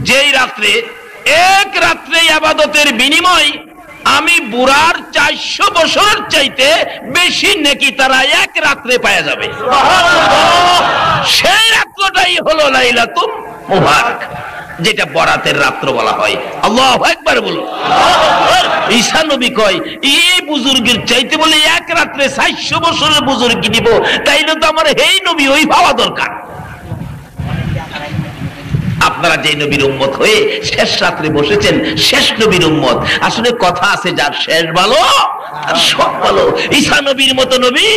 যেই রাত্রে এক রাত্রে ইবাদতের বিনিময় আমি বুড়ার 400 বছরের চাইতে বেশি নেকি তারা এক রাত্রে পাওয়া যাবে। সেই রাত্রটাই হলো লাইলাতুল মুবারক, যেটা বরাতের রাত্র বলা হয়। আল্লাহু আকবার বলুন। ঈসা নবী কয় এই বুজুর্গের চাইতে বলে এক রাত্রে 400 বছরের বুজুর্গি দিব, তাইলে তো আমার এই নবী ওই পাওয়া দরকার। আপনারা যে নবীর উম্মত হয়ে শেষ রাত্রে বসেছেন, শেষ নবীর উম্মত। আসলে কথা আছে, যার শেষ ভালো তার সব ভালো। ঈসা নবীর মতো নবী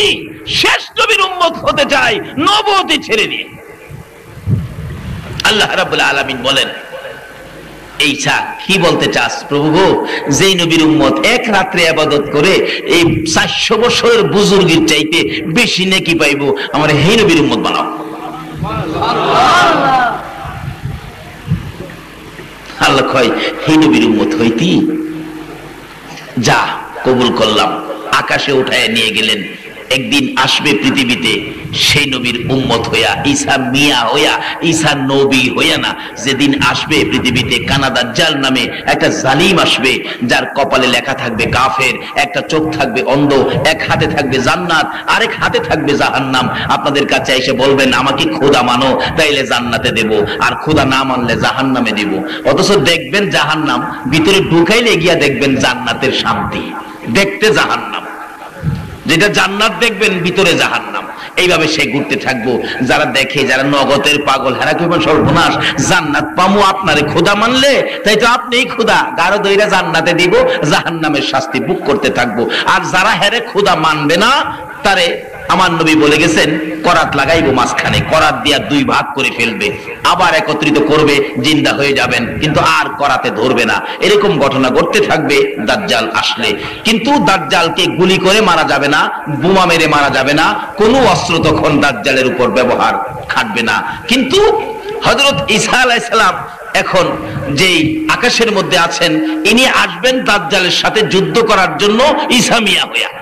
শেষ নবীর উম্মত হতে চায় নবুয়তি ছেড়ে দিয়ে। আল্লাহ রাব্বুল আলামিন বলেন, ঈসা কি বলতে চাস প্রভু গো? যেই নবীর উম্মত এক রাত্রে ইবাদত করে এই 400 বছরের বুজুর্গের চাইতে বেশি নেকি পাইবো, আমার এই নবীর উম্মত বানাও। আল্লাহ কয় হে নবীর উম্মত হইতি, যা কবুল করলাম। আকাশে উঠায় নিয়ে গেলেন। একদিন আসবে পৃথিবীতে সেই নবীর উম্মত হইয়া, ঈসা মিয়া হইয়া, ঈসা নবী হইয়া না। যেদিন আসবে পৃথিবীতে কানা দাজ্জাল নামে একটা জালিম আসবে, যার কপালে লেখা থাকবে কাফের, একটা চোখ থাকবে অন্ধ, এক হাতে থাকবে জান্নাত, আরেক হাতে থাকবে জাহান্নাম। আপনাদের কাছে এসে বলবেন আমাকে খোদা মানো, তাইলে জান্নাতে দেব, আর খোদা না মানলে জাহান্নামে দেব। অথচ দেখবেন জাহান্নাম, ভিতরে ঢুকাইলে গিয়া দেখবেন জান্নাতের শান্তি। দেখতে জাহান্নাম, যেটা জান্নাত দেখবেন ভিতরে জাহান্নাম। এইভাবে সে ঘুরতে থাকবো। যারা দেখে, যারা নগদের পাগল, হেরা কইবেন সর্বনাশ, জান্নাত পামু আপনারে খোদা মানলে, তাই তো আপনিই খোদা, গারো দইরা জান্নাতে দিব, জাহান্নামের শাস্তি বুক করতে থাকবো। আর যারা হেরে খোদা মানবে না, তারে আমার নবী বলে গেছেন করাত লাগাইবো মাঝখানে, করাত দিয়া 2 ভাগ করে ফেলবে, আবার একত্রিত করবে, জিন্দা হয়ে যাবেন, কিন্তু আর করাতে ধরবে না। এরকম ঘটনা ঘটতে থাকবে দাজ্জাল আসলে। কিন্তু দাজ্জালকে গুলি করে মারা যাবে না, বোমা মেরে মারা যাবে না, কোনো অস্ত্র তখন দাজ্জালের উপর ব্যবহার খাটবে না। কিন্তু হযরত ঈসা আলাইহিস সালাম এখন যেই আকাশের মধ্যে আছেন, ইনি আসবেন দাজ্জালের সাথে যুদ্ধ করার জন্য ঈসা মিয়া হইয়া।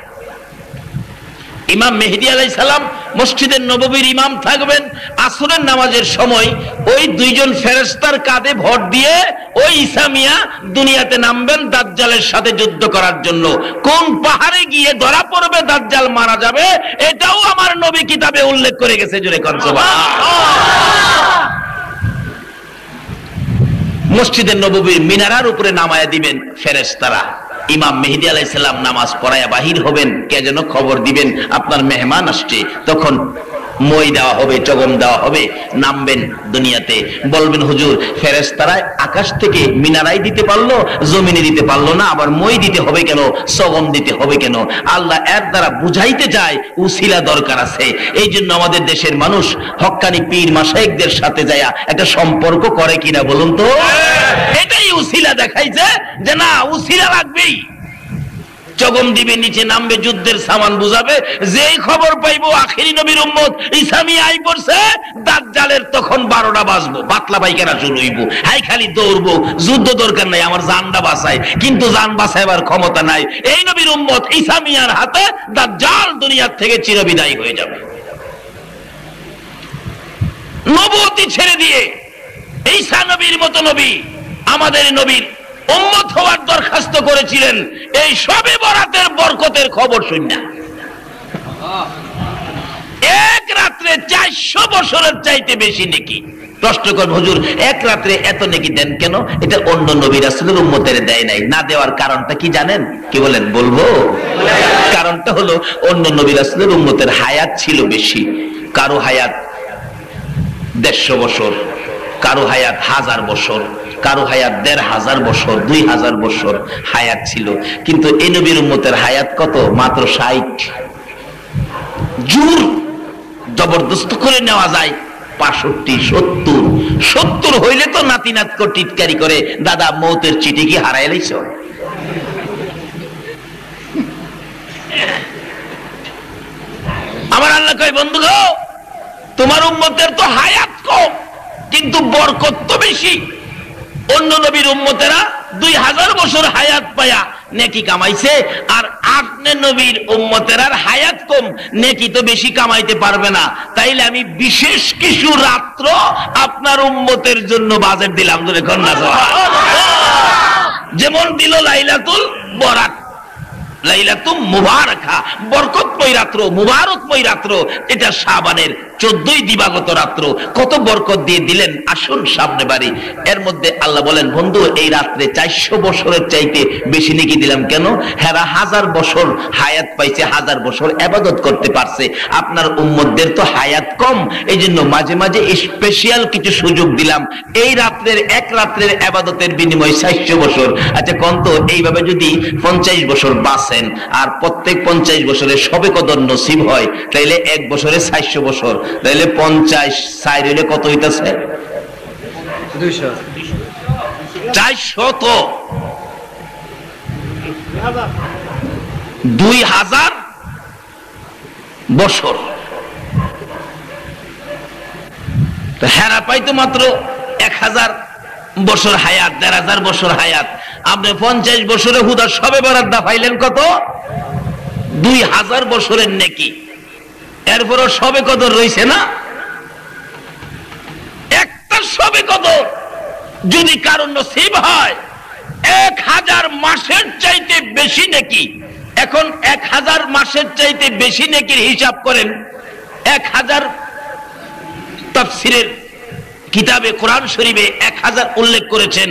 ইমাম মেহেদী আলাইহিস সালাম মসজিদের নববীর ইমাম থাকবেন। আসরের নামাজের সময় ওই 2 জন ফেরেশতার কাঁধে ভর দিয়ে ওই ঈসা মিয়া দুনিয়াতে নামবেন দাজ্জালের সাথে যুদ্ধ করার জন্য। কোন পাহাড়ে গিয়ে ধরা পড়বে, দাজ্জাল মারা যাবে, এটাও আমার নবী কিতাবে উল্লেখ করে গেছে। জোরে কোন সুবহানাল্লাহ। মসজিদের নববীর মিনারার উপরে নামায়া দিবেন ফেরেশতারা। ইমাম মেহেদী আলাইহিস সালাম নামাজ পড়ায়া বাহির হবেন, কে যেন খবর দিবেন আপনার মেহমান আসছে। তখন মই দেওয়া হবে, চগম দেওয়া হবে, নামবেন দুনিয়াতে। বলবেন হুজুর, ফেরেশতারা আকাশ থেকে মিনারাই দিতে পারলো, জমিনে দিতে পারলো না, আবার মই দিতে হবে কেন, চগম দিতে হবে কেন? আল্লাহ এর দ্বারা বুঝাইতে চায় উসিলা দরকার আছে। এই জন্য আমাদের দেশের মানুষ হক্কানি পীর মাশায়েখদের সাথে যায়া একটা সম্পর্ক করে কিনা বলুন তো? এটাই উসিলা দেখাইছে যে না, উসিলা লাগবেই। চগম দিবে, নিচে নামবে, যুদ্ধের সামান বুঝাবে। যেই খবর পাইবো আখেরি নবীর উম্মত ঈসা মিয়া আই পড়ছে, দাজ্জালের তখন 12টা বাজবো, বাতলা পায়খানা শুরু হইব। হাই খালি দৌড়বো, যুদ্ধ দরকার নাই, আমার জানটা বাঁচায়, কিন্তু জান বাঁচাইবার ক্ষমতা নাই। এই নবীর উম্মত ঈসা মিয়ার হাতে দাজ্জাল দুনিয়ার থেকে চিরবিদায় হয়ে যাবে। নবুয়তি ছেড়ে দিয়ে ঈসা নবীর মতো নবী আমাদের নবীর উম্মত হওয়ার দরখাস্ত করেছিলেন। এই সবে বরাতের বরকতের খবর শুননা এক রাত্রে 400 বছরের চাইতে বেশি নেকি। প্রশ্ন করেন হুজুর, এক রাত্রে এত নেকি দেন কেন? এটা অন্য নবী রাসূলের উম্মতের দেয় নাই। না দেওয়ার কারণটা কি জানেন? কি বলেন? বলবো। কারণটা হলো অন্য নবী রাসূলের উম্মতের হায়াত ছিল বেশি। কারো হায়াত 150 বছর, কারো হায়াত 1000 বছর, কারো হায়াত 1500 বছর, 2000 বছর হায়াত ছিল। কিন্তু এই নবীর উম্মতের হায়াত কত? মাত্র 60। জোর জবরদস্ত করে নেওয়া যায় 65, 70 হইলে তো নাতি নাতকে টিটকারি করে, দাদা মৌতের চিঠি কি হারাই লাইছ? আমার আল্লাহ কয়, বন্ধু গো, তোমার উম্মতের তো হায়াত কম, কিন্তু বরকত তো বেশি। অন্য নবীর উম্মতেরা 2000 বছর হায়াত পায়া নেকি কামাইছে, আর আপনি নবীর উম্মতের আর হায়াত কম, নেকি তো বেশি কামাইতে পারবে না, তাইলে আমি বিশেষ কিছু রাত্র আপনার উম্মতের জন্য বাজেট দিলাম। ধরে কন্যা যেমন দিল লাইলাতুল বরাত, লাইলাতুল মুবারাকা, বরকতময় রাত্র, মুবারকময় রাত্র, এটা শাবানের 14ই দিবাগত রাত্র, কত বরকত দিয়ে দিলেন। আসুন সামনে বাড়ি। এর মধ্যে আল্লাহ বলেন, বন্ধু এই রাত্রে 400 বছরের চাইতে বেশি নেকি দিলাম। কেন? হেরা 1000 বছর হায়াত পাইছে, 1000 বছর ইবাদত করতে পারছে, আপনার উম্মতদের তো হায়াত কম, এই জন্য মাঝে মাঝে স্পেশাল কিছু সুযোগ দিলাম। এই রাত্রের এক রাত্রের ইবাদতের বিনিময়ে 400 বছর। আচ্ছা কোন তো এইভাবে যদি 50 বছর বাঁচেন আর প্রত্যেক 50 বছরে সবে কদর নসিব হয়, তাইলে এক বছরে 400 বছর, তাইলে 50 4 হইলে কত হইতাছে? 200। 400 2000 বছর। হেরা পাইতো মাত্র 1000 বছর হায়াত, 1500 বছর হায়াত। আপনি 50 বছরে হুদা সবে বরাদ্দ পাইলেন কত? 2000 বছরের নেকি। এরপরও সবে কদর রইছে না? একটা সবে কদর যদি কারণ নসিব হয় 1000 মাসের চাইতে বেশি নেকি। এখন 1000 মাসের চাইতে বেশি নেকির হিসাব করেন। 1000 তাফসীরের কিতাবে কোরআন শরীফে 1000 উল্লেখ করেছেন।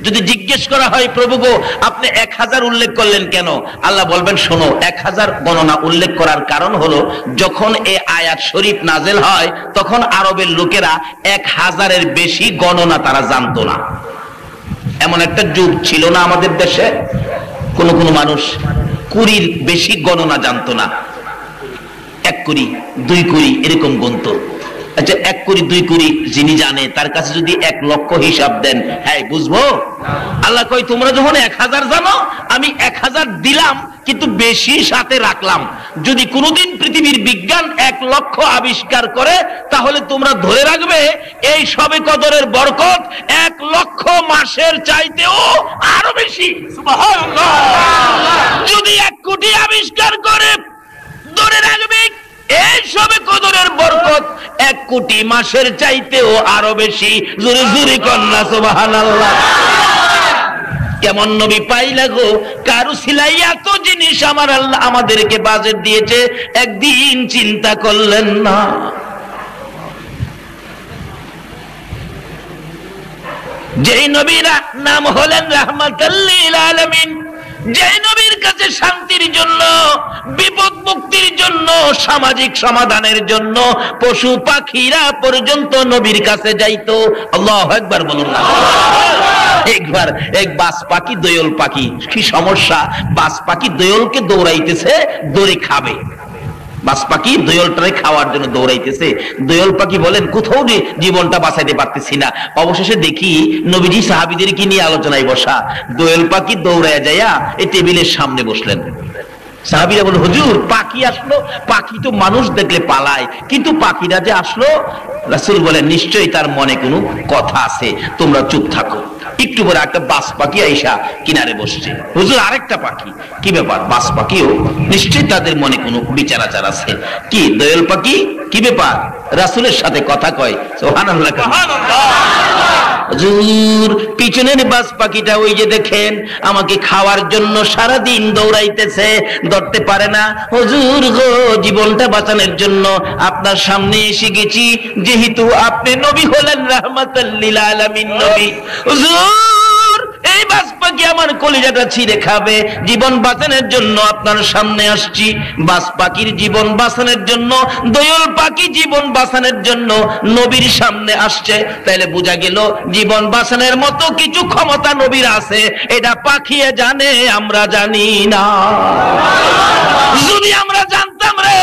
যদি জিজ্ঞেস করা হয়, প্রভু গো আপনি 1000 উল্লেখ করলেন কেন? আল্লাহ বলবেন, শোনো, 1000 গণনা উল্লেখ করার কারণ হলো, যখন এই আয়াত শরীফ নাজেল হয় তখন আরবের লোকেরা 1000-এর বেশি গণনা তারা জানতো না। এমন একটা যুগ ছিল না আমাদের দেশে, কোন কোন মানুষ 20-র বেশি গণনা জানতো না। 1 কোটি 2 কোটি এরকম গণতো। আচ্ছা 1 কোটি 2 কোটি যিনি জানে, তার কাছে যদি 1 লক্ষ হিসাব দেন, হ্যাঁ বুঝবো? আল্লাহ কই, তোমরা যখন 1000 জানো, আমি 1000 দিলাম কিন্তু বেশি সাথে রাখলাম। যদি কোনোদিন পৃথিবীর বিজ্ঞান 1 লক্ষ আবিষ্কার করে, তাহলে তোমরা ধরে রাখবে এই সবে কদরের বরকত 1 লক্ষ মাসের চাইতেও আরো বেশি। সুবহানাল্লাহ। যদি 1 কোটি আবিষ্কার করে, ধরে রাখবে এই সবে কদরের বরকত 1 কোটি মাসের চাইতেও আরো বেশি। জোরে জোরে কন্যা সুবহানাল্লাহ। কেমন নবী পাইলা গো, কারু সিলাই এত জিনিস আমার আল্লাহ আমাদেরকে বাজেট দিয়েছে, একদিন চিন্তা করলেন না? যেই নবীর নাম হলেন রাহমাতুল লিল আলামিন, যে নবীর কাছে শান্তির জন্য, বিপদ মুক্তির জন্য, সামাজিক সমাধানের জন্য পশু পাখিরা পর্যন্ত নবীর কাছে যাইতো। আল্লাহু আকবার বলুন না। একবার এক বাস পাখি, দোয়েল পাখি, কি সমস্যা, বাস পাখি দোয়েলকে দৌড়াইতেছে, দৌড়ে খাবে। বাস পাখি দোয়েলটারে খাওয়ার জন্য দৌড়াইতেছে। দোয়েল পাখি বলেন, কোথাও জীবনটা বাঁচাইতে পারতেছি না। অবশেষে দেখি নবীজি সাহাবীদেরকে নিয়ে আলোচনায় বসা। দোয়েল পাখি দৌড়ায় যাইয়া এই টেবিলের সামনে বসলেন। সাহাবীরা বলে, হুজুর পাখি আসলো, পাখি তো মানুষ দেখলে পালায়, কিন্তু পাখিরা যে আসলো। রাসূল বলেন, নিশ্চয়ই তার মনে কোনো কথা আছে, তোমরা চুপ থাকো। একটু পরে একটা বাস পাখি আইসা কিনারে বসছে। হুজুর আরেকটা পাখি, কি ব্যাপার? বাস পাখিও, নিশ্চয়ই তাদের মনে কোনো বিচার আচার আছে। কি দোয়েল পাখি, কি ব্যাপার? রাসূলের সাথে কথা কয়। সুবহানাল্লাহ। হুজুর পিছনের বাস পাখিটা ওই যে দেখেন, আমাকে খাওয়ার জন্য সারা দিন দৌড়াইতেছে, ধরতে পারে না। হুজুর গো, জীবনটা বাঁচানোর জন্য আপনার সামনে এসে গেছি, যেহেতু আপনি নবী হলেন রাহমাতুল লিল আলামিন নবী। হুজুর এই বাস পাখি আমার কলিজাটা ছিঁড়ে খাবে, জীবন বাঁচানোর জন্য আপনার সামনে আসছি। বাস পাখির জীবন বাঁচানোর জন্য, দোয়েল পাখি জীবন বাঁচানোর জন্য নবীর সামনে আসছে। তাইলে বোঝা গেল জীবন বাঁচানোর মতো কিছু ক্ষমতা নবীর আছে, এটা পাখি জানে, আমরা জানি না। যদি আমরা জানতাম রে,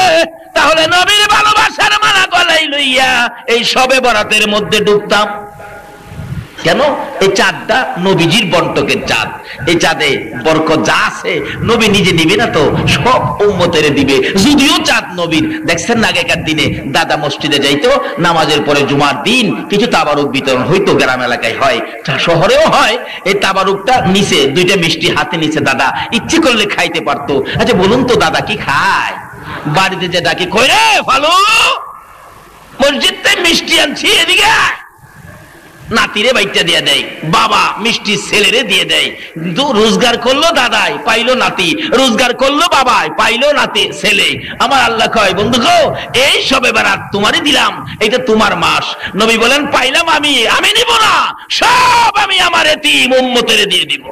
তাহলে নবীর ভালোবাসার মালা গলায় লইয়া এই সবে বরাতের মধ্যে ডুবতাম। কেন? এই চাঁদটা নবীজির বন্টকের চাঁদ। এই চাঁদে বরকত যা আছে নবী নিজে দিবে না, তো সব উম্মতের দিবে। যদিও চাঁদ নবীর। দেখছেন না আগেকার দিনে দাদা মসজিদে যাইতো, নামাজের পরে জুমার দিন কিছু তাবারুক বিতরণ হইতো, গ্রাম এলাকায় হয়, শহরেও হয়। এই তাবারুকটা নিচে দুইটা মিষ্টি হাতে নিচে দাদা ইচ্ছে করলে খাইতে পারতো। আচ্ছা বলুন তো দাদা কি খায়? বাড়িতে যে ডাকি, কই রে ফালু, মসজিদ থেকে মিষ্টি আনছি, এদিকে নাতিরে বাইকটা দিয়ে দেয়, বাবা মিষ্টি ছেলেরে দিয়ে দেয়। কিন্তু রোজগার করলো দাদাই, পাইলো নাতি, রোজগার করলো বাবাই, পাইলো নাতি ছেলে। আমার আল্লাহ কয়, বন্ধু গো এই সবে বেড়াত তোমারই দিলাম, এটা তোমার মাস। নবী বলেন, পাইলাম আমি নিব না, সব আমি আমার এতিম উম্মতের দিয়ে দিব।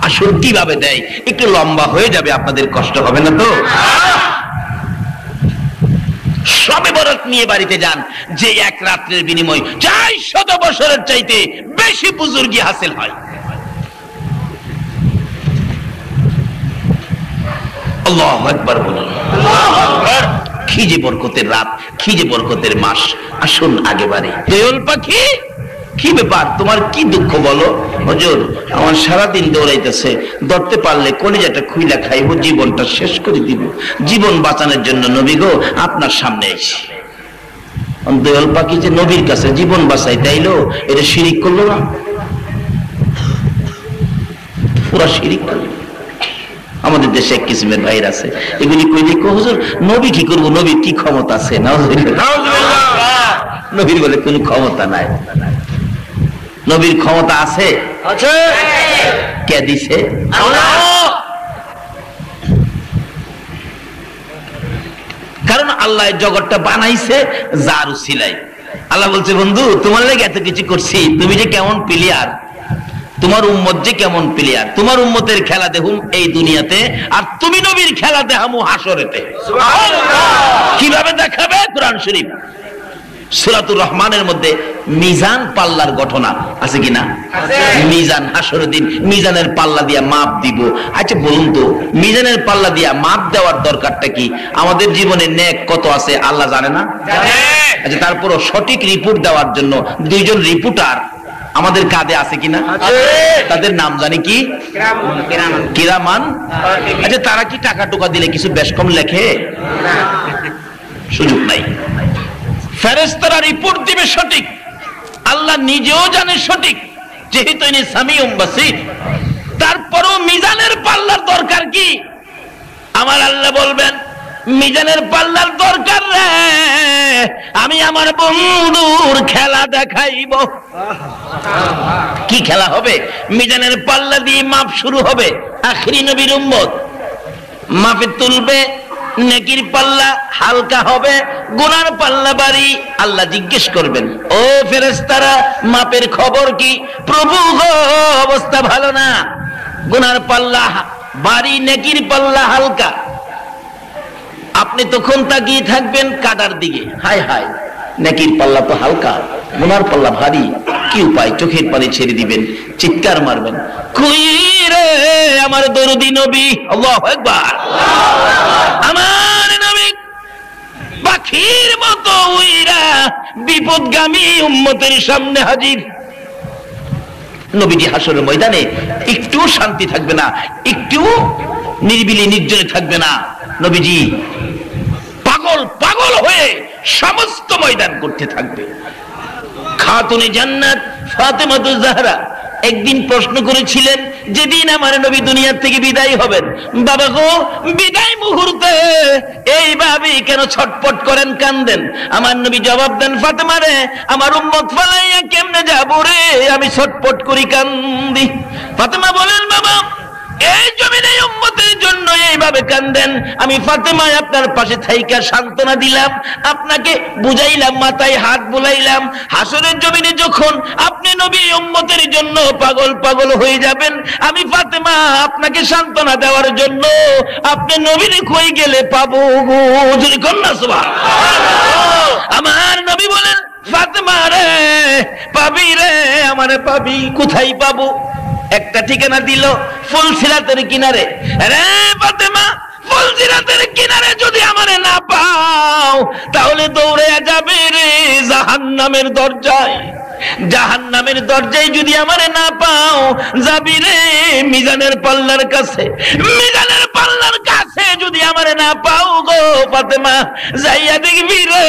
আসল কিভাবে দেয় একটু লম্বা হয়ে যাবে, আপনাদের কষ্ট হবে না তো? সবে বরাত নিয়ে বাড়িতে যান, যে এক রাত্রের বিনিময় 400 বছরের চাইতে বেশি বুজুর্গি হাসিল হয়। আল্লাহু আকবার বলুন। কি যে বরকতের রাত, কি যে বরকতের মাস। আসুন আগে বাড়ি। দোয়েল পাখি, কি ব্যাপার, তোমার কি দুঃখ বলো? হুজুর আমার সারাদিন দৌড়াইতেছে, ধরতে পারলে কলিজাটা খুইলা খাইব, জীবনটা শেষ করে দিব। জীবন বাঁচানোর জন্য নবী গো আপনার সামনে আইছি। দোয়েল পাখি যে নবীর কাছে জীবন বাঁচাই তাইলো, এটা শিরিক করলো না? পুরা শিরিক করলো। আমাদের দেশে এক কিসিমের ভাইর আছে, এগুলি কইলে হুজুর নবী কি করবো, নবীর কি ক্ষমতা আছে? নবীর বলে কোন ক্ষমতা নাই। নবীর ক্ষমতা আছে, কে দিছে? কারণ আল্লাহ জগৎটা বানাইছে যার উসিলায়। আল্লাহ বলছে, বন্ধু তোমার লাগে এত কিছু করছি, তুমি যে কেমন প্লেয়ার, তোমার উম্মত যে কেমন প্লেয়ার। তোমার উম্মতের খেলা দেখুন এই দুনিয়াতে, আর তুমি নবীর খেলা দেখামু হাসরেতে। কিভাবে দেখাবে? কোরআন শরীফ সূরাতুর রহমানের মধ্যে মিজান পাল্লার ঘটনা আছে কিনা? মিজান, হাসরের দিন মিজানের পাল্লা দিয়া মাপ দিব। আচ্ছা বলুন তো, মিজানের পাল্লা দিয়া মাপ দেওয়ার দরকারটা কি? আমাদের জীবনে নেক কত আছে আল্লাহ জানে না? আচ্ছা তারপরও সঠিক রিপোর্ট দেওয়ার জন্য দুইজন রিপোর্টার আমাদের কাঁধে আছে কিনা? তাদের নাম জানি কি? কিরামান। আচ্ছা তারা কি টাকা টুকা দিলে কিছু বেশ কম লেখে? সুযোগ নাই। ফেরেশতারা রিপোর্ট দিবে সঠিক, আল্লাহ নিজেও জানে সঠিক, যেহেতু ইনি সামিউম বাসীর। তারপরও মিজানের পাল্লার দরকার কি? আমার আল্লাহ বলবেন, মিজানের পাল্লার দরকার রে, আমি আমার বন্ধুর খেলা দেখাইব। কি খেলা হবে? মিজানের পাল্লা দিয়ে মাপ শুরু হবে। আখিরি নবীর উম্মত মাপে তুলবে, নেকির পাল্লা হালকা হবে, গুনার পাল্লা ভারী। আল্লাহ জিজ্ঞেস করবেন, ও ফেরেশতারা মাপের খবর কি? প্রভু গো অবস্থা ভালো না, গুনার পাল্লা ভারী, নেকির পাল্লা হালকা। আপনি তখন তাকিয়ে থাকবেন কাটার দিকে, হায় হায় নেকির পাল্লা তো হালকা, গুনার পাল্লা ভারী, কি উপায়? চোখের পানি ছেড়ে দিবেন, চিৎকার মারবেন, কই রে আমার দরদি নবী। আল্লাহু আকবার। আমার নবী পাখির মতো উইরা বিপদগামী উম্মতের সামনে হাজির। নবীজি হাসরের ময়দানে একটু শান্তি থাকবে না, একটু নিরিবিলি নির্জনে থাকবে না। নবীজি পাগল পাগল হয়ে সমস্ত ময়দান করতে থাকবে। খাতুনে জান্নাত ফাতেমাতুজ জাহরা একদিন প্রশ্ন করেছিলেন, যেদিন আমার নবী দুনিয়া থেকে বিদায় হবেন, বাবা গো বিদায় মুহূর্তে এইভাবে কেন ছটপট করেন, কান্দেন? আমার নবী জবাব দেন, ফাতেমা রে, আমার উম্মত ফালাইয়া কেমনে যাব রে, আমি ছটপট করি, কান্দি। ফাতেমা বলেন, বাবা এই জমিনে উম্মতের জন্য এইভাবে কান্দেন, আমি ফাতেমা আপনার পাশে থাইকা সান্ত্বনা দিলাম, আপনাকে বুঝাইলাম, মাথায় হাত বুলাইলাম। হাসরের জমিনে যখন আপনি নবী উম্মতের জন্য পাগল পাগল হয়ে যাবেন, আমি ফাতেমা আপনাকে সান্ত্বনা দেওয়ার জন্য আপনি নবীরে কই গেলে পাবো গো, যদি কন্যা সুবহানাল্লাহ। আমার নবী বলেন, ফাতেমা রে পাবি রে, আমারে পাবি। কোথায় পাবো? একটা ঠিকানা দিল, ফুলসিরাতের কিনারে। রে ফাতেমা, ফুলসিরাতের কিনারে যদি আমারে না পাও, তাহলে দৌড়ে যাবে রে জাহান্নামের দরজায়। জাহান্নামের দরজায় যদি আমারে না পাও, যাবি রে মিজানের পাল্লার কাছে। মিজানের পাল্লার কাছে যদি আমারে না পাও গো ফাতেমা, যাইয়া দেখবি রে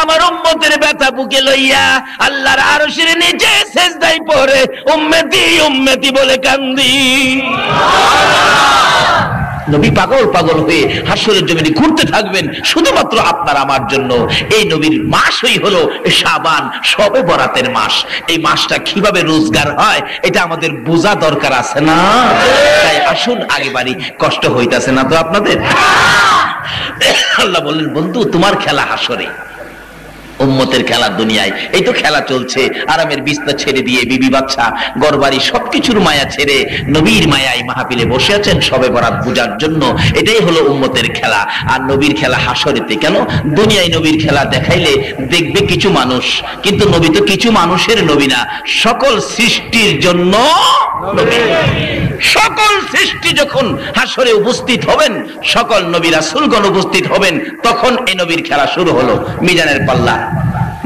আমার উম্মতের ব্যথা বুকে লইয়া আল্লাহর আরশের নিচে সিজদায় পড়ে উম্মতি উম্মতি বলে কান্দি। নবী পাগল পাগল হয়ে হাসরের জমিনে ঘুরতে থাকবেন শুধুমাত্র আপনার আমার জন্য। এই নবীর মাসই হলো শাবান, শবে বরাতের মাস। এই মাসটা কিভাবে রোজগার হয় এটা আমাদের বোঝা দরকার আছে না? তাই আসুন আগে বাড়ি, কষ্ট হইতাছে না তো আপনাদের? আল্লাহ বললেন, বন্ধু তোমার খেলা হাসরে, উম্মতের খেলা দুনিয়ায়। এই তো খেলা চলছে, আরামের বিছনা ছেড়ে দিয়ে বিবি বাচ্চা ঘরবাড়ি সবকিছুর মায়া ছেড়ে নবীর মায়ায় মাহফিলে বসে আছেন শবে বরাত পূজার জন্য। এটাই হলো উম্মতের খেলা। আর নবীর খেলা হাসরেতে। কেন? দুনিয়ায় নবীর খেলা দেখাইলে দেখবে কিছু মানুষ, কিন্তু নবী তো কিছু মানুষের নবী না, সকল সৃষ্টির জন্য নবী। সকল সৃষ্টি যখন হাসরে উপস্থিত হবেন, সকল নবী রাসূলগণ উপস্থিত হবেন, তখন এই নবীর খেলা শুরু হলো। মিজানের পাল্লা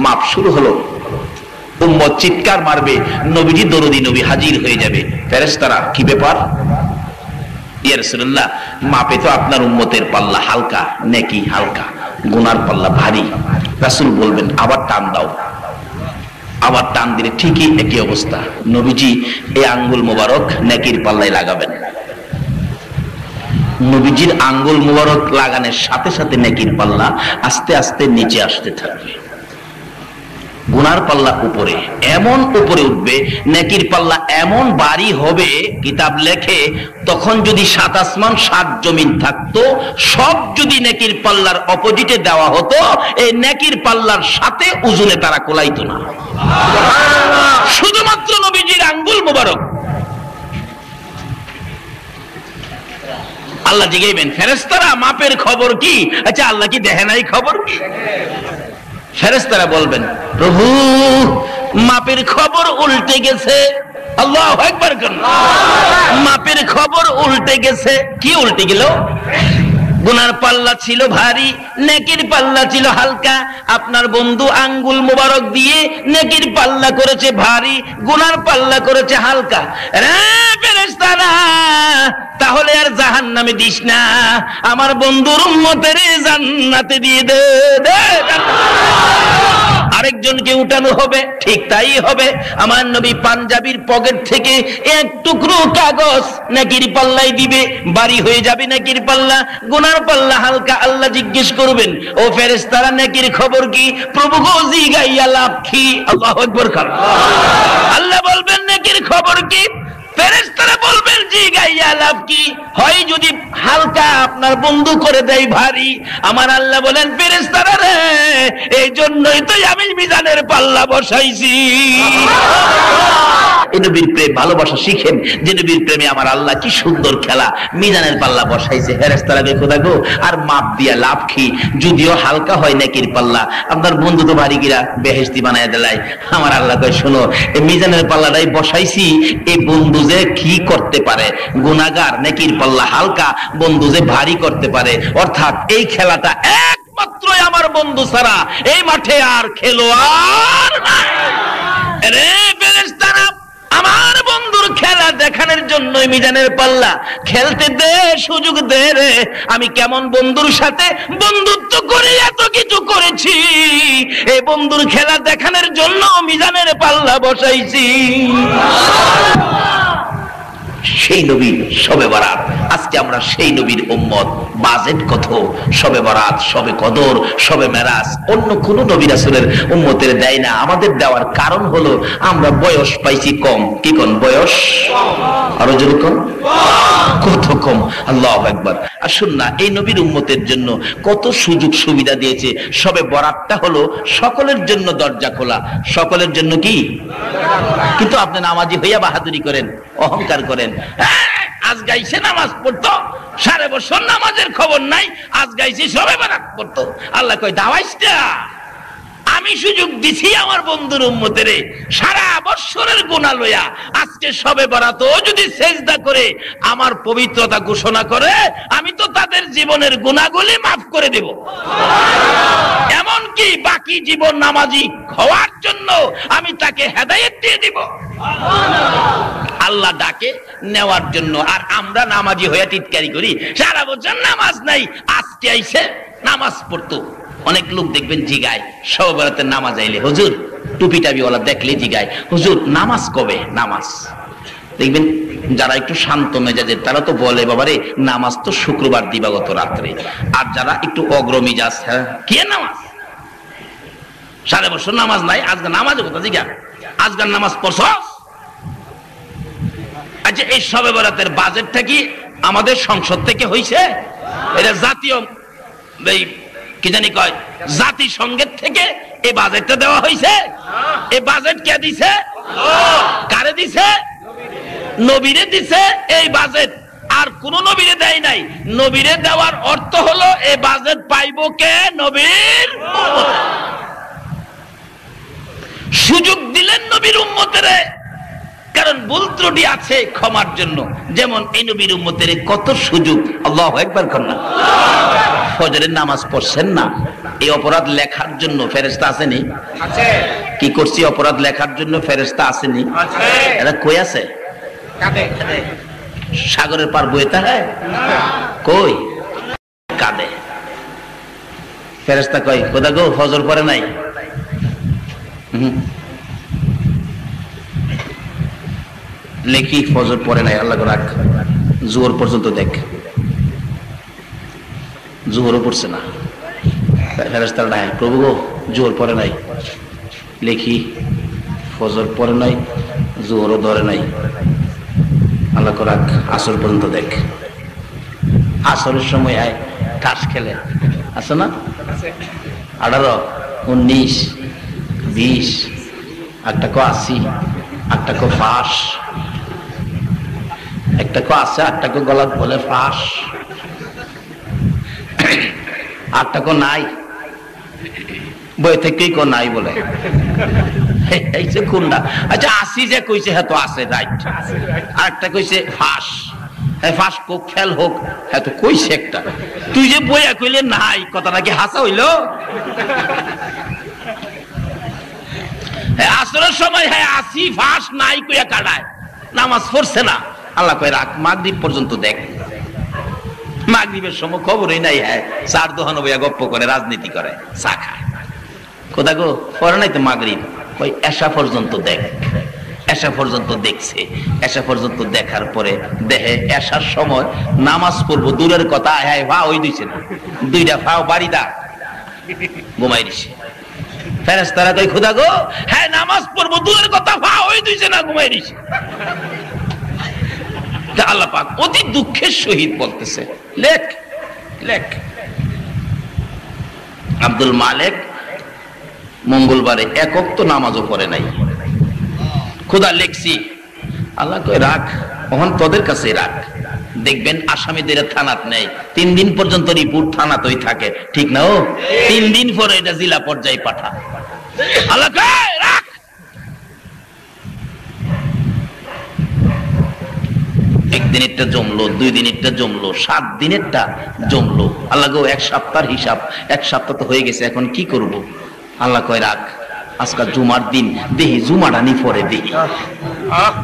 মাপ শুরু হলো। উম্মত চিৎকার মারবে, নবীজি দরদি নবী হাজির হয়ে যাবে। ফেরেশতারা, কি ব্যাপার ইয়া রাসূলুল্লাহ? মাপে তো আপনার উম্মতের পাল্লা হালকা, নেকি হালকা, গুনার পাল্লা ভারী। রাসূল বলবেন, আবার টান দাও। আবার টান দিলে ঠিকই একই অবস্থা। নবীজি এই আঙ্গুল মোবারক নেকির পাল্লায় লাগাবেন। নবীজির আঙ্গুল মোবারক লাগানোর সাথে সাথে নেকির পাল্লা আস্তে আস্তে নিচে আসতে থাকবে। গুনার পাল্লা উপরে, এমন উপরে উঠবে, নেকির পাল্লা এমন ভারী হবে, কিতাব লেখে তখন যদি 7 আসমান 7 জমিন থাকতো, সব যদি নেকির পাল্লার অপোজিটে দেওয়া হতো, এই নেকির পাল্লার সাথে ওজনে তারা কোলাইতো না। শুধুমাত্র নবীজির আঙ্গুল মোবারক। আল্লাহ জিগাইবেন, ফেরেশতারা মাপের খবর কি? আচ্ছা, আল্লাহ কি দেখে নাই খবর কি? ফেরেশতারা বলবেন, প্রভু মাপের খবর উল্টে গেছে। আল্লাহু আকবার। মাপের খবর উল্টে গেছে। কি উল্টে গেল? গুনার পাল্লা ছিল ভারী, নেকির পাল্লা ছিল হালকা। আপনার বন্ধু আঙ্গুল মোবারক দিয়ে নেকির পাল্লা করেছে ভারী, গুনার পাল্লা করেছে হালকা। রে ফেরেশতারা, তাহলে আর জাহান্নামে দিস না, আমার বন্ধুর উম্মতের জান্নাতে দিয়ে দে। আরেকজনকে উঠানো হবে, ঠিক তাই হবে। আমার নবী পাঞ্জাবির পকেট থেকে এক টুকরো কাগজ নেকির পাল্লাই দিবে, ভারী হয়ে যাবে নেকির পাল্লা, গুনার পাল্লা হালকা। আল্লাহ জিজ্ঞেস করবেন, ও ফেরেশতারা নেকির খবর কি? প্রভু গো জিগাইয়া লাভ কি? আল্লাহু আকবার। আল্লাহ বলবেন, নেকির খবর কি? ফেরেশতারা বলবেন, জিগাইয়া লাভ কি? হয় যদি হালকা আপনার বন্ধু করে দেয় ভারী। আমার আল্লাহ বলেন, ফেরেশতারা রে, এই জন্যই তো আমি মিজানের পাল্লা বসাইছি। এই নবীর প্রেম ভালোবাসা শিখেন, যে নবীর প্রেমে আমার আল্লাহ কি সুন্দর খেলা, মিজানের পাল্লা বসাইছে। ফেরেশতারা দেখো দেখো, আর মাপ দিয়া লাভ কি? যদিও হালকা হয় নেকির পাল্লা, আপনার বন্ধু তো ভারী গিরা বেহেশতি বানায় দেয়। আমার আল্লাহ কয়, শোনো, এই মিজানের পাল্লাটাই বসাইছি, এই বন্ধু যে কি করতে পারে, গুনাহগার নেকির পাল্লা হালকা, বন্ধু যে ভারী করতে পারে। অর্থাৎ এই খেলাটা একমাত্র আমার বন্ধু ছাড়া এই মাঠে আর খেলোয়াড় নাই। রে ফেরেশতারা, আমার বন্ধুর খেলা দেখানোর জন্য মিজানের পাল্লা খেলতে দে, সুযোগ দে রে। আমি কেমন বন্ধুর সাথে বন্ধুত্ব করে এত কিছু করেছি, এই বন্ধুর খেলা দেখানোর জন্য মিজানের পাল্লা বসাইছি। সেই নবী শবে বরাত। আজকে আমরা সেই নবীর উম্মত। বাজেট কত? শবে বরাত, শবে কদর, শবে মেরাজ অন্য কোন নবী রাসূলের উম্মতের দেয় না। আমাদের দেওয়ার কারণ হলো আমরা বয়স পাইছি কম। কি কোন বয়স? আরো জোরে কম। কত কম? আল্লাহু আকবার। আসুন না, এই নবীর উম্মতের জন্য কত সুযোগ সুবিধা দিয়েছে। শবে বরাতটা হলো সকলের জন্য দরজা খোলা। সকলের জন্য কি? কিন্তু আপনি নামাজি হইয়া বাহাদুরি করেন, অহংকার করেন। আজ গাইছে নামাজ পড়তো, 5.5 বছর নামাজের খবর নাই, আজ গাইছে শবে বরাত পড়তো। আল্লাহ কয়, দাওয়াইসটা আমি সুযোগ দিছি আমার বন্ধুর উম্মতের, সারা বছরের গুনাহ লইয়া আজকে শবে বরাতও যদি সেজদা করে আমার পবিত্রতা ঘোষণা করে, আমি তো তাদের জীবনের গুনাহগুলি মাফ করে দেব। এমন কি বাকি জীবন নামাজি হওয়ার জন্য আমি তাকে হেদায়েত দিয়ে দিব। আল্লাহ ডাকে নেওয়ার জন্য। আর আমরা নামাজি হয়ে টিটকারি করি, সারা বছর নামাজ নাই, আজকে আইছে নামাজ পড়তো। অনেক লোক দেখবেন জিগায় সব বেলাতে নামাজ আইলে, হুজুর টুপি টাবি ওলা দেখলে জিগায়, হুজুর নামাজ কবে? নামাজ দেখবেন যারা একটু শান্ত মেজাজের তারা তো বলে, বাবারে নামাজ তো শুক্রবার দিবাগত রাত্রে। আর যারা একটু অগ্রমিজাজ, হ্যাঁ কে নামাজ? সারা বছর নামাজ নাই, আজকে নামাজ কথা জিগা, আজকাল নামাজ পড়ছ? আচ্ছা, এই শবে বরাতের বাজেটটা কি আমাদের সংসদ থেকে হইছে? এটা জাতীয় কি জানি কয় জাতিসংঘের থেকে এই বাজেটটা দেওয়া হয়েছে। এই বাজেট কে দিছে? কারে দিছে? নবীরে দিছে এই বাজেট। আর কোন নবীরে দেয় নাই। নবীরে দেওয়ার অর্থ হলো এই বাজেট পাইব কে? নবীর সুযোগ দিলেন নবীর উম্মতের, কারণ ভুল ত্রুটি আছে ক্ষমার জন্য। যেমন এই নবীর উম্মতের কত সুযোগ। আল্লাহু আকবার কন্যা। ফজরের নামাজ পড়ছেন না, এই অপরাধ লেখার জন্য ফেরেশতা আসেনি? আছে। কি করছি? অপরাধ লেখার জন্য ফেরেশতা আসেনি? আছে। এরা কই আছে? কাঁদে। সাগরের পার বইতে হয় কই? কাঁদে। ফেরেশতা কই, খোদা গো ফজর পড়ে নাই। লেখি ফজর পড়ে নাই, আল্লাহ রাখ, জোহর পর্যন্ত দেখ, জোহরও পড়ছে না। ফেরেশতারা ডাকে, প্রভু গো জোহর পড়ে নাই। লেখি ফজর পড়ে নাই, জোহরও ধরে নাই, আল্লাহ রাখ, আসর পর্যন্ত দেখ। আসরের সময় আয়, তাস খেলে আছে না? 18, 19, 20, একটা কো 80, একটা কো ফাঁস, একটা কো আছে, একটা কো গলাত বলে ফাঁস, আটটা কো নাই, বই থেকেই কো নাই বলে। কোনটা? আচ্ছা 80 যে কইছে হ্যাঁ তো আছে, রাইট। আর একটা কইছে ফাঁস, হ্যাঁ ফাঁস কোক ফেল হোক, হ্যাঁ তো কইছে একটা। তুই যে বইয়া কইলে নাই, কথাটা কি হাসা হইলো? আসরের সময় হ্যাঁ 80 ফাঁস নাই কইয়া কাটায়, নামাজ পড়ছে না। আল্লাহ কয় রাখ, মাগরিব পর্যন্ত দেখ। মাগরিবের সময় খবরই নাই, হ্যাঁ চার দোহানো বইয়া গপ্প করে, রাজনীতি করে, চা খায়। খোদা গো পড়ে নাই তো মাগরিব, ওই এশা পর্যন্ত দেখ। এশা পর্যন্ত দেখছে। এশা পর্যন্ত দেখার পরে দেহে এশার সময় নামাজ পড়বো দূরের কথা, হ্যাঁ ভা ওই দিছে না, দুইটা ফাও বাড়ি দা ঘুমাই দিছে। ফেরেশতারা কই, খোদা গো হ্যাঁ নামাজ পড়বো দূরের কথা, ফা ওই দিছে না, ঘুমাই দিছে। আল্লাহ পাক অতি দুঃখের সহিত বলতেছে, লেখ লেখ। আব্দুল মালিক মঙ্গলবারে এক ওয়াক্ত নামাজও পড়ে নাই। খোদা লেখছি। আল্লাহ কই রাখ, ওখান তোদের কাছে রাখ। দেখবেন আসামিদের থানাত নেই, 3 দিন পর্যন্ত রিপোর্ট থানাতেই থাকে, ঠিক না? ও 3 দিন পরে এটা জেলা পর্যায়ে পাঠা। আল্লাহ কই রাখ। একদিনেরটা জমলো, 2 দিনেরটা জমলো, 7 দিনেরটা জমলো। আল্লাহ গো 1 সপ্তাহের হিসাব, 1 সপ্তাহ তো হয়ে গেছে, এখন কি করব? আল্লাহ কয় রাখ, আজকাল জুমার দিন দেহি জুমাটা নি পরে দেহি।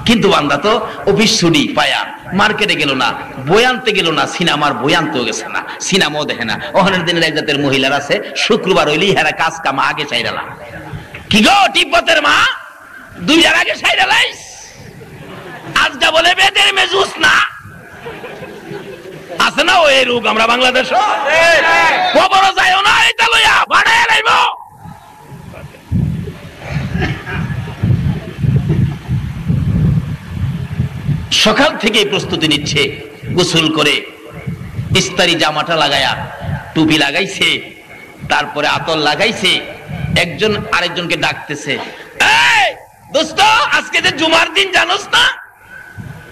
কিন্তু বান্দা তো অফিস ছুটি পায়া মার্কেটে গেল না, বই আনতে গেল না, সিনেমার বই আনতেও গেছে না, সিনেমাও দেখে না। ওখানের দিনের এক জাতের মহিলার আছে, শুক্রবার হইলি হেরা কাজ কামা আগে চাইরালা। কি গো তিব্বতের মা, 2 বার আগে চাইরালাইস? আজটা বলে বেদের মেজুস না আছে না ওই রোগ আমরা বাংলাদেশ খবর যাইও না, এটা লইয়া বাড়ায় লাইব। সকাল থেকে প্রস্তুতি নিচ্ছে, গোসল করে ইস্তারি জামাটা লাগায়া টুপি লাগাইছে, তারপরে আতর লাগাইছে। একজন আরেকজনকে ডাকতেছে, এই দোস্ত আজকে যে জুমার দিন জানোস না?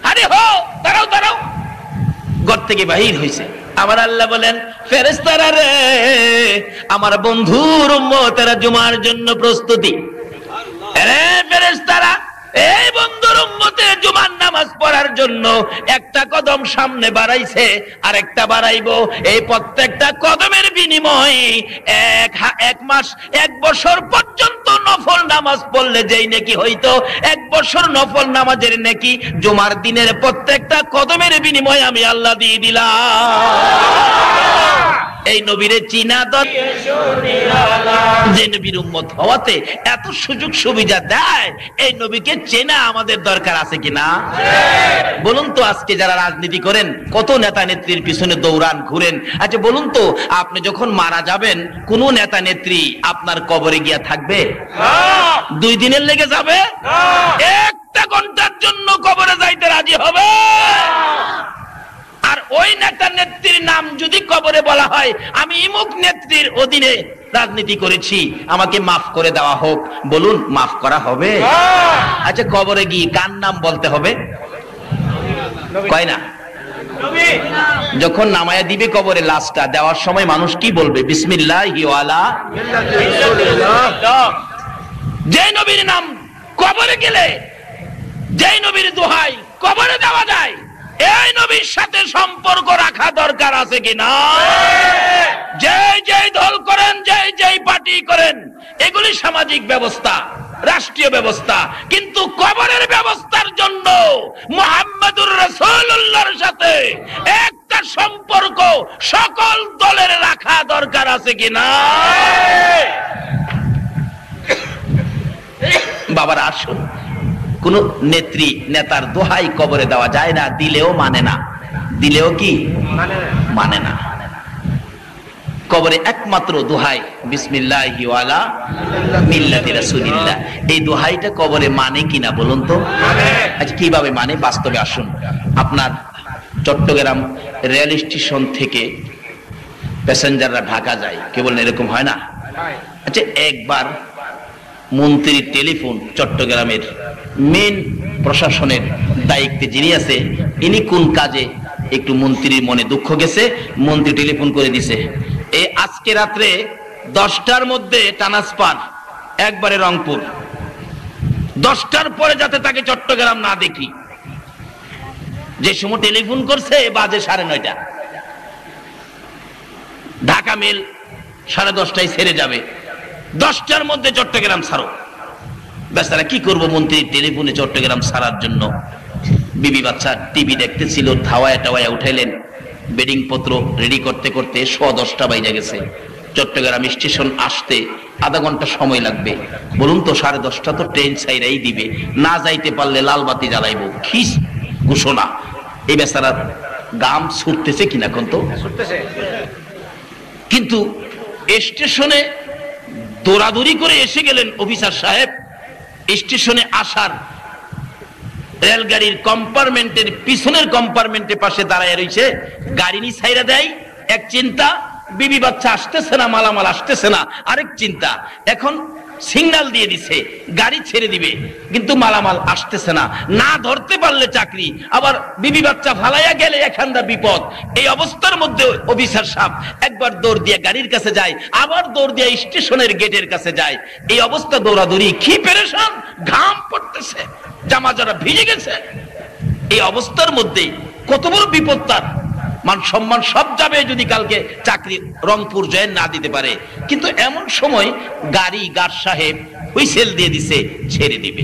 আরে হো, দাঁড়াও দাঁড়াও। ঘর থেকে বাহির হইছে। আমার আল্লাহ বলেন, ফেরেশতারা রে, আমার বন্ধুর উম্মতেরা জুমার জন্য প্রস্তুতি। আরে ফেরেশতারা, এই বন্ধুর উম্মতে জুমার নামাজ পড়ার জন্য একটা একটা কদম সামনে বাড়াইছে, আরেকটা বাড়াইবো। এই প্রত্যেকটা কদমের বিনিময়ে এক মাস 1 বছর পর্যন্ত নফল নামাজ পড়লে যেই নেকি হইতো, 1 বছর নফল নামাজের নেকি জুমার দিনের প্রত্যেকটা কদমের বিনিময়ে আমি আল্লাহ দিয়ে দিলাম। এই নবীরে চিনা যে নবীর উম্মত হওয়াতে এত সুযোগ সুবিধা দেয়, এই নবীকে চেনা আমাদের দরকার আছে কিনা? বলুন তো, আজকে যারা রাজনীতি করেন, কত নেতা নেত্রীর পিছনে দৌড়ান, ঘুরেন। আচ্ছা বলুন তো, আপনি যখন মারা যাবেন, কোন নেতা নেত্রী আপনার কবরে গিয়া থাকবে? 2 দিনের লেগে যাবে? 1 ঘন্টার জন্য কবরে যাইতে রাজি হবে? আর ওই নেতা নেত্রীর নাম যদি কবরে বলা হয়, আমি ইমুক নেত্রীর অধীনে রাজনীতি করেছি, আমাকে মাফ করে দেওয়া হোক, বলুন মাফ করা হবে? আচ্ছা কবরে গিয়ে কার নাম বলতে হবে? কয় না? যখন নামায়া দিবে কবরে লাশটা, দেওয়ার সময় মানুষ কি বলবে? বিসমিল্লাহি ওয়ালা। যে নবীর নাম কবরে গেলে, যে নবীর দোহাই কবরে দেওয়া যায়, এই নবীর সাথে সম্পর্ক রাখা দরকার আছে কিনা? যেই দল করেন, যেই পার্টি করেন, এগুলি সামাজিক ব্যবস্থা, রাষ্ট্রীয় ব্যবস্থা, কিন্তু কবরের ব্যবস্থার জন্য মুহাম্মদুর রাসূলুল্লাহর সাথে একটা সম্পর্ক সকল দলের রাখা দরকার আছে কিনা? বাবার আসুন, কোন নেত্রী নেতার দোহাই কবরে দেওয়া যায় না, দিলেও মানে না। দিলেও কি মানে না। কবরে একমাত্র দোহাই বিসমিল্লাহি ওয়ালা মিল্লাতি রাসূলিল্লাহ, এই দোহাইটা কবরে মানে কিনা বলুন তো? আচ্ছা কিভাবে মানে? বাস্তবে আসুন। আপনার চট্টগ্রাম রেল স্টেশন থেকে প্যাসেঞ্জাররা ঢাকা যায়, কে বলেন এরকম হয় না? আচ্ছা একবার মন্ত্রীর টেলিফোন, চট্টগ্রামের মেন প্রশাসনের দায়িত্বে যিনি আছে, ইনি কোন কাজে একটু মন্ত্রীর মনে দুঃখ গেছে, মন্ত্রী টেলিফোন করে দিছে, এই আজকে রাত্রে 10টার মধ্যে ট্রান্সফার একবারে রংপুর, 10টার পরে যাতে তাকে চট্টগ্রাম না দেখি। যে সময় টেলিফোন করছে বাজে 9:30, ঢাকা মেল 10:30 ছেড়ে যাবে, 10টার মধ্যে চট্টগ্রাম ছাড়ো। বেচারা কি করবো, মন্ত্রীর টেলিফোনে চট্টগ্রাম ছাড়ার জন্য। বিবি বাচ্চা টিভি দেখতেছিল, ধাওয়ায় টাওয়ায় উঠাইলেন, বেডিং পত্র রেডি করতে করতে 10:15 বাইজা গেছে। চট্টগ্রাম স্টেশন আসতে আধা ঘন্টা সময় লাগবে। বলুন তো 10:30 তো ট্রেন ছাইরাই দিবে, না যাইতে পারলে লাল বাতি জ্বালাইবো, কি ঘোষণা। এই বেচারা গাম ছুটতেছে কিনা কোন তো, কিন্তু স্টেশনে দৌড়াদৌড়ি করে এসে গেলেন অফিসার সাহেব। স্টেশনে আসার রেলগাড়ির কম্পার্টমেন্টের পিছনের কম্পার্টমেন্টের পাশে দাঁড়ায় রয়েছে, গাড়ি নি ছাইরা দেয়। এক চিন্তা, বিবি বাচ্চা আসতেছে না, মালামাল আসতেছে না। আরেক চিন্তা, এখন সিগন্যাল দিয়ে দিছে গাড়ি ছেড়ে দিবে, কিন্তু মালামাল আসতেছে না, না ধরতে পারলে চাকরি, আবার বিবি বাচ্চা ফালাইয়া গেলে এখানটা বিপদ। এই অবস্থার মধ্যে অফিসার সাহেব একবার দৌড় দিয়ে গাড়ির কাছে যায়, আবার দৌড় দিয়ে স্টেশনের গেটের কাছে যায়। এই অবস্থা দৌড়াদৌড়ি, কি পেরেশান, ঘাম পড়তেছে, জামা যারা ভিজে গেছে। এই অবস্থার মধ্যে কত বড় বিপদ তার, মান সম্মান সব যাবে যদি কালকে চাকরি রংপুর জয়েন না দিতে পারে। কিন্তু এমন সময় গার্ড সাহেব হুইসেল দিয়ে দিছে, ছেড়ে দিবে।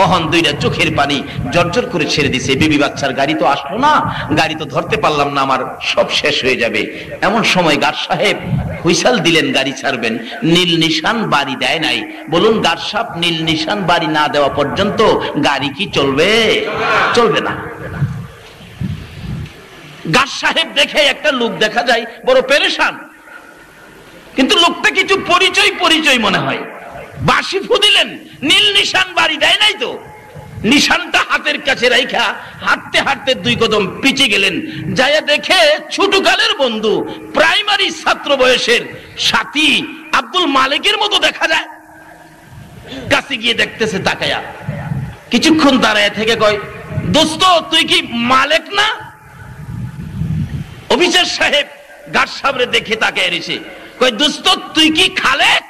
অহন দুইটা চোখের পানি জর্জর করে ছেড়ে দিছে। বিবি বাচ্চার গাড়ি তো আসলো না, গাড়ি তো ধরতে পারলাম না, আমার সব শেষ হয়ে যাবে। এমন সময় গার্ড সাহেব হুইসেল দিলেন, গাড়ি ছাড়বেন। নীল নিশান বাড়ি দেয় নাই। বলুন গার্ড সাহেব নীল নিশান বাড়ি না দেওয়া পর্যন্ত গাড়ি কি চলবে? চলবে না। গার্ড সাহেব দেখে একটা লোক দেখা যায় বড় পেরেশান, কিন্তু লোকটা কিছু পরিচয় মনে হয়। বাঁশি ফু দিলেন, নীল নিশান বাড়ি দেয় নাই তো। নিশানটা হাতের কাছে রাইখা হাঁটতে হাঁটতে 2 কদম পিছিয়ে গেলেন। যাইয়া দেখে ছোটকালের বন্ধু, প্রাইমারি ছাত্র বয়সের সাথী আব্দুল মালিকের মতো দেখা যায়। কাছে গিয়ে দেখতেছে তাকায়া, কিছুক্ষণ দাঁড়ায় থেকে কয়, দোস্ত তুই কি মালিক না? অফিসার সাহেব গার্ড সাহেবরে দেখে তাকায় রয়েছে, কই দোস্ত তুই কি খালেক?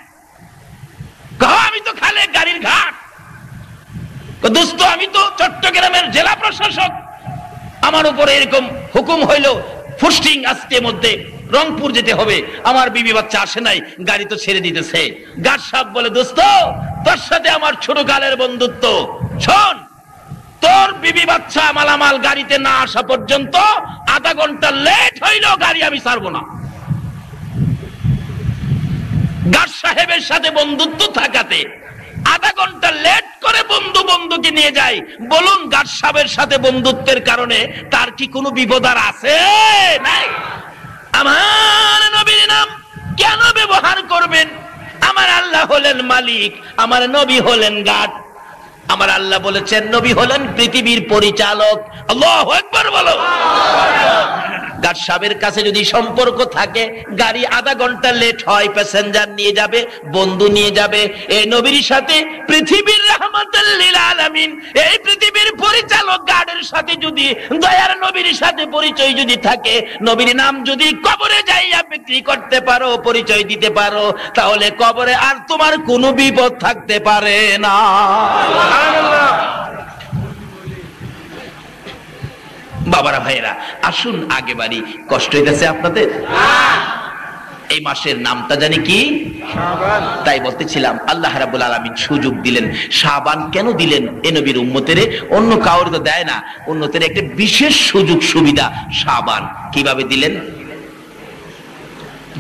আমি তো খালেক, গাড়ির ঘাট। দোস্ত আমি তো চট্টগ্রামের জেলা প্রশাসক। আমার উপরে এরকম হুকুম হইলো ফুস্টিং আজকের মধ্যে রংপুর যেতে হবে, আমার বিবি বাচ্চা আসে নাই, গাড়ি তো ছেড়ে দিতেছে। গার্ড সাহেব বলে, দোস্ত তোর সাথে আমার ছোট কালের বন্ধুত্ব, শোন তোর বিবি বাচ্চা মালামাল গাড়িতে না আসা পর্যন্ত আধা ঘন্টা লেট হইলো গাড়ি আমি ছাড়বো না। গার্ড সাহেবের সাথে বন্ধুত্ব থাকাতে আধা ঘন্টা লেট করে বন্ধুকে নিয়ে যায়। বলুন গার্ড সাহেবের সাথে বন্ধুত্বের কারণে তার কি কোনো বিপদ আর আছে? নাই। আমার নবীর নাম কেন ব্যবহার করবেন? আমার আল্লাহ হলেন মালিক, আমার নবী হলেন গার্ড। আমার আল্লাহ বলেছেন নবী হলেন পৃথিবীর পরিচালক। আল্লাহু আকবার বলো। গার্ড সাহেবের কাছে যদি সম্পর্ক থাকে, গাড়ি আধা ঘন্টা লেট হয়, প্যাসেঞ্জার নিয়ে যাবে, বন্ধু নিয়ে যাবে। এই নবীর সাথে পৃথিবীর রাহমাতুল লিল আলামিন, এই পৃথিবীর পরিচালক গার্ডের সাথে যদি দয়ার নবীর সাথে পরিচয় যদি থাকে, নবীর নাম যদি কবরে যাইয়া বিক্রি করতে পারো, পরিচয় দিতে পারো, তাহলে কবরে আর তোমার কোনো বিপদ থাকতে পারে না। সুবহানাল্লাহ। বাবারা ভাইরা, আসুন আগে বাড়ি। কষ্ট হইতেছে আপনাদের? এই মাসের নামটা জানি কি? শাবান। তাই বলতেছিলাম আল্লাহ রাব্বুল আলামিন সুযোগ দিলেন। শাবান কেন দিলেন? এ নবীর উম্মতের, অন্য কাউর তো দেয় না, উম্মতের একটা বিশেষ সুযোগ সুবিধা শাবান। কিভাবে দিলেন?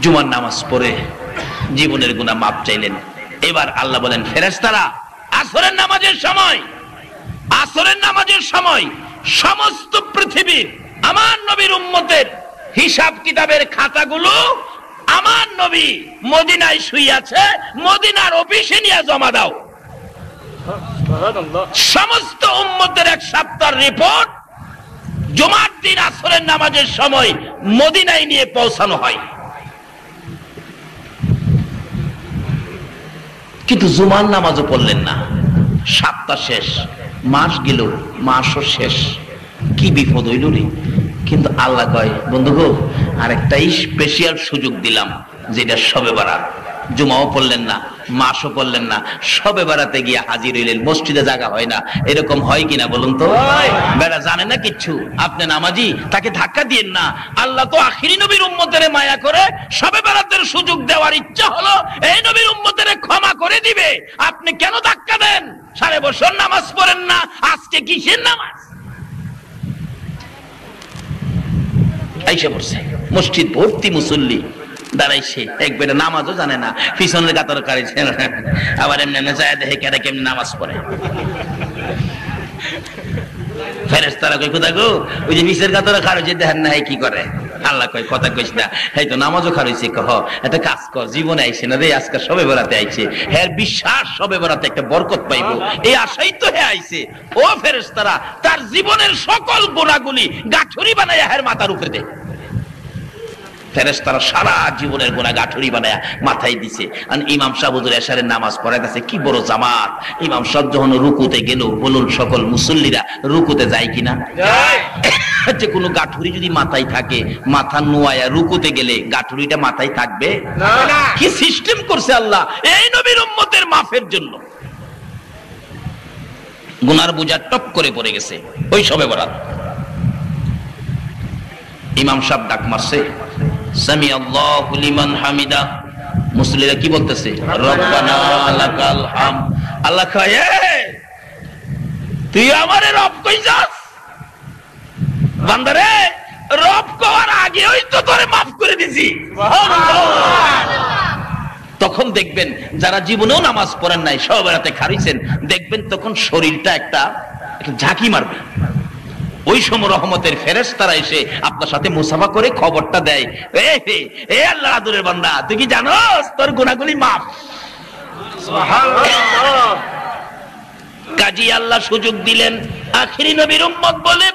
জুমার নামাজ পড়ে জীবনের গুনাহ মাপ চাইলেন। এবার আল্লাহ বলেন, ফেরেশতারা আসরের নামাজের সময় সমস্ত পৃথিবীর আমার নবীর উম্মতের হিসাব কিতাবের খাতাগুলো আমার নবী মদিনায় শুইয়াছে, মদিনার অফিসে নিয়ে জমা দাও। সমস্ত উম্মতের এক সপ্তাহের রিপোর্ট জুমার দিন আসরের নামাজের সময় মদিনায় নিয়ে পৌঁছানো হয়। কিন্তু জুমার নামাজও পড়লেন না। সপ্তাহ শেষ, মাস গেল, মাসও শেষ, কি বিপদ হইল রে। কিন্তু আল্লাহ কয়, বন্ধু গো, আরেকটাই স্পেশাল সুযোগ দিলাম, যেটা শবে বারাত। জুমাও পড়লেন না, মাসও পড়লেন না, শবে বারাতে গিয়ে হাজির হইলেন। মসজিদে জায়গা হয় না, এরকম হয় কিনা বলুন তো? বেড়া জানে না কিচ্ছু। আপনি নামাজি, তাকে ধাক্কা দিয়েন না। আল্লাহ তো আখিরি নবীর উম্মতের মায়া করে শবে বারাতের সুযোগ দেওয়ার ইচ্ছা হলো, এই নবীর উম্মতের ক্ষমা করে দিবে। আপনি কেন ধাক্কা দেন? 6.5 বছর নামাজ পড়েন না, আজকে কিসের নামাজ? আইসা পড়ছে, মসজিদ ভর্তি মুসল্লি দাঁড়াইছে, এক বেটা নামাজও জানে না, পিছনের কাতার কাড়িছে, আবার এমনি যায় দেখে কেন কেমনি নামাজ পড়ে। ফেরেশতারা কই, কোথা গো? ওই যে পিছের কাতার কাড়িছে, দেখেন না কি করে? আল্লাহ কয়, কথা কইস না, এই তো নামাজও খারইছে। কহ একটা কাজ কর, জীবনে আইছে না রে, আজকে শবে বরাতে আইছে, হ্যাঁ বিশ্বাস শবে বরাতে একটা বরকত পাইব, এই আশাই তো হে আইছে। ও ফেরেশতারা তার জীবনের সকল গুনাহগুলি গাঠুরি বানাইয়া হের মাথার উপরে দেয়। ফেরেশতারা সারা জীবনের গুনাহ গাঠুরি বানায়া মাথায় দিছে। আর ইমাম সাহেব হুজুর এশারের নামাজ পড়াইতেছে, কি বড় জামাত। ইমাম সাহেব যখন রুকুতে গেল, বলুন সকল মুসল্লিরা রুকুতে যায় কিনা? যায়। যে কোনো গাঠুরি যদি মাথায় থাকে, মাথা নোয়ায়া রুকুতে গেলে গাঠুরিটা মাথায় থাকবে না। কি সিস্টেম করছে আল্লাহ এই নবীর উম্মতের মাফের জন্য। গুনার বোঝা টপ করে পড়ে গেছে ওই শবে বরাত। ইমাম সাহেব ডাক মারছে, সামি আল্লাহু লিমান হামিদা। মুসল্লিরা কি বলতেছে? রব্বানা লাকাল হাম। আল্লাহ কয়, তুই আমারে রব কইছস? বান্দারে, রব কওয়ার আগেই তো তোরে মাফ করে দিছি। তখন দেখবেন যারা জীবনেও নামাজ পড়েন নাই, শবে বরাতে খারিছেন, দেখবেন তখন শরীরটা একটা ঝাঁকি মারবে। ওই সময় রহমতের ফেরেশতারা এসে আপনার সাথে মুসাফা করে খবরটা দেয়, এ আল্লাহ আদরের বান্দা, তুই কি জানোস তোর গুনাহগুলি মাফ? সুবহানাল্লাহ। কাজী আল্লাহ সুযোগ দিলেন, আখিরি নবীর উম্মত বলে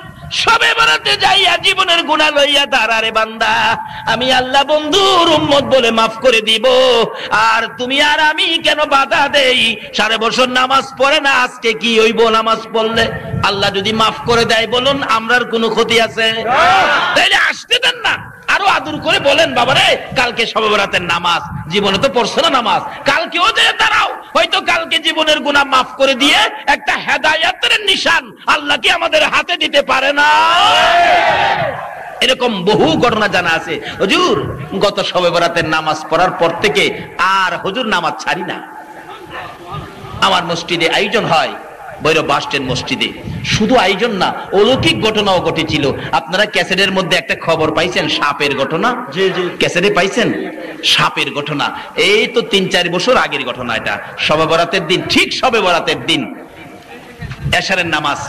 শবে বরাতে যাইয়া জীবনের গুনাহ লইয়া দাঁড়ারে বান্দা, আমি আল্লাহ বন্ধুর উম্মত বলে মাফ করে দিব। আর তুমি আর আমি কেন বাধা দেই? 6.5 বছর নামাজ পড়ে না, আজকে কি হইব নামাজ পড়লে? আল্লাহ যদি মাফ করে দেয়, বলুন আমরার কোনো ক্ষতি আছে? তাইলে আসতে দেন না, আরো আদর করে বলেন, বাবারে কালকে শবে বরাতের নামাজ, জীবনে তো পড়ছো না নামাজ, কালকেও যে দাঁড়াও, হয়তো কালকে জীবনের গুনাহ মাফ করে দিয়ে একটা হেদায়েতের নিশান আল্লাহ কি আমাদের হাতে দিতে পারে না? এরকম বহু ঘটনা জানা আছে। হুজুর গত শবে বরাতের নামাজ পড়ার পর থেকে আর হুজুর নামাজ ছাড়ি না। আমার মসজিদে আয়োজন হয়, ভৈরব বাস স্ট্যান্ড মসজিদে। শুধু আয়োজন না, অলৌকিক ঘটনাও ঘটেছিল। আপনারা ক্যাসেটের মধ্যে একটা খবর পাইছেন সাপের ঘটনা? জি জি, ক্যাসেটে পাইছেন সাপের ঘটনা। এই তো 3-4 বছর আগের ঘটনা। এটা শবে বরাতের দিন, ঠিক শবে বরাতের দিন এশারের নামাজ।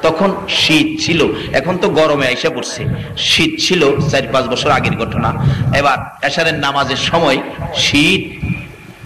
তখন শীত ছিল, এখন তো গরমে আইসা পড়ছে। শীত ছিল 4-5 বছর আগের ঘটনা। এবার এশারের নামাজের সময় শীত,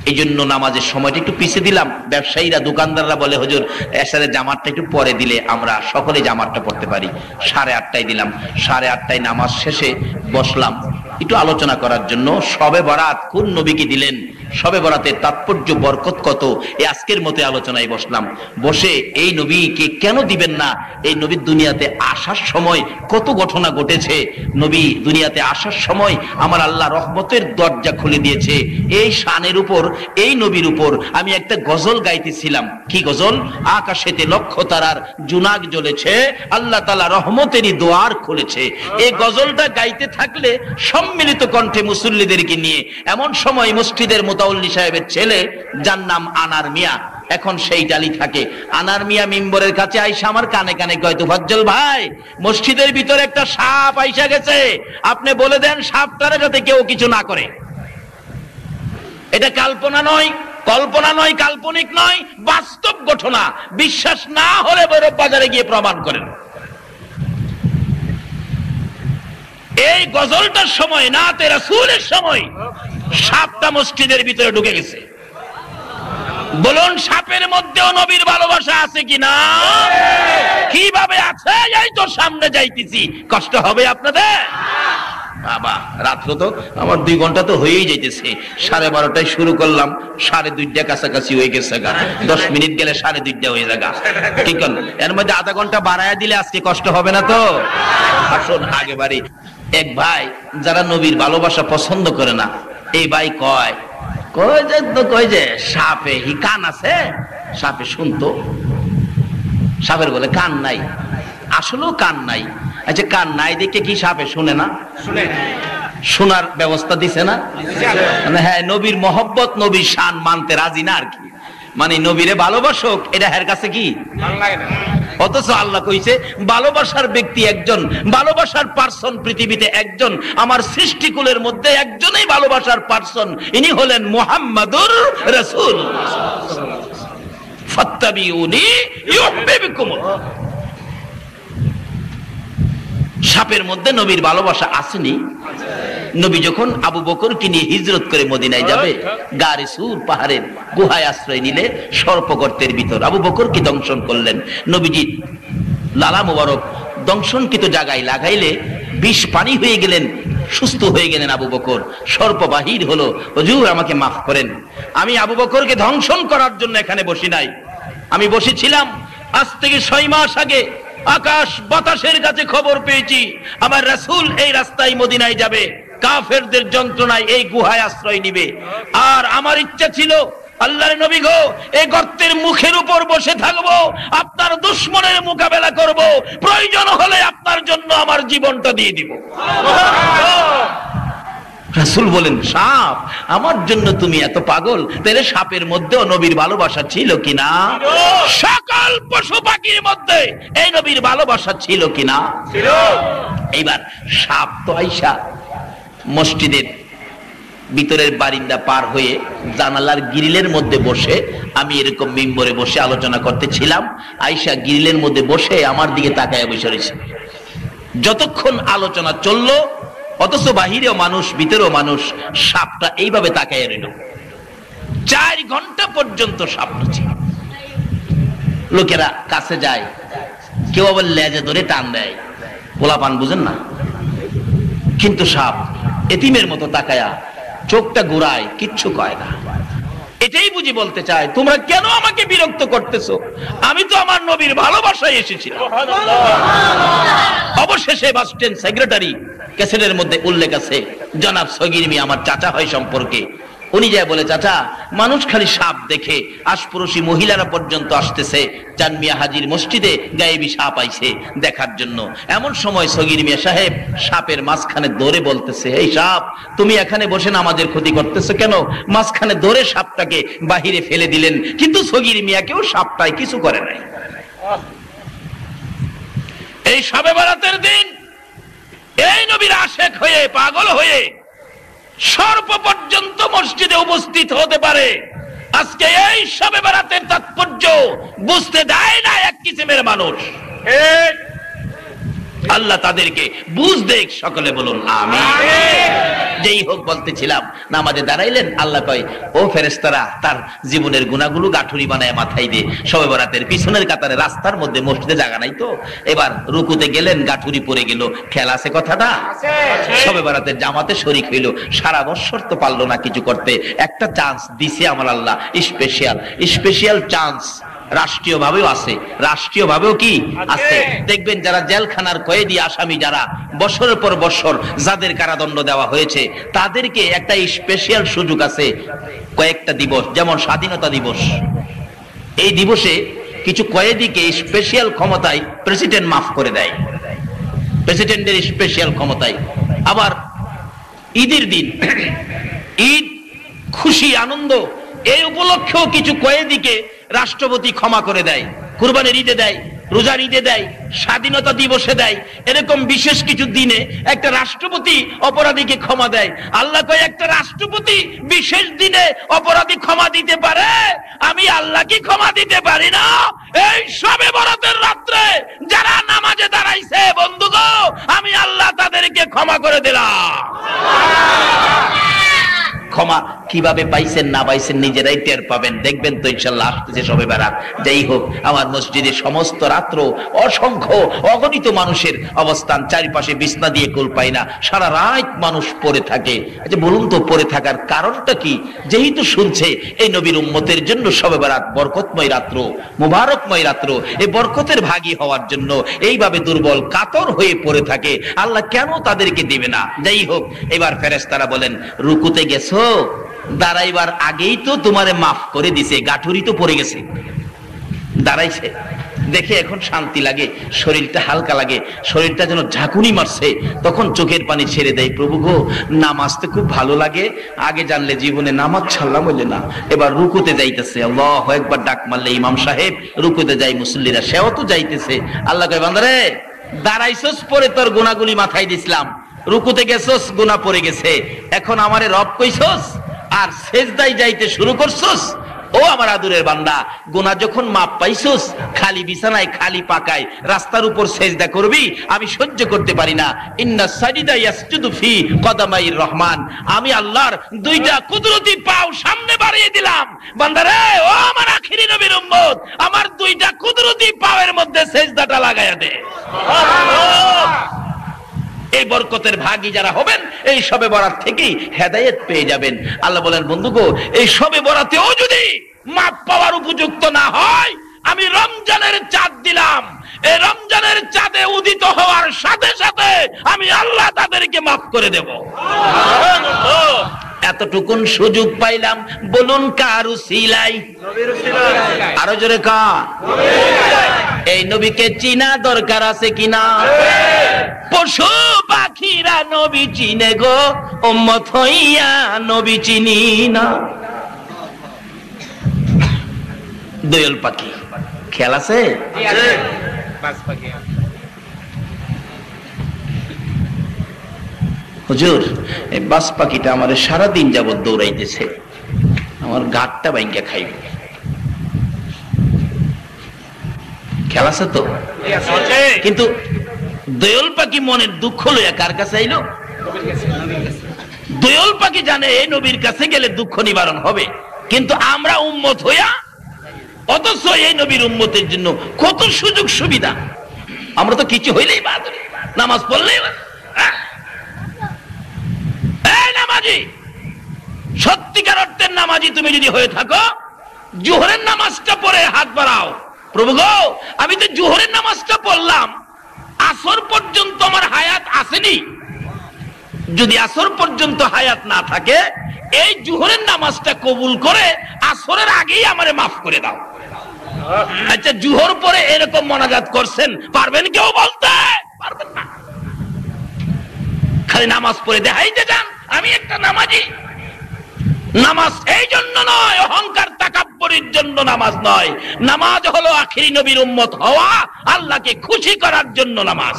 এই জন্য নামাজের সময়টা একটু পিছিয়ে দিলাম। ব্যবসায়ীরা, দোকানদাররা বলে হুজুর এশারের জামাতটা একটু পরে দিলে আমরা সকলে জামাতটা পড়তে পারি। 8:30টায় দিলাম। 8:30টায় নামাজ শেষে বসলাম একটু আলোচনা করার জন্য। শবে বরাত কোন নবীকে দিলেন, শবে বরাতের তাৎপর্য বরকত কত, এই আজকের মতো আলোচনায় বসলাম। বসে এই নবীকে কেন দিবেন না, এই নবীর দুনিয়াতে আসার সময় কত ঘটনা ঘটেছে, নবী দুনিয়াতে আসার সময় আমার আল্লাহ রহমতের দরজা খুলে দিয়েছে। এই শানের উপর, এই নবীর উপর আমি একটা গজল গাইতেছিলাম। কি গজল? আকাশেতে লক্ষ তারার জুনাক জ্বলেছে, আল্লাহ তাআলা রহমতেরই দুয়ার খুলেছে। এই গজলটা গাইতে থাকলে সম্মিলিত কণ্ঠে মুসল্লিদেরকে নিয়ে, এমন সময় মসজিদের মুতাওয়াল্লি সাহেবের ছেলে, যার নাম আনার মিয়া, এখন সেই ডালি থাকে। আনার মিয়া মিম্বরের কাছে আইসা আমার কানে কানে কয়, তোফাজ্জল ভাই মসজিদের ভিতরে একটা সাপ আইসা গেছে, আপনি বলে দেন সাপটারে যাতে কেউ কিছু না করে। এটা কল্পনা নয়, কল্পনা নয়, কাল্পনিক নয়, বাস্তব ঘটনা। বিশ্বাস না হলে ভৈরব বাজারে গিয়ে প্রমাণ করেন। এই গজলটার সময়, নাতে রাসূলের সময় সাপটা মসজিদের ভিতরে ঢুকে গেছে। বলুন সাপের মধ্যেও নবীর ভালোবাসা আছে কিনা? কিভাবে আছে? এই তো সামনে যাইতেছি, কষ্ট হবে আপনাদের? বাবা রাত্র তো আমার 2 ঘন্টা তো হয়েই যাইতেছে। 12:30টায় শুরু করলাম, 2:30 কাছাকাছি হয়ে গেছে গা। 10 মিনিট গেলে 2:30 হয়ে যাগা। কি করল? এর মধ্যে আধা ঘন্টা বাড়ায়া দিলে আজকে কষ্ট হবে না তো? আসুন আগে বাড়ি। এক ভাই যারা নবীর ভালোবাসা পছন্দ করে না, এই ভাই কয় যে সাপে হি কান আছে, সাপে শুনতো। সাপের বলে কান নাই, আসলেও কান নাই। আচ্ছা কান নাই দেখে কি সাপে শুনে না? শোনার ব্যবস্থা দিছে না? হ্যাঁ, নবীর মহব্বত, নবীর শান মানতে রাজি না আর কি। মানে নবীরে ভালোবাসক, এটা এর কাছে কি? অথচ আল্লাহ কইছে ভালোবাসার ব্যক্তি একজন, ভালোবাসার পার্সন পৃথিবীতে একজন, আমার সৃষ্টিকুলের মধ্যে একজনই ভালোবাসার পার্সন, ইনি হলেন মুহাম্মাদুর রাসূল। ফাত্তাবিউনি ইউহিব্বুকুম। সাপের মধ্যে নবীর ভালোবাসা আসেনি? নবী যখন আবু বকরকে নিয়ে হিজরত করে মদিনায় যাবে, গারে সুর পাহাড়ের গুহায় আশ্রয় নিলে, সর্পগর্তের ভিতর আবু বকরকে দংশন করলেন। নবীজি লালা মোবারক দংশনকৃত জায়গায় লাগাইলে বিষ পানি হয়ে গেলেন, সুস্থ হয়ে গেলেন আবু বকর। সর্প বাহির হলো, হুজুর আমাকে মাফ করেন, আমি আবু বকরকে ধ্বংসন করার জন্য এখানে বসি নাই, আমি বসেছিলাম আজ থেকে 6 মাস আগে। আকাশ বাতাসের কাছে খবর পেয়েছি আমার রাসূল এই রাস্তায় মদিনায় যাবে, কাফেরদের যন্ত্রণায় এই গুহায় আশ্রয় নিবে। আর আমার ইচ্ছা ছিল, আল্লাহর নবী গো, এই গর্তের মুখের উপর বসে থাকবো, আপনার দুশমনের মোকাবেলা করব, প্রয়োজন হলে আপনার জন্য আমার জীবনটা দিয়ে দিব। রাসূল বলেন, সাপ আমার জন্য তুমি এত পাগল? তাহলে সাপের মধ্যেও নবীর ভালোবাসা ছিল কিনা? সকল পশু পাখির মধ্যে এই নবীর ভালোবাসা ছিল কিনা? ছিল। এইবার সাপ তো আইসা মসজিদের ভিতরের বারিন্দা পার হয়ে জানালার গ্রিলের মধ্যে বসে, আমি এরকম মিম্বরে বসে আলোচনা করতেছিলাম, আইসা গ্রিলের মধ্যে বসে আমার দিকে তাকায় বসে রয়েছে। যতক্ষণ আলোচনা চললো, অথচ বাহিরেও মানুষ ভিতরেও মানুষ, সাপটা এইভাবে তাকায় রইল। 4 ঘন্টা পর্যন্ত সাপটা ছিল। লোকেরা কাছে যায়, কেউ আবার লেজে ধরে টান দেয়, পোলাপান বুঝেন না, কিন্তু সাপ এতিমের মতো তাকায়া চোখটা ঘুরায়, কিচ্ছু কয় না। এটাই বুঝি বলতে চায়, তোমরা কেন আমাকে বিরক্ত করতেছো? আমি তো আমার নবীর ভালোবাসায় এসেছিলাম। অবশেষে বাস স্ট্যান্ড সেক্রেটারি ক্যাসেটের মধ্যে উল্লেখ আছে, জনাব সগীর মিয়া আমার চাচা হয় সম্পর্কে, উনি যায় বলে, চাচা মানুষ খালি সাপ দেখে, আশপড়শি মহিলারা পর্যন্ত আসতেছে চান মিয়া হাজির মসজিদে গায়েবী সাপ আইছে দেখার জন্য। এমন সময় সগীর মিয়া সাহেব সাপের মাঝখানে দৌড়ে বলতেছে, এই সাপ তুমি এখানে বসে নামাজের ক্ষতি করতেছো কেন? মাঝখানে দৌড়ে সাপটাকে বাহিরে ফেলে দিলেন, কিন্তু সগীর মিয়াকেও সাপটাই কিছু করে নাই। এই শবে বরাতের দিন এই নবীর আশেক হয়ে পাগল হয়ে সর্ব পর্যন্ত মসজিদে উপস্থিত হতে পারে। আজকে এই শবে বরাতের তাৎপর্য বুঝতে দেয় না এক কিসিমের মানুষ। আল্লাহ তাদেরকে বুঝ দেখ, সকলে বলুন আমিন। যেই হোক বলতেছিলাম, নামাজে দাঁড়াইলেন, আল্লাহ কয়, ও ফেরেশতারা তার জীবনের গুনাহগুলো গাঠুরি বানায় মাথায় দিয়ে শবে বরাতের পিছনের কাতারে রাস্তার মধ্যে মসজিদে জায়গা নাই তো, এবার রুকুতে গেলেন, গাঠুরি পড়ে গেল, খেয়াল আছে কথাটা? শবে বরাতের জামাতে শরীক হইল, সারা বছর তো পারলো না কিছু করতে, একটা চান্স দিছে আমার আল্লাহ, স্পেশাল চান্স রাষ্ট্রীয় ভাবেও আছে, রাষ্ট্রীয় ভাবেও কি আছে। দেখবেন যারা জেলখানার কয়েদি আসামি, যারা বছরের পর বছর যাদের কারাদণ্ড দেওয়া হয়েছে, তাদেরকে একটা স্পেশাল সুযোগ আছে কয়েকটা দিবস, যেমন স্বাধীনতা দিবস। এই দিবসে কিছু কয়েদিকে স্পেশাল ক্ষমতায় প্রেসিডেন্ট মাফ করে দেয়, প্রেসিডেন্টের স্পেশাল ক্ষমতায়। আবার ঈদের দিন, ঈদ খুশি আনন্দ, এই উপলক্ষেও কিছু কয়েদিকে রাষ্ট্রপতি ক্ষমা করে দেয়, কুরবানির ঈদে দেয়, রোজার ঈদে দেয়, স্বাধীনতা দিবসে দেয়। এরকম বিশেষ কিছু দিনে একটা রাষ্ট্রপতি অপরাধীকে ক্ষমা দেয়। আল্লাহ কয়, একটা রাষ্ট্রপতি বিশেষ দিনে অপরাধী ক্ষমা দিতে পারে, আমি আল্লাহ কি ক্ষমা দিতে পারি না? এই শবে বরাতের রাত্রে যারা নামাজে দাঁড়াইছে বন্ধুগো, আমি আল্লাহ তাদেরকে ক্ষমা করে দিলাম। ক্ষমা কিভাবে পাইছেন না পাইছেন নিজেরাই টের পাবেন, দেখবেন তো ইনশাআল্লাহ আসতেছে শবে বরাত। যাই হোক, আমার মসজিদে সমস্ত রাত্র অসংখ্য অগণিত মানুষের অবস্থান, চারিপাশে বিছনা দিয়ে কুল পায় না, সারা রাত মানুষ পড়ে থাকে। আচ্ছা বলুন তো, পড়ে থাকার কারণটা কি? যেহেতু শুনছে এই নবীর উম্মতের জন্য শবে বরাত বরকতময় রাত্র, মুবারকময় রাত্র, এই বরকতের ভাগী হওয়ার জন্য এইভাবে দুর্বল কাতর হয়ে পড়ে থাকে, আল্লাহ কেন তাদেরকে দিবে না? যাই হোক, এবার ফেরেশতারা বলেন, রুকুতে গেছো, দাঁড়াইবার আগেই তো তোমারে মাফ করে দিছে, গাঠুরি তো পড়ে গেছে, দাঁড়াইছে দেখে এখন শান্তি লাগে, শরীরটা হালকা লাগে, শরীরটা যেন ঝাঁকুনি মারছে, তখন চোখের পানি ছেড়ে দেয়। প্রভু গো, নামাজ তো খুব ভালো লাগে, আগে জানলে জীবনে নামাজ ছাড়লাম হইলে না। এবার রুকুতে যাইতেছে, আল্লাহু আকবার ডাক মারলে ইমাম সাহেব রুকুতে যাই, মুসল্লিরা সেও তো যাইতেছে। আল্লাহ কয়, বান্দারে দাঁড়াইছস, পরে তোর গুনাহগুলি মাথায় দিছিলাম, রুকুতে গেছস, গুনাহ পড়ে গেছে, এখন আমারে রব কইছস আর সেজদায় যাইতে শুরু করছস। ও আমার আদুরের বান্দা, গুনাহ যখন মাপ পাইছস, খালি বিছানায় খালি পাকায় রাস্তার উপর সেজদা করবি, আমি সহ্য করতে পারি না। ইন্না সাজিদা ইয়াসজুদু ফি কদামাইর রহমান, আমি আল্লাহর দুইটা কুদরতি পাও সামনে বাড়িয়ে দিলাম। বান্দারে, ও আমার আখিরি নবীর উম্মত, আমার দুইটা কুদরতি পাওয়ের মধ্যে সেজদাটা লাগায়া দে। এই বরকতের ভাগী যারা হবেন, এই শবে বরাত থেকেই হেদায়েত পেয়ে যাবেন। আল্লাহ বলেন, বন্ধুগো, এই শবে বরাতেও যদি মাপ পাওয়ার উপযুক্ত না হয়, আমি রমজানের চাঁদ দিলাম, এই রমজানের চাঁদে উদিত হওয়ার সাথে সাথে আমি আল্লাহ তাদেরকে মাফ করে দেব। এতটুকুন সুযোগ পাইলাম, বলুন কার উসিলাই? আরো জোরে কা। এই নবীকে চিনা দরকার আছে কিনা? পশু পাখিরা নবী চিনে গো, উম্মত হইয়া নবী চিনি না। দোয়েল পাখি খেয়াল আছে? হুজুর, এই বাস পাখিটা আমার সারাদিন যাবত দৌড়াইতেছে, আমার ঘাটটা ভাঙ্গা খাইবে। খেয়াল আছে তো? কিন্তু দোয়েল পাখি মনের দুঃখ লইয়া কার কাছে আইলো? দোয়েল পাখি জানে এই নবীর কাছে গেলে দুঃখ নিবারণ হবে, কিন্তু আমরা উম্মত হইয়া, অথচ এই নবীর উম্মতের জন্য কত সুযোগ সুবিধা। আমরা তো কিছু হইলেই বাদ, নামাজ পড়লেই বাদ। নামাজি, সত্যিকার অর্থের নামাজি তুমি যদি হয়ে থাকো, জোহরের নামাজটা পড়ে হাত বাড়াও, প্রভু গো, আমি তো জোহরের নামাজটা পড়লাম, আসর পর্যন্ত আমার হায়াত আসেনি। যদি আসর পর্যন্ত হায়াত না থাকে, এই জোহরের নামাজটা কবুল করে আসরের আগেই আমারে মাফ করে দাও। আচ্ছা, জোহর পরে এরকম মোনাজাত করছেন, পারবেন কেউ বলতে? পারবেন না। খালি নামাজ পড়ে দেখাইতে যান আমি একটা নামাজি। নামাজ এই জন্য নয়, অহংকার তাকাব্বুরের জন্য নামাজ নয়। নামাজ হলো আখিরি নবীর উম্মত হওয়া, আল্লাহকে খুশি করার জন্য নামাজ।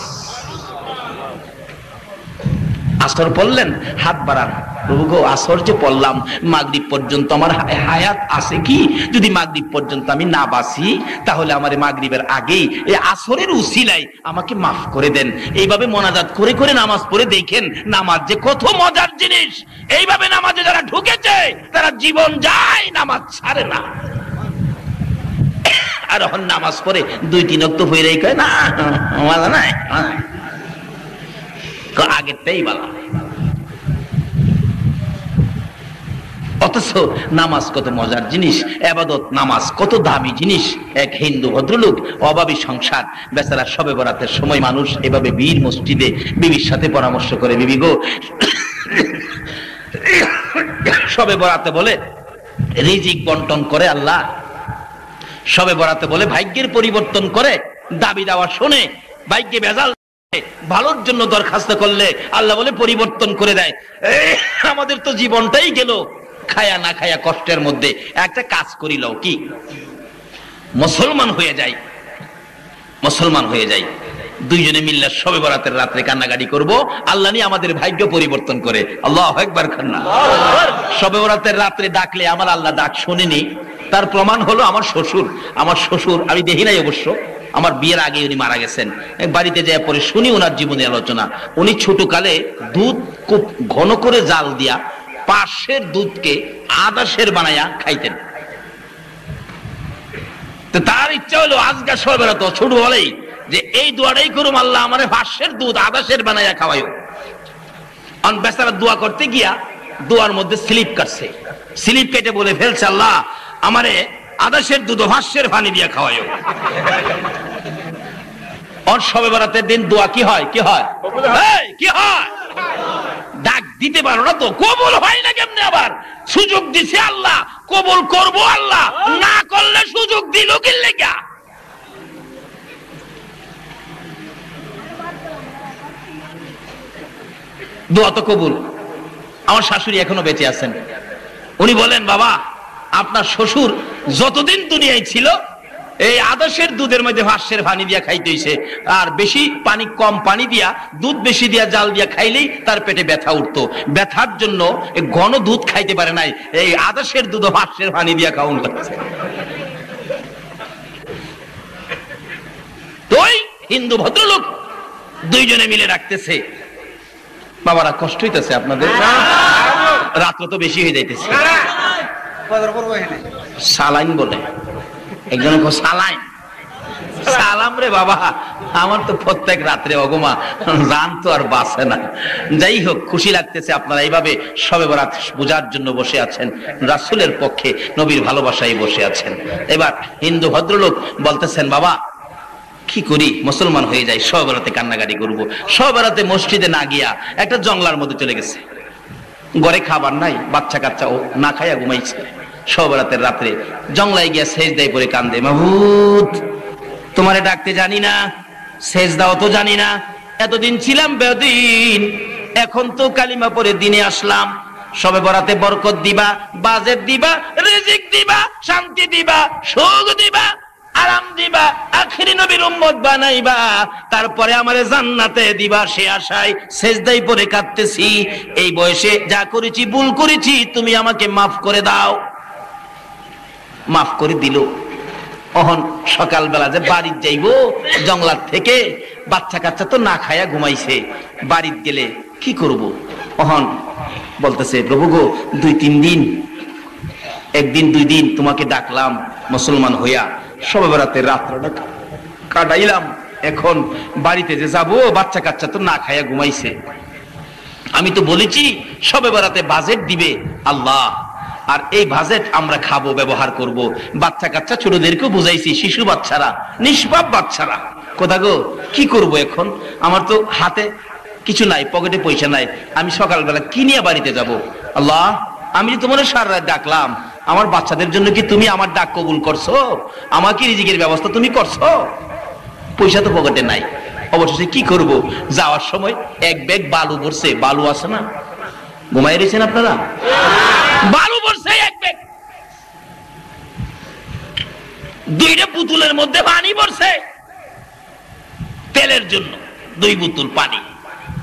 আসর পড়লেন, হাত বাড়ান, প্রভু গো আসর যে পড়লাম, মাগরিব পর্যন্ত আমার হায়াত আছে কি? যদি মাগরিব পর্যন্ত আমি না বাঁচি, তাহলে আমার মাগরিবের আগেই এই আসরের উসিলায় আমাকে মাফ করে দেন। এইভাবে মোনাজাত করে করে নামাজ পড়ে দেখেন নামাজ যে কত মজার জিনিস। এইভাবে নামাজে যারা ঢুকেছে তারা জীবন যায়, নামাজ ছাড়ে না। আর এখন নামাজ পড়ে 2-3 ওয়াক্ত হয়ে কয় না মজা নাই, আগেরটাই বলা। অথচ নামাজ কত মজার জিনিস, ইবাদত নামাজ কত দামি জিনিস। এক হিন্দু ভদ্রলোক, অভাবী সংসার, বেচারা শবে বরাতের সময় মানুষ এভাবে বীর মসজিদে বিবির সাথে পরামর্শ করে, বিবি গো শবে বরাতে বলে রিজিক বন্টন করে আল্লাহ, শবে বরাতে বলে ভাগ্যের পরিবর্তন করে, দাবি দাওয়া শুনে ভাগ্যে ভেজাল, ভালোর জন্য দরখাস্ত করলে আল্লাহ বলে পরিবর্তন করে দেয়। আমাদের তো জীবনটাই গেল খায়া না খায়া কষ্টের মধ্যে। একটা কাজ করিল কি, মুসলমান হয়ে যাই, মুসলমান হয়ে যাই, দুইজনে মিল্লা শবে বরাতের রাত্রে কান্নাকাটি করব, আল্লাহ নিয়ে আমাদের ভাগ্য পরিবর্তন করে। আল্লাহু আকবার খান্না। শবে বরাতের রাত্রে ডাকলে আমার আল্লাহ ডাক শুনেনি, তার প্রমাণ হলো আমার শ্বশুর। আমার শ্বশুর আমি দেখি নাই অবশ্য, আমার বিয়ের আগে উনি মারা গেছেন। বাড়িতে যাওয়ার পরে শুনি ওনার জীবনী আলোচনা। উনি ছোটকালে দুধ খুব ঘন করে জাল দিয়া পাশের দুধকে আদাশের বানাইয়া খাইতেন। তো তার ইচ্ছা হলো আজকে শবে বরাত ছোট বলেই যে এই দোয়াটাই করুম, আল্লাহ আমারে পাশের দুধ আদাশের বানাইয়া খাওয়াইও। অন বেচারা দোয়া করতে গিয়া দোয়ার মধ্যে স্লিপ কাটছে, স্লিপ কেটে বলে ফেলছে আল্লাহ আমারে আদাশের দুধ ভাষ্যের পানি দিয়া খাওয়াইও। অন শবে বরাতের দিন দোয়া কি হয়? কি হয়? কি হয়? ডাক দিতে পারো না তো, কবুল হয় না কেমনে? আবার সুযোগ দিছে আল্লাহ, কবুল করব আল্লাহ, না করলে সুযোগ দিল কি লেগা? দোয়া তো কবুল। আমার শাশুড়ি এখনো বেঁচে আছেন, উনি বলেন বাবা আপনার শ্বশুর যতদিন দুনিয়ায় ছিল এই আদর্শের দুধের মধ্যে ভাষ্যের পানি দিয়া খাইতে হইছে, আর বেশি পানি কম পানি দিয়া দুধ বেশি দিয়া জাল দিয়া খাইলেই তার পেটে ব্যথা উঠতো। ব্যথার জন্য ঘন দুধ খাইতে পারে নাই, এই আদর্শের দুধ ভাষ্যের পানি দিয়া খাওয়ান লাগছে। তোই হিন্দু ভদ্রলোক দুইজনে মিলে রাখতেছে। বাবারা কষ্ট হইতেছে আপনাদের? রাত্র তো বেশি হয়ে যাইতেছে। সালাইন বলে একজন, সালাইন সালাম রে বাবা, আমার তো প্রত্যেক রাত্রে অগমা জান তো আর বাঁচে না। যাই হোক, খুশি লাগতেছে আপনারা এইভাবে শবে বরাত বোঝার জন্য বসে আছেন, রাসূলের পক্ষে নবীর ভালোবাসায় বসে আছেন। এবার হিন্দু ভদ্রলোক বলতেছেন বাবা কি করি, মুসলমান হয়ে যাই, শবে বরাতে কান্নাকাটি করবো। শবে বরাতে মসজিদে না গিয়া একটা জঙ্গলার মধ্যে চলে গেছে, ঘরে খাবার নাই, বাচ্চা কাচ্চা ও না খাইয়া ঘুমাইছে। শবে বরাতের রাত্রে জঙ্গলায় গিয়া সেজদায় পড়ে কান্দে, মাহবুব তোমারে ডাকতে জানি না, সেজদাও তো জানি না, এতদিন ছিলাম বেদিন, এখন তো কালিমা পড়ে দিনে আসলাম। শবে বরাতে বরকত দিবা, বাজেট দিবা, রিজিক দিবা, শান্তি দিবা, সুখ দিবা, আরাম দিবা, আখিরি নবীর উম্মত বানাইবা, তারপরে আমারে জান্নাতে দিবা, সে আশায় সেজদায় পড়ে কাঁদতেছি। এই বয়সে যা করেছি ভুল করেছি, তুমি আমাকে মাফ করে দাও। মাফ করে দিল। অহন সকালবেলা যে বাড়ির যাইবো জঙ্গলার থেকে, বাচ্চা কাচ্চা তো না খায়া ঘুমাইছে, বাড়ির গেলে কি করব? অহন বলতেছে প্রভু গো 2-3 দিন, একদিন 2 দিন তোমাকে ডাকলাম মুসলমান হইয়া, শবে বরাতের রাত্রটা কাটাইলাম, এখন বাড়িতে যে যাবো বাচ্চা কাচ্চা তো না খায়া ঘুমাইছে। আমি তো বলেছি শবে বরাতে বাজেট দিবে আল্লাহ, আর এই বাজেট আমরা খাবো, ব্যবহার করব। বাচ্চা কাচ্চা ছোটদেরকেও বুঝাইছি, শিশু বাচ্চারা, নিষ্পাপ বাচ্চারা, কোথা গো কি করব এখন? আমার তো হাতে কিছু নাই, পকেটে পয়সা নাই, আমি সকালবেলা কি নিয়ে বাড়িতে যাব? আল্লাহ আমি যে তোমার সারা রাত ডাকলাম, আমার বাচ্চাদের জন্য কি তুমি আমার ডাক কবুল করছো? আমাকে রিজিকের ব্যবস্থা তুমি করছো? পয়সা তো পকেটে নাই, অবশেষে কি করব? যাওয়ার সময় এক ব্যাগ বালু পড়ছে, বালু আছে না, ঘুমাই রয়েছেন আপনারা, বালু পড়ছে এক ব্যাগ, দুইটা পুতুলের মধ্যে পানি পড়ছে তেলের জন্য, 2 বোতল পানি।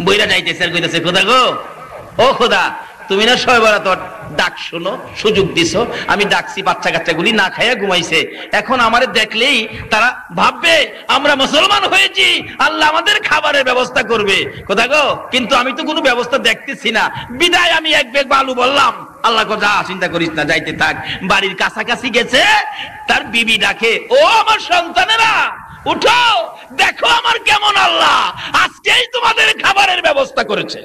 বইরা যাইতেছে আর কইতেছে, খোদা গো, ও খোদা, তুমি না সয়বারা তোর ডাক শুনো, সুযোগ দিছো, আমি ডাকছি, বাচ্চা কাচ্চাগুলি না খাইয়া ঘুমাইছে, এখন আমারে দেখলেই তারা ভাববে আমরা মুসলমান হয়েছি, আল্লাহ আমাদের খাবারের ব্যবস্থা করবে। খোদা গো, কিন্তু আমি তো কোনো ব্যবস্থা দেখতেছি না, বিদায় আমি এক ব্যাগ বালু বললাম। আল্লাহ যা, চিন্তা করিস না, যাইতে থাক। বাড়ির কাছাকাছি গেছে, তার বিবি ডাকে, ও আমার সন্তানেরা উঠো, দেখো আমার কেমন আল্লাহ আজকেই তোমাদের খাবারের ব্যবস্থা করেছে।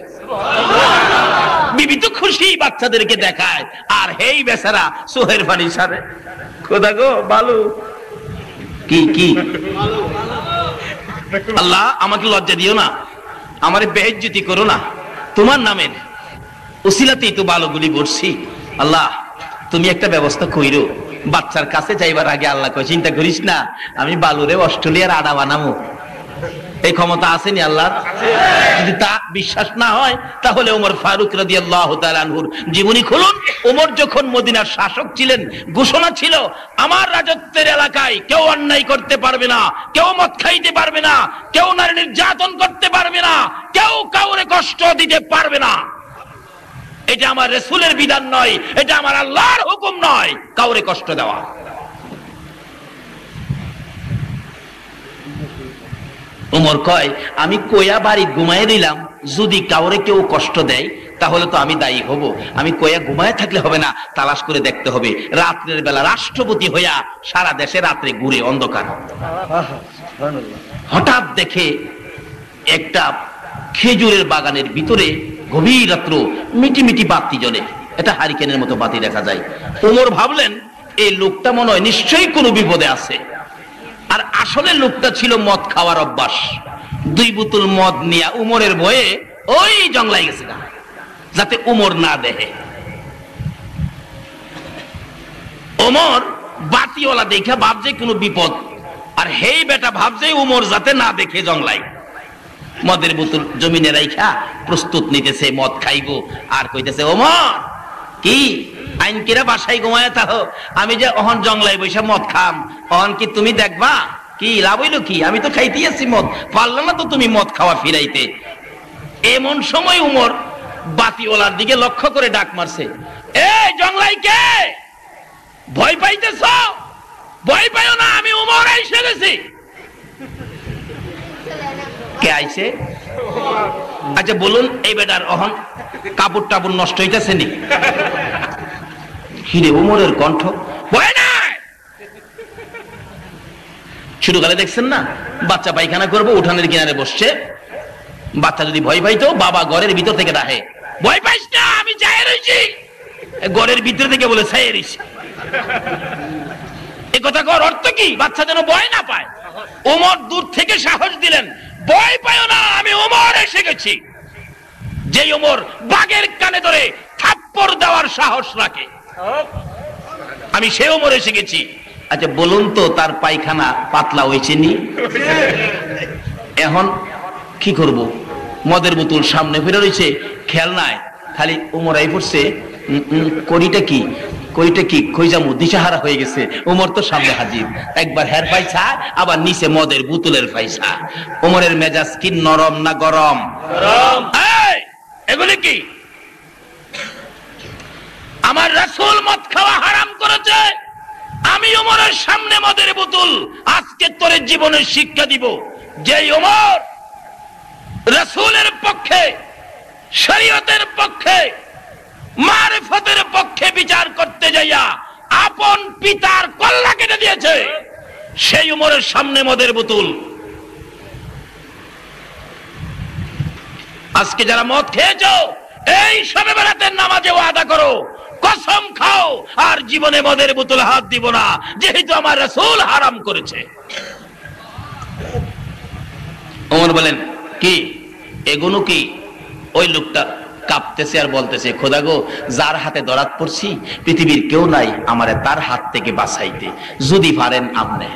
বিবি তো খুশি, বাচ্চাদেরকে দেখায়, আর হেই বেচারা সোহের পানি সারে, খোদা গো বালু, কি কি আল্লাহ আমাকে লজ্জা দিও না, আমারে বেইজ্জতি করো না, তোমার নামের উসিলাতেই তো বালুগুলি বলছি, আল্লাহ তুমি একটা ব্যবস্থা কইরো। বাচ্চার কাছে যাইবার আগে আল্লাহ কয়, চিন্তা করিস না, আমি বালুরে অস্ট্রেলিয়ার আডা বানাবো। এই ক্ষমতা আসেনি আল্লাহর? যদি তা বিশ্বাস না হয় তাহলে ওমর ফারুক রাদিয়াল্লাহু তাআলা আনহুর জীবনী খুলুন। ওমর যখন মদিনার শাসক ছিলেন, ঘোষণা ছিল আমার রাজত্বের এলাকায় কেউ অন্যায় করতে পারবে না, কেউ মদ খাইতে পারবে না, কেউ নারী নির্যাতন করতে পারবে না, কেউ কাউরে কষ্ট দিতে পারবে না। এটা আমার রাসূলের বিধান নয়, এটা আমার আল্লাহর হুকুম নয় কাউরে কষ্ট দেওয়া। ওমর কয়, আমি কয়া বাড়ি ঘুমায় দিলাম, যদি কাউরে কেউ কষ্ট দেয় তাহলে তো আমি দায়ী হব, আমি কয়া ঘুমায় থাকলে হবে না, তালাশ করে দেখতে হবে। রাত্রের বেলা রাষ্ট্রপতি হইয়া সারা দেশে রাত্রে ঘুরে অন্ধকার, হঠাৎ দেখে একটা খেজুরের বাগানের ভিতরে গভীর রাত্র মিটি মিটি বাতি জ্বলে, এটা হারিকেনের মতো বাতি দেখা যায়। ওমর ভাবলেন এই লোকটা মনে হয় নিশ্চয়ই কোনো বিপদে আছে। আর আসলে লোকটা ছিল মদ খাওয়ার অভ্যাস, 2 বোতল মদ নিয়ে উমরের ভয়ে ওই জঙ্গলায় গেছে না, যাতে উমর না দেখে। ওমর বাতিওয়ালা দেখে ভাবছে কোনো বিপদ, আর হেই বেটা ভাবছে উমর যাতে না দেখে জঙ্গলায়। মদের বোতল জমিনে রাইখা প্রস্তুত নিতেছে, মদ খাইবো, আর কইতেছে, ওমর কি আইন কিরা বাসায় ঘুমায় থাকো, আমি যে অহন জঙ্গলায় বৈশা মদ খাম, অহন কি তুমি দেখবা? কি লাভ হইল কি? আমি তো খাইতে আছি মদ, পারলাম না তো তুমি মদ খাওয়া ফিরাইতে। এমন সময় উমর বাতিওয়ালার দিকে লক্ষ্য করে ডাক মারছে, এই জঙ্গলাই কে? ভয় পাইতেছ? ভয় পাইও না, আমি উমর এসে গেছি। কে আইছে? আচ্ছা বলুন, এই বেটার অহন কাপড় টাপড় নষ্ট হইতেছে নি? হিরে উমরের কণ্ঠ, ভয় নাই। ছোটকালে দেখছেন না, বাচ্চা পায়খানা করবো, উঠানের কিনারে বসছে, বাচ্চা যদি ভয় পাইতো বাবা ঘরের ভিতর থেকে ডাকে, ভয় পাইস না আমি চাই রয়েছি, ঘরের ভিতর থেকে বলে চাই রয়েছি। এ কথা কর অর্থ কি? বাচ্চা যেন ভয় না পায়। ওমর দূর থেকে সাহস দিলেন, ভয় পাইও না, আমি ওমর এসে গেছি। যে ওমর বাঘের কানে ধরে থাপ্পড় দেওয়ার সাহস রাখে, আমি সে ওমর এসে গেছি। আচ্ছা বলুন তো, তার পায়খানা পাতলা হয়েছে নি? এখন কি করব? মদের বোতল সামনে ফিরে রয়েছে, খেয়াল নাই, খালি ওমর আই পড়ছে, করিটা কি কইটা কি কই যামু, দিশাহারা হয়ে গেছে। ওমর তো সামনে হাজির, একবার হের পাইছা, আবার নিচে মদের বোতলের পাইছা। ওমরের মেজাজ কি নরম না গরম? গরম। এগুলি কি? আমার রাসূল মদ খাওয়া হারাম করেছে, আমি ওমরের সামনে মদের বোতল, আজকে তোর জীবনের শিক্ষা দিব। যে ওমর রাসূলের পক্ষে, শরীয়তের পক্ষে, মারিফতের পক্ষে বিচার করতে যাইয়া আপন পিতার কল্লা কেটে দিয়েছে, সেই উমরের সামনে মদের বোতল। আজকে যারা মদ খেয়েছো, এই শবে বরাতের নামাজে ওয়াদা করো, কসম খাও আর জীবনে মদের বোতলে হাত দিব না, যেহেতু আমার রাসূল হারাম করেছে। ওমর বলেন, কি এগুলো কি? ওই লোকটা কাঁপতেছে আর বলতেছে, খোদা গো, যার হাতে দরাত পড়ছি পৃথিবীর কেউ নাই আমারে তার হাত থেকে বাঁচাইতে, যদি পারেন আমনে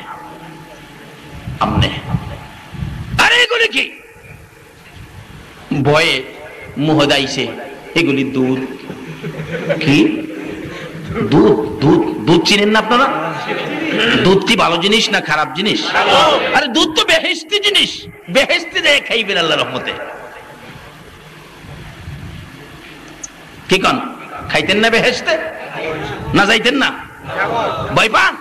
আমনে। আরে এগুলি কি? ভয়ে মুহ দাইছে, এগুলি দুধ। কি দুধ? দুধ দুধ চিনেন না আপনারা? দুধ কি ভালো জিনিস না খারাপ জিনিস? আরে দুধ তো বেহেশতি জিনিস, বেহেশতি দিয়ে খাইবেন আল্লাহর রহমতে। কি কন, খাইতেন না বেহেশতে? না যাইতেন না? ভয় পান?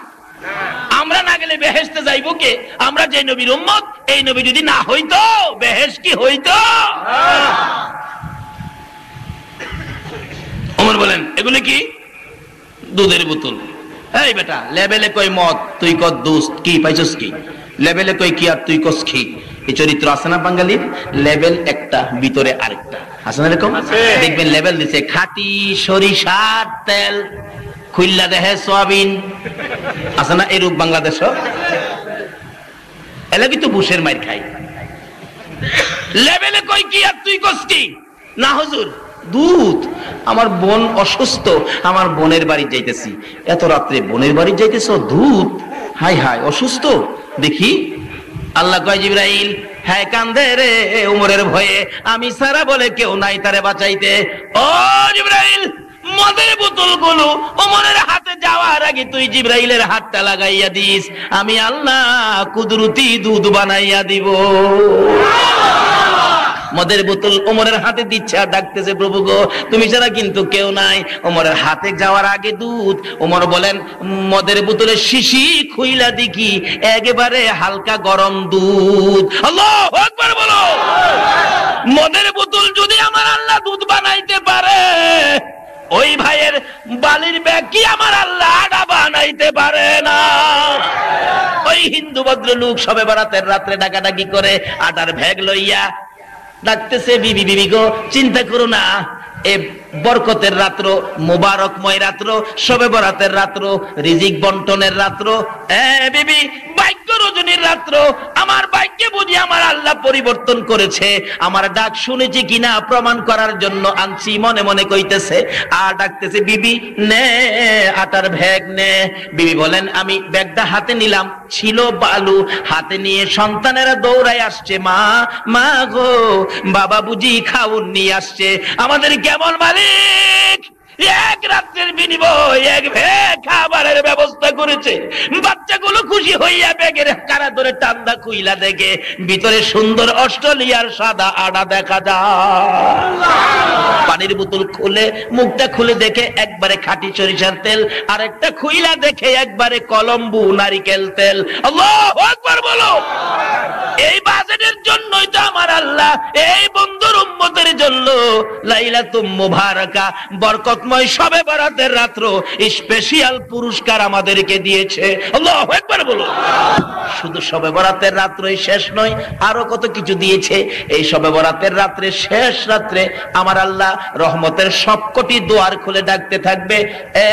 আমরা না গেলে বেহেশতে যাইব কে? আমরা যে নবীর উম্মত, এই নবী যদি না হইতো বেহেশ কি হইতো? ওমর বলেন, এগুলো কি? দুধের বোতল। এই বেটা, লেবেলে কই মদ, তুই কর দুধ, কি পাইছস কি? লেবেলে কই কি আর তুই কস কি? এই চরিত্র আছে না বাঙালির? লেবেল একটা, ভিতরে আরেকটা, আছে না এরকম? দেখবেন লেবেল দিছে খাঁটি সরিষার তেল, খুললা দেহে সয়াবিন, আছে না এরূপ বাংলাদেশ? এলা কিন্তু বুশের মাইর খাই। লেবেলে কই কি আর তুই কস কি? না হুজুর, দুধ। আমার বোন অসুস্থ, আমার বোনের বাড়ি যাইতেছি। এত রাত্রে বোনের বাড়ি যাইতেছ, দুধ? হাই হাই, অসুস্থ দেখি। আল্লাহ কয়, জিবরাইল, হ্যাঁ কান্দে রে উমরের ভয়ে, আমি সারা বলে কেউ নাই তারে বাঁচাইতে। ও জিবরাইল, মদের বোতল গুলো ওমরের হাতে যাওয়ার আগে তুই জিবরাইলের হাতটা লাগাইয়া দিস, আমি আল্লাহ কুদরতি দুধ বানাইয়া দিব। মদের বোতল ওমরের হাতে দিচ্ছে আর ডাকতেছে, প্রভু গো, তুমি ছাড়া কিন্তু কেউ নাই। ওমরের হাতে যাওয়ার আগে দুধ। ওমর বলেন, মদের বোতলের শিশি খুইলা দেখি একেবারে হালকা গরম দুধ। আল্লাহু আকবার বলো। মদের বোতল যদি আমার আল্লাহ দুধ বানাইতে পারে, ওই ভাইয়ের বালির ব্যাগ কি আমার আল্লাহ আডা বানাইতে পারে না? ওই হিন্দু ভদ্রলোক সবে বরাতের রাত্রে ডাকাডাকি করে আটার ব্যাগ লইয়া ডাকতেছে, বিবি বিবি গো, চিন্তা করো না, এ বরকতের রাত্র, মোবারকময় রাত্র, শবে বরাতের রাত্র, রিজিক বন্টনের রাত্র, বিবি ভাগ্য রজনীর রাত্র। আমার ভাগ্যে বুঝি আমার আল্লাহ পরিবর্তন করেছে। আমার ডাক শুনেছি কিনা প্রমাণ করার জন্য আনছি, মনে মনে কইতেছে। আর ডাকতেছে, বিবি নে আটার ব্যাগ নে। বিবি বলেন, আমি ব্যাগটা হাতে নিলাম, ছিল বালু। হাতে নিয়ে সন্তানেরা দৌড়াই আসছে, মা মা গো, বাবা বুঝি খাউন নিয়ে আসছে। আমাদের কেমন মালিক, এক রাত্রের বিনিময় এক ব্যাগ খাবারের ব্যবস্থা করেছে। বাচ্চাগুলো খুশি হইয়া ব্যাগের কারা ধরে টান্দা খুইলা দেখে ভিতরে সুন্দর অস্ট্রেলিয়ার সাদা আডা দেখা যায়। পানির বোতল খুলে মুখটা খুলে দেখে একবারে খাঁটি সরিষার তেল, আর একটা খুইলা দেখে একবারে কলম্বু নারিকেল তেল। আল্লাহু আকবার বলো। এই বাজেটের জন্যই তো আমার আল্লাহ এই বন্ধুর উম্মতের জন্য লাইলাতুম মুবারাকা, বরকতময় শবে বরাতের রাত্র স্পেশাল পুরস্কার আমাদেরকে দিয়েছে। আল্লাহু আকবার বলো। শুধু শবে বরাতের রাত্রই শেষ নয়, আরো কত কিছু দিয়েছে। এই শবে বরাতের রাত্রে, শেষ রাত্রে আমার আল্লাহ রহমতের সবকটি দুয়ার খুলে ডাকতে থাকবে, এ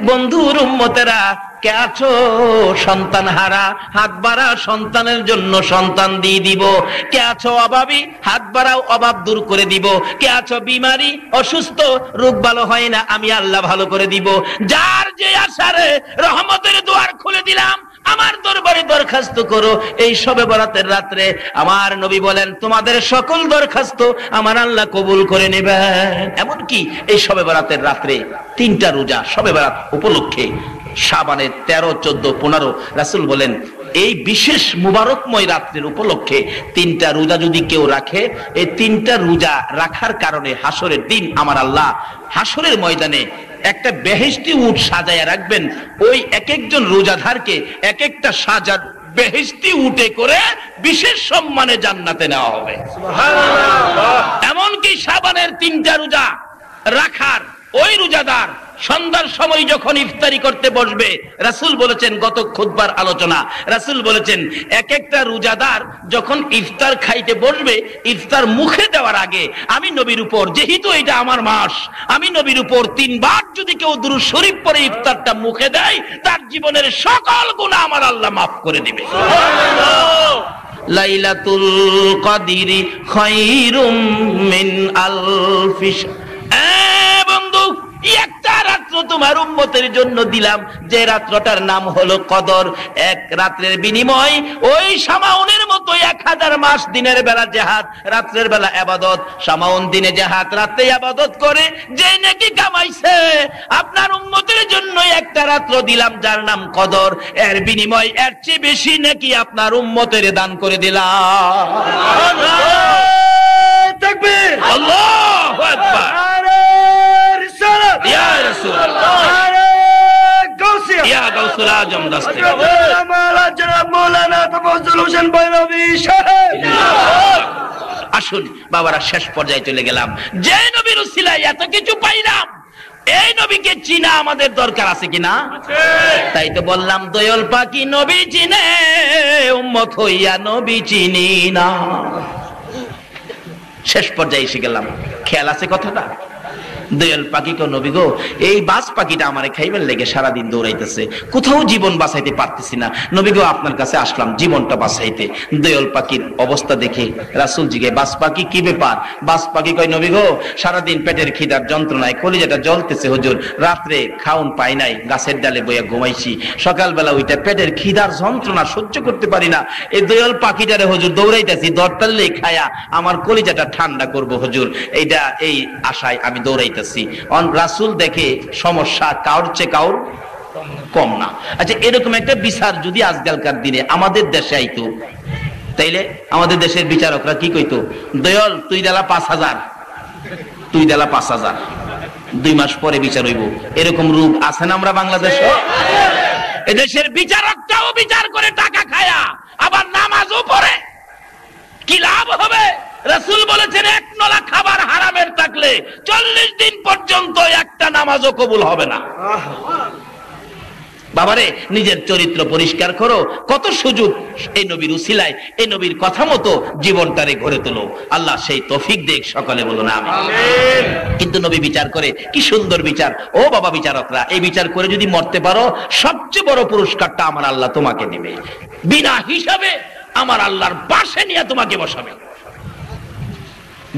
বন্ধুর উম্মতেরা, কে আছো সন্তান হারা, হাত বাড়া, সন্তানের জন্য সন্তান দিয়ে দিব। কে আছো অভাবী, হাত বাড়াও, অভাব দূর করে দিব। কে আছো বিমারি, অসুস্থ, রোগ ভালো হয় না, আমি আল্লাহ ভালো করে দিব। যার যে আশারে রহমতের দুয়ার খুলে দিলাম, আমার দরবারে দরখাস্ত করো। এই শবে বরাতের রাত্রে আমার নবী বলেন, তোমাদের সকল দরখাস্ত আমার আল্লাহ কবুল করে নেবেন। এমনকি এই শবে বরাতের রাত্রে 3টা রোজা শবে বরাত উপলক্ষে, শাবানের 13, 14, 15, রাসূল বলেন এই বিশেষ মুবারকময় রাত্রের উপলক্ষে 3টা রোজা যদি কেউ রাখে, এই 3টা রোজা রাখার কারণে হাসরের দিন আমার আল্লাহ হাসরের ময়দানে একটা বেহেশতি উট সাজায়া রাখবেন। ওই এক একজন রোজাধারকে এক একটা সাজার বেহেশতি উটে করে বিশেষ সম্মানে জান্নাতে নেওয়া হবে। সুবহানাল্লাহ। এমনকি শাবানের 3টা রোজা রাখার ওই রোজাদার সন্ধ্যার সময় যখন ইফতারি করতে বসবে, রাসূল বলেছেন, গত খুতবার আলোচনা, রাসূল বলেছেন এক একটা রোজাদার যখন ইফতার খাইতে বসবে, ইফতার মুখে দেওয়ার আগে আমি নবীর উপর, যেহেতু এটা আমার মাস, আমি নবীর উপর 3 বার যদি কেউ দুরূদ শরীফ পড়ে ইফতারটা মুখে দেয়, তার জীবনের সকল গুনাহ আমার আল্লাহ মাফ করে দিবে। সুবহানাল্লাহ। লাইলাতুল কদরি খায়রুম মিন আলফি তোমার উম্মতের জন্য দিলাম, যে রাত্রটার নাম হলো কদর। এক রাত্রের বিনিময় ওই সামাউনের মতো 1000 মাস দিনের বেলা জিহাদ, রাত্রের বেলা ইবাদত। সামাউন দিনে জিহাদ, রাতে ইবাদত করে যে নেকি কামাইছে, আপনার উম্মতের জন্য একটা রাত্র দিলাম যার নাম কদর, এর বিনিময় এর চেয়ে বেশি নেকি আপনার উম্মতের দান করে দিলাম। তাকবীর, আল্লাহু আকবার। আরে রিসালাত, ইয়া রাসূলুল্লাহ, আরে গাউসিয়া, ইয়া গাউসুল আজম দস্তে মাওলানা জনাব মাওলানা তাফাজ্জুল হোসেন বৈরবী সাহেব। আসুন বাবারা, শেষ পর্যায়ে চলে গেলাম। যে নবীর উসিলায় এত কিছু পাইলাম, এই নবীকে চিনা আমাদের দরকার আছে কিনা? তাই তো বললাম, দয়াল পাকি নবী চিনে, উম্মত হইয়া নবী চিনি না। শেষ পর্যায়ে এসে গেলাম, খেয়াল আছে কথাটা? দয়াল পাখি কো, নবী গো, এই বাস পাখিটা আমারে খাইবার লেগে সারাদিন দৌড়াইতেছে, কোথাও জীবন বাঁচাইতে পারতেছি না। নবী গো, আপনার কাছে আসলাম জীবনটা বাঁচাইতে। দয়াল পাখির অবস্থা দেখে রাসূল জিগে, বাস পাখি কি ব্যাপার? বাস পাখি কয়, নবী গো, সারাদিন পেটের খিদার যন্ত্রণায় কলিজাটা জ্বলতেছে হুজুর, রাত্রে খাউন পাই নাই, গাছের ডালে বইয়া ঘুমাইছি, সকালবেলা ওইটা পেটের খিদার যন্ত্রণা সহ্য করতে পারি না, এই দয়াল পাখিটারে হুজুর দৌড়াইতেছি, দরতাল্লে খায়া আমার কলিজাটা ঠান্ডা করব হুজুর, এইটা এই আশায় আমি দৌড়াই। রাসূল দেখে সমস্যা কাউর চেয়ে কাউর কম না। আচ্ছা, এরকম একটা বিচার যদি আজকালকার দিনে আমাদের দেশে আইতো, তাইলে আমাদের দেশের বিচারকরা কি কইতো? দয়াল, তুই দিলা 5000, তুই দিলা 5000, 2 মাস পরে বিচার হইব। এরকম রূপ আছে না আমরা বাংলাদেশে? এদেশের বিচারকটাও বিচার করে টাকা খায়া আবার নামাজও পড়ে, কি লাভ হবে? রাসূল বলেছেন, 1 নলা খাবার হারামের থাকলে 40 দিন পর্যন্ত একটা নামাজও কবুল হবে না। বাবারে, নিজের চরিত্র পরিষ্কার করো। কত সুযোগ এই নবীর উসিলায়, এই নবীর কথা মতো জীবনটারে গড়ে তোলো। আল্লাহ সেই তৌফিক দেখ, সকলে বলুন আমিন। কিন্তু নবী বিচার করে, কি সুন্দর বিচার। ও বাবা বিচারকরা, এই বিচার করে যদি মরতে পারো, সবচেয়ে বড় পুরস্কারটা আমার আল্লাহ তোমাকে দিবে। বিনা হিসাবে আমার আল্লাহর পাশে নিয়ে তোমাকে বসাবে,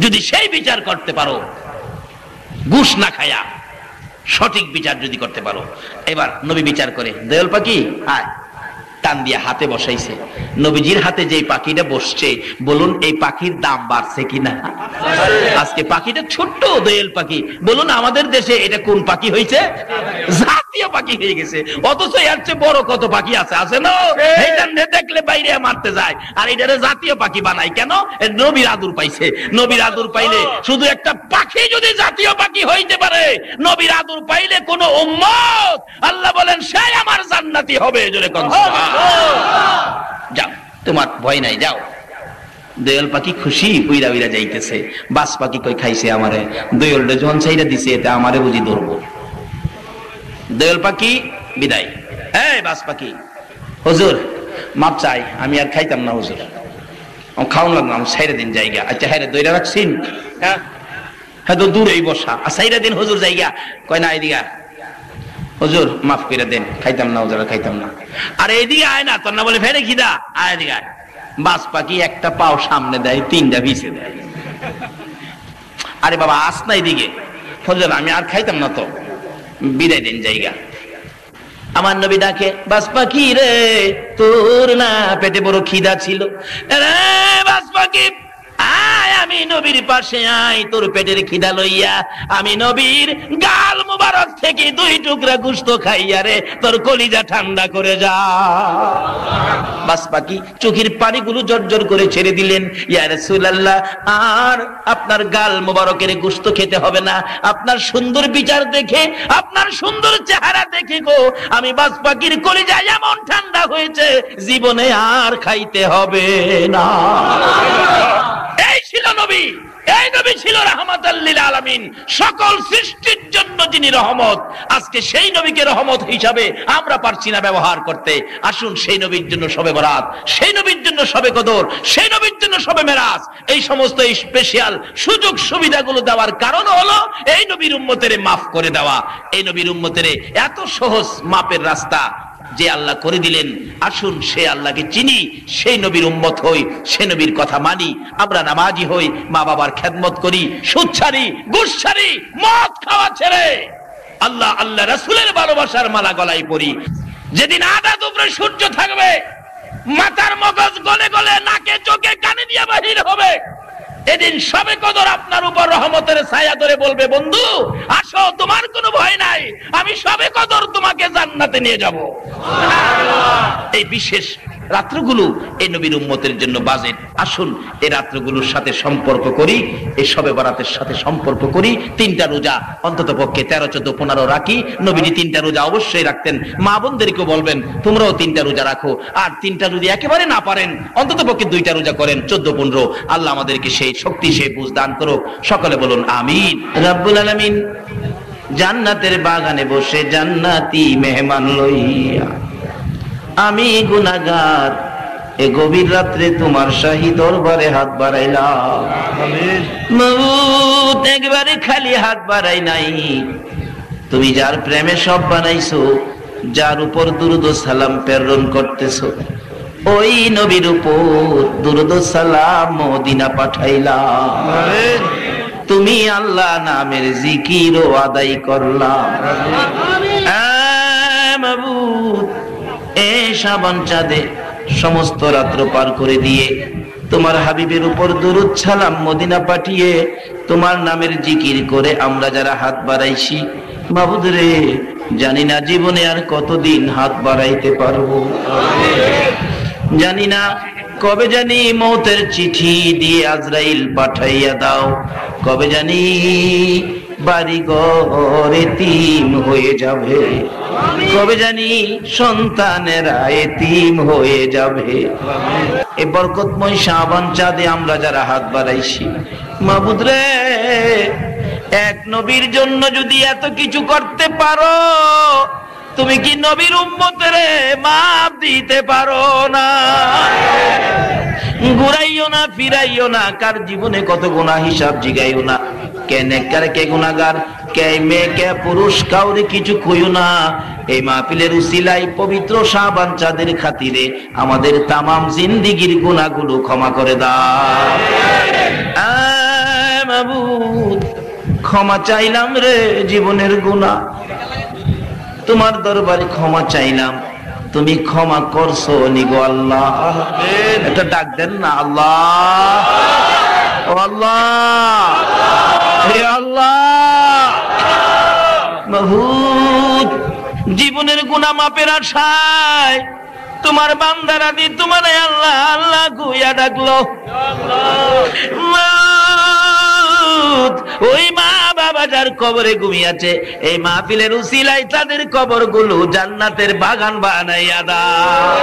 যদি সেই বিচার করতে পারো, ঘুষ না খায়া সঠিক বিচার যদি করতে পারো। এবার নবী বিচার করে, দয়াল পাখি আয়, টান দিয়ে হাতে বসাইছে। নবীজির হাতে যে পাখিটা বসছে, বলুন এই পাখির দাম বাড়ছে কিনা? আজকে পাখিটা ছোট্ট দয়াল পাখি, বলুন আমাদের দেশে এটা কোন পাখি হয়েছে? জাতীয় পাখি হয়ে গেছে। অথচ এর চেয়ে বড় কত পাখি আছে, আছে না? এইটা দেখলে বাইরে মারতে যায়, আর এটারে জাতীয় পাখি বানাই কেন? নবীর আদর পাইছে। নবীর আদর পাইলে, শুধু একটা পাখি যদি জাতীয় পাখি হইতে পারে, নবীর আদর পাইলে কোন উম্মত, আল্লাহ বলেন সে আমার জান্নাতি হবে। জোরে কোন সুবহান। যাও, তোমার ভয় নাই, যাও। দয়াল পাখি খুশি উইরা উইরা যাইতেছে। বাস পাখি কই খাইছে আমারে, দয়ালটা যখন চাইরা দিছে, এটা আমারে বুঝি ধরবো। দয়াল পাখি বিদায়। এই বাস পাখি, হুজুর মাপ চাই, আমি আর খাইতাম না হুজুর, খাওয়ান লাগলাম, সাইরা দিন জায়গা। আচ্ছা হ্যাঁ রে, দইরা রাখছিন? হ্যাঁ তো দূরেই বসা, সাইরা দিন হুজুর জায়গা। কয় না, এদিকে হুজুর মাফ করে দেন, খাইতাম না হুজুর, খাইতাম না। আর এদিকে আয় না, তোর না বলে ফেরে খিদা, আয় এদিকে আয়। বাস পাখি একটা পাও সামনে দেয়, 3টা পিছে দেয়। আরে বাবা আস না এদিকে, হুজুর আমি আর খাইতাম না, তো বিদায় দেন জায়গা। আমার নবী ডাকে, বাস পাখি রে, তোর না পেটে বড় খিদা ছিল? রে বাস পাখি আয়, আমি নবীর পাশে আয়, তোর পেটের খিদা লইয়া আমি নবীর গাল মুবারক থেকে 2 টুকরা গোশত খাইয়া রে তোর কলিজা ঠান্ডা করে যা। বাস পাখি চোখের পানিগুলো জর্জর করে ছেড়ে দিলেন। ইয়া রাসূলুল্লাহ, আর আপনার গাল মুবারকের গোশত খেতে হবে না, আপনার সুন্দর বিচার দেখে, আপনার সুন্দর চেহারা দেখে গো আমি বাস পাখির কলিজা এমন ঠান্ডা হয়েছে, জীবনে আর খাইতে হবে না। এই ছিল নবী, এই নবী ছিল রাহমাতাল লিল আলামিন, সকল সৃষ্টির জন্য যিনি রহমত। আজকে সেই নবীকে রহমত হিসাবে আমরা পারছি না ব্যবহার করতে। আসুন সেই নবীর জন্য শবে বরাত, সেই নবীর জন্য শবে কদর, সেই নবীর জন্য শবে মেরাজ, এই সমস্ত স্পেশাল সুযোগ সুবিধাগুলো দেওয়ার কারণ হলো এই নবীর উম্মতের মাফ করে দেওয়া। এই নবীর উম্মতের এত সহজ মাপের রাস্তা যে আল্লাহ করে দিলেন। আসুন সে আল্লাহকে চিনি, সেই নবীর উম্মত হই, সে নবীর কথা মানি, আমরা নামাজি হই, মা বাবার খেদমত করি, সুদ ছাড়ি, ঘুষ ছাড়ি, মদ খাওয়া ছেড়ে আল্লাহ আল্লাহ রাসূলের ভালোবাসার মালা গলায় পরি। যেদিন আদাত উপরে সূর্য থাকবে, মাথার মগজ গলে গলে নাকে চোখে কানে দিয়ে বাহির হবে, এদিন সবে কদর আপনার উপর রহমতের ছায়া ধরে বলবে, বন্ধু আসো, তোমার কোনো ভয় নাই, আমি সবে কদর তোমাকে জান্নাতে নিয়ে যাব। এই বিশেষ রাত্রগুলো এই নবীর উম্মতের জন্য বাজেট। আসুন এই রাত্রগুলোর সাথে সম্পর্ক করি, এই শবে বরাতের সাথে সম্পর্ক করি। 3টা রোজা অন্তত পক্ষে 13, 14, 15 রাখি। নবীজি 3টা রোজা অবশ্যই রাখতেন। মা বোনদেরকেও বলবেন তোমরাও 3টা রোজা রাখো। আর 3টা যদি একেবারে না পারেন অন্তত পক্ষে 2টা রোজা করেন, 14, 15। আল্লাহ আমাদেরকে সেই শক্তি, সেই বুঝ দান করো। সকলে বলুন আমিন। রব্বুল আলামিন জান্নাতের বাগানে বসে জান্নাতি মেহমান লইয়া আমি গুনাহগার এ গভীর রাত্রে তোমার শাহী দরবারে হাত বাড়াইলাম। মাবুদ একবারে খালি হাত বাড়াই নাই, তুমি যার প্রেমে সব বানাইছো, যার উপর দুরূদ ও সালাম প্রেরণ করতেছো, ওই নবীর উপর দুরূদ ও সালাম মদিনা পাঠাইলাম। তুমি আল্লাহ নামের জিকির ও আদায় করলাম। মাবুদ এই শাবান চাঁদে সমস্ত রাত্র পার করে দিয়ে তোমার হাবিবের উপর দুরূদ সালাম মদিনা পাঠিয়ে তোমার নামের জিকির করে আমরা যারা হাত বাড়াইছি, মাবুদ রে জানি না জীবনে আর কতদিন হাত বাড়াইতে পারবো, জানি না কবে জানি মৌতের চিঠি দিয়ে আজরাইল পাঠাইয়া দাও, কবে জানি বাড়ি ঘর এতিম হয়ে যাবে, কবে জানি সন্তানেরা এতিম হয়ে যাবে। এই বরকতময় শাবান চাঁদে আমরা যারা হাত বাড়াইছি, মাবুদ রে এক নবীর জন্য যদি এত কিছু করতে পারো, তুমি কি নবীর উম্মতের মাপ দিতে পারো না? ঘুরাইও না, ফিরাইও না, কার জীবনে কত গুনাহ হিসাব জিগাইও না। কে নেককার, কে গুনাহগার, কে মেয়ে, কে পুরুষ, কাউরে কিছু কইও না। এই মাহফিলের উসিলায় পবিত্র শাবান চাঁদের খাতিরে আমাদের তামাম জিন্দেগীর গুনাহগুলো ক্ষমা করে দাও। মাবুদ ক্ষমা চাইলাম রে জীবনের গুনাহ, তোমার দরবারে ক্ষমা চাইলাম, তুমি ক্ষমা করছো নিগো আল্লাহ। একটা ডাক দেন না, আল্লাহ ও আল্লাহ, হে আল্লাহ। মাবুদ জীবনের গুনাহ মাপের আশায় তোমার বান্দারা দি তোমার আল্লাহ আল্লাহ গুইয়া ডাকলো। ওই মা বাবা যার কবরে ঘুমিয়েছে, এই মাহফিলের উসিলায় তাদের কবরগুলো জান্নাতের বাগান বানাইয়া দাও।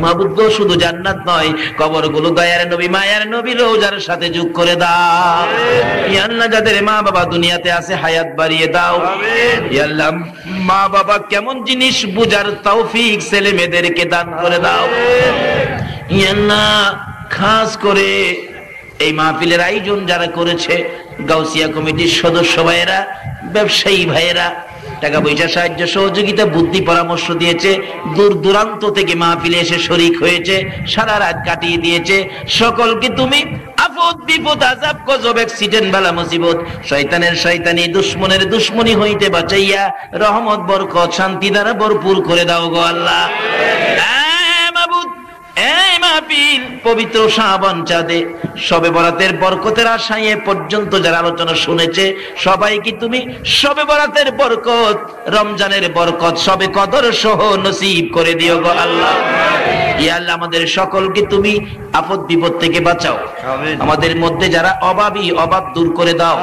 মাবুদ গো শুধু জান্নাত নয়, কবরগুলো দয়ার নবী মায়ার নবী রওজার সাথে যোগ করে দাও। ইয়া আল্লাহ যাদের মা বাবা দুনিয়াতে আছে হায়াত বাড়িয়ে দাও। ইয়া আল্লাহ মা বাবা কেমন জিনিস বুঝার তৌফিক ছেলে মেয়েদেরকে দান করে দাও। ইয়া আল্লাহ খাস করে এই মাহফিলের আয়োজন যারা করেছে, গাউসিয়া কমিটির সদস্য ভাইয়েরা, ব্যবসায়ী ভাইয়েরা, টাকা পয়সা সাহায্য সহযোগিতা বুদ্ধি পরামর্শ দিয়েছে, দূর দূরান্ত থেকে মাহফিলে এসে শরীক হয়েছে, সারা রাত কাটিয়ে দিয়েছে, সকলকে তুমি আপদ বিপদ আযাব গজব অ্যাক্সিডেন্ট বালা মুসিবত শয়তানের শয়তানি দুশমনের দুশমনি হইতে বাঁচাইয়া রহমত বরকত শান্তি দ্বারা ভরপুর করে দাও গো আল্লাহ। মাবুদ এই মাহফিল পবিত্র শাবান চাঁদে শবে বরাতের বরকতের আশায় এ পর্যন্ত যারা আলোচনা শুনেছে, সবাইকে তুমি শবে বরাতের বরকত, রমজানের বরকত, শবে কদর সহ নসিব করে দিও গো আল্লাহ। ইয়া আল্লাহ আমাদের সকলকে তুমি আপদ বিপদ থেকে বাঁচাও। আমাদের মধ্যে যারা অভাবী অভাব দূর করে দাও,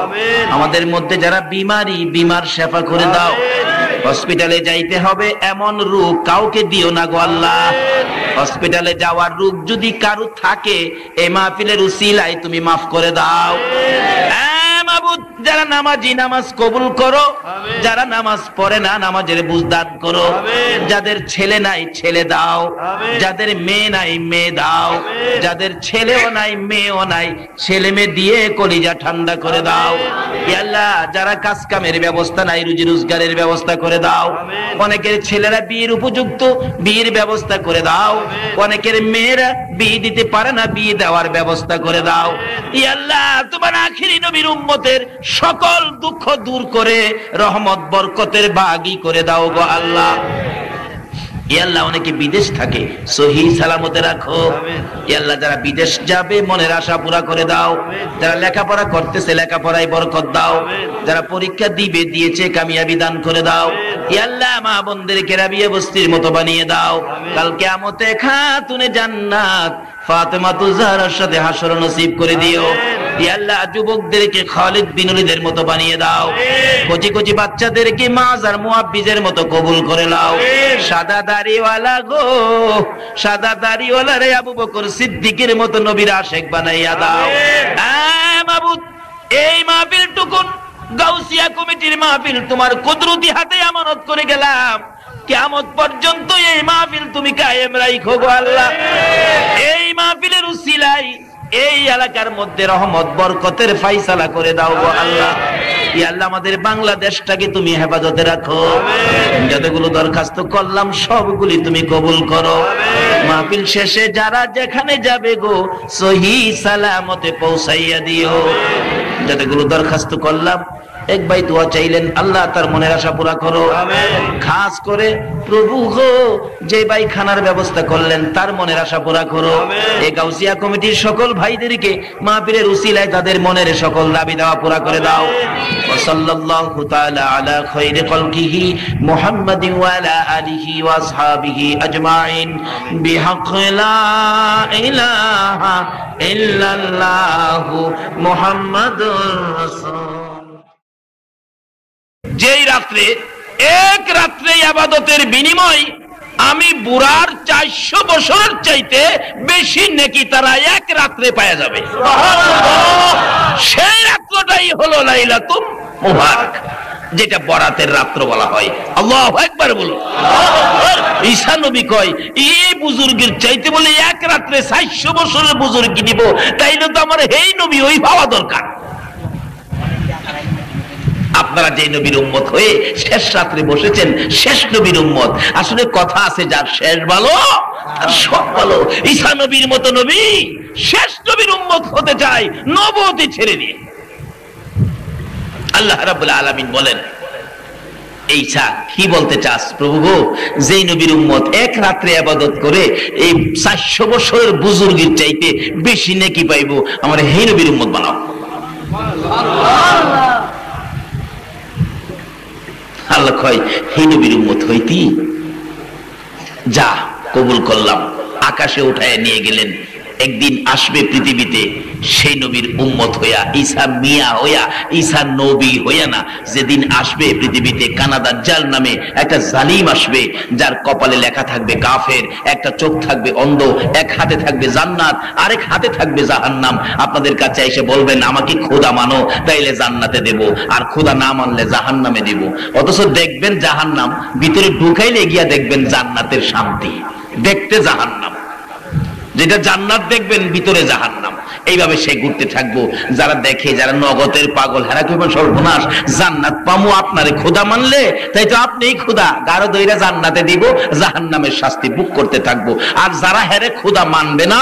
আমাদের মধ্যে যারা বিমারি বিমার সেবা করে দাও। হসপিটালে যাইতে হবে এমন রোগ কাউকে দিও না গো আল্লাহ। হসপিটালে যাওয়ার রোগ যদি কারো থাকে, এই মাহফিলের উসিলায় তুমি মাফ করে দাও। মাবুদ যারা নামাজি নামাজ কবুল করো, যারা নামাজ পড়ে না নামাজের বুঝ দান করো, যাদের ছেলে নাই ছেলে দাও, যাদের মেয়ে নাই মেয়ে দাও, যাদের ছেলেও নাই মেয়েও নাই ছেলে মেয়ে দিয়ে কলিজা ঠান্ডা করে দাও। ইয়া আল্লাহ যারা কাজ কামের ব্যবস্থা নাই, রুজি রোজগারের ব্যবস্থা করে দাও। অনেকের ছেলেরা বিয়ের উপযুক্ত, বিয়ের ব্যবস্থা করে দাও। অনেকের মেয়েরা বিয়ে দিতে পারে না, বিয়ে দেওয়ার ব্যবস্থা করে দাও। ইয়া আল্লাহ তোমার আখিরি নবীর উম্মতের সকল দুঃখ দূর করে রহমত বরকতের বাগী করে দাও গো আল্লাহ। আল্লাহ অনেকে বিদেশ থাকে, সহি সালামতে রাখো। আল্লাহ যারা বিদেশ যাবে মনের আশা পুরা করে দাও। যারা লেখাপড়া করতেছে লেখাপড়ায় বরকত দাও। যারা পরীক্ষা দিবে দিয়েছে কামিয়াবি দান করে দাও। আল্লাহ মা বোনদেরকে রাবিয়া বস্তির মতো বানিয়ে দাও। কাল কিয়ামতে খাতুনে জান্নাত ফাতেমাতুজ জাহরার সাথে হাসর নসিব করে দিও। আল্লাহ যুবকদেরকে খালিদ বিন ওলীদের মতো বানিয়ে দাও। কচি কচি বাচ্চাদেরকে মাজার মুআব্বিজের মতো কবুল করে নাও। সাদা দাড়িওয়ালা গো, সাদা দাড়িওয়ালা রে আবু বকর সিদ্দিকের মতো নবীর আশিক বানাইয়া দাও। মাবুদ, এই মাহফিল টুকুন গাউসিয়া কমিটির মাহফিল তোমার কুদরতি হাতে আমানত করে গেলাম। কিয়ামত পর্যন্ত এই মাহফিল তুমি কায়েম রাখো গো আল্লাহ। এই মাহফিলের উসিলায় এই এলাকার মধ্যে রহমত বরকতের ফায়সালা করে দাও গো আল্লাহ। ইয়া আল্লাহ আমাদের বাংলাদেশটাকে তুমি হেফাজতে রাখো। যতগুলো দরখাস্ত করলাম সবগুলি তুমি কবুল করো। মাহফিল শেষে যারা যেখানে যাবে গো সহি সালামতে পৌঁছাইয়া দিও। যতগুলো দরখাস্ত করলাম এক ভাই দোয়া চাইলেন, আল্লাহ তার মনের আশা পুরা করো। খাস করে প্রভু গো যে ভাই খানার ব্যবস্থা করলেন তার মনের আশা পুরা করো। এই গাউসিয়া কমিটির সকল ভাইদেরকে মাহফিলের উসিলায় তাদের মনের সকল দাবি দেওয়া পুরা করে দাও। সাল্লাল্লাহু তাআলা আলা খায়রি খালকিহি মুহাম্মাদিন ওয়া আলা আলিহি ওয়া আসহাবিহি আজমাইন বিহাক্কি লা ইলাহা ইল্লাল্লাহু মুহাম্মাদুর রাসূল। যেই রাত্রে এক রাত্রে ইবাদতের বিনিময় আমি বুড়ার 400 বছরের চাইতে বেশি নেকি তারা এক রাত্রে পাওয়া যাবে। সেই রাত্রটাই হলো লাইলাতুল মুবারক, যেটা বরাতের রাত্র বলা হয়। আল্লাহু আকবার বলো। ঈসা নবী কয় এই বুজুর্গের চাইতে বলে এক রাত্রে 400 বছরের বুজুর্গি দিব, তাইলে তো আমার এই নবী ওই পাওয়া দরকার। আপনারা যে নবীর উম্মত হয়ে শেষ রাত্রে বসেছেন, শেষ নবীর উম্মত। আসলে কথা আছে, যার শেষ ভালো তার সব ভালো। ঈসা নবীর মতো নবী শেষ নবীর উম্মত হতে চায় নবুয়তি ছেড়ে দিয়ে। আল্লাহ রাব্বুল আলামিন বলেন, ঈসা কি বলতে চাস প্রভু গো? যেই নবীর উম্মত এক রাত্রে ইবাদত করে এই 400 বছরের বুজুর্গের চাইতে বেশি নেকি পাইবো, আমার এই নবীর উম্মত বানাও। আল্লাহ কয় হে নবীর উম্মত হইতি, যা কবুল করলাম। আকাশে উঠায় নিয়ে গেলেন। একদিন আসবে পৃথিবীতে সেই নবীর উম্মত হইয়া, ঈসা মিয়া হইয়া, ঈসা নবী হইয়া না। যেদিন আসবে পৃথিবীতে কানা দাজ্জাল নামে একটা জালিম আসবে, যার কপালে লেখা থাকবে কাফের, একটা চোখ থাকবে অন্ধ, এক হাতে থাকবে জান্নাত, আরেক হাতে থাকবে জাহান্নাম। আপনাদের কাছে এসে বলবেন আমাকে খোদা মানো, তাইলে জান্নাতে দেব, আর খোদা না মানলে জাহান্নামে দেব। অথচ দেখবেন জাহান্নাম, ভিতরে ঢুকাইলে গিয়া দেখবেন জান্নাতের শান্তি। দেখতে জাহান্নাম, যেটা জান্নাত দেখবেন ভিতরে জাহান্নাম। এইভাবে সে ঘুরতে থাকবো। যারা দেখে, যারা নগদের পাগল, হেরা কইবেন সর্বনাশ, জান্নাত পামু আপনারে খোদা মানলে, তাই তো আপনিই খোদা, গারো দইরা জান্নাতে দিব, জাহান্নামের শাস্তি বুক করতে থাকবো। আর যারা হেরে খোদা মানবে না,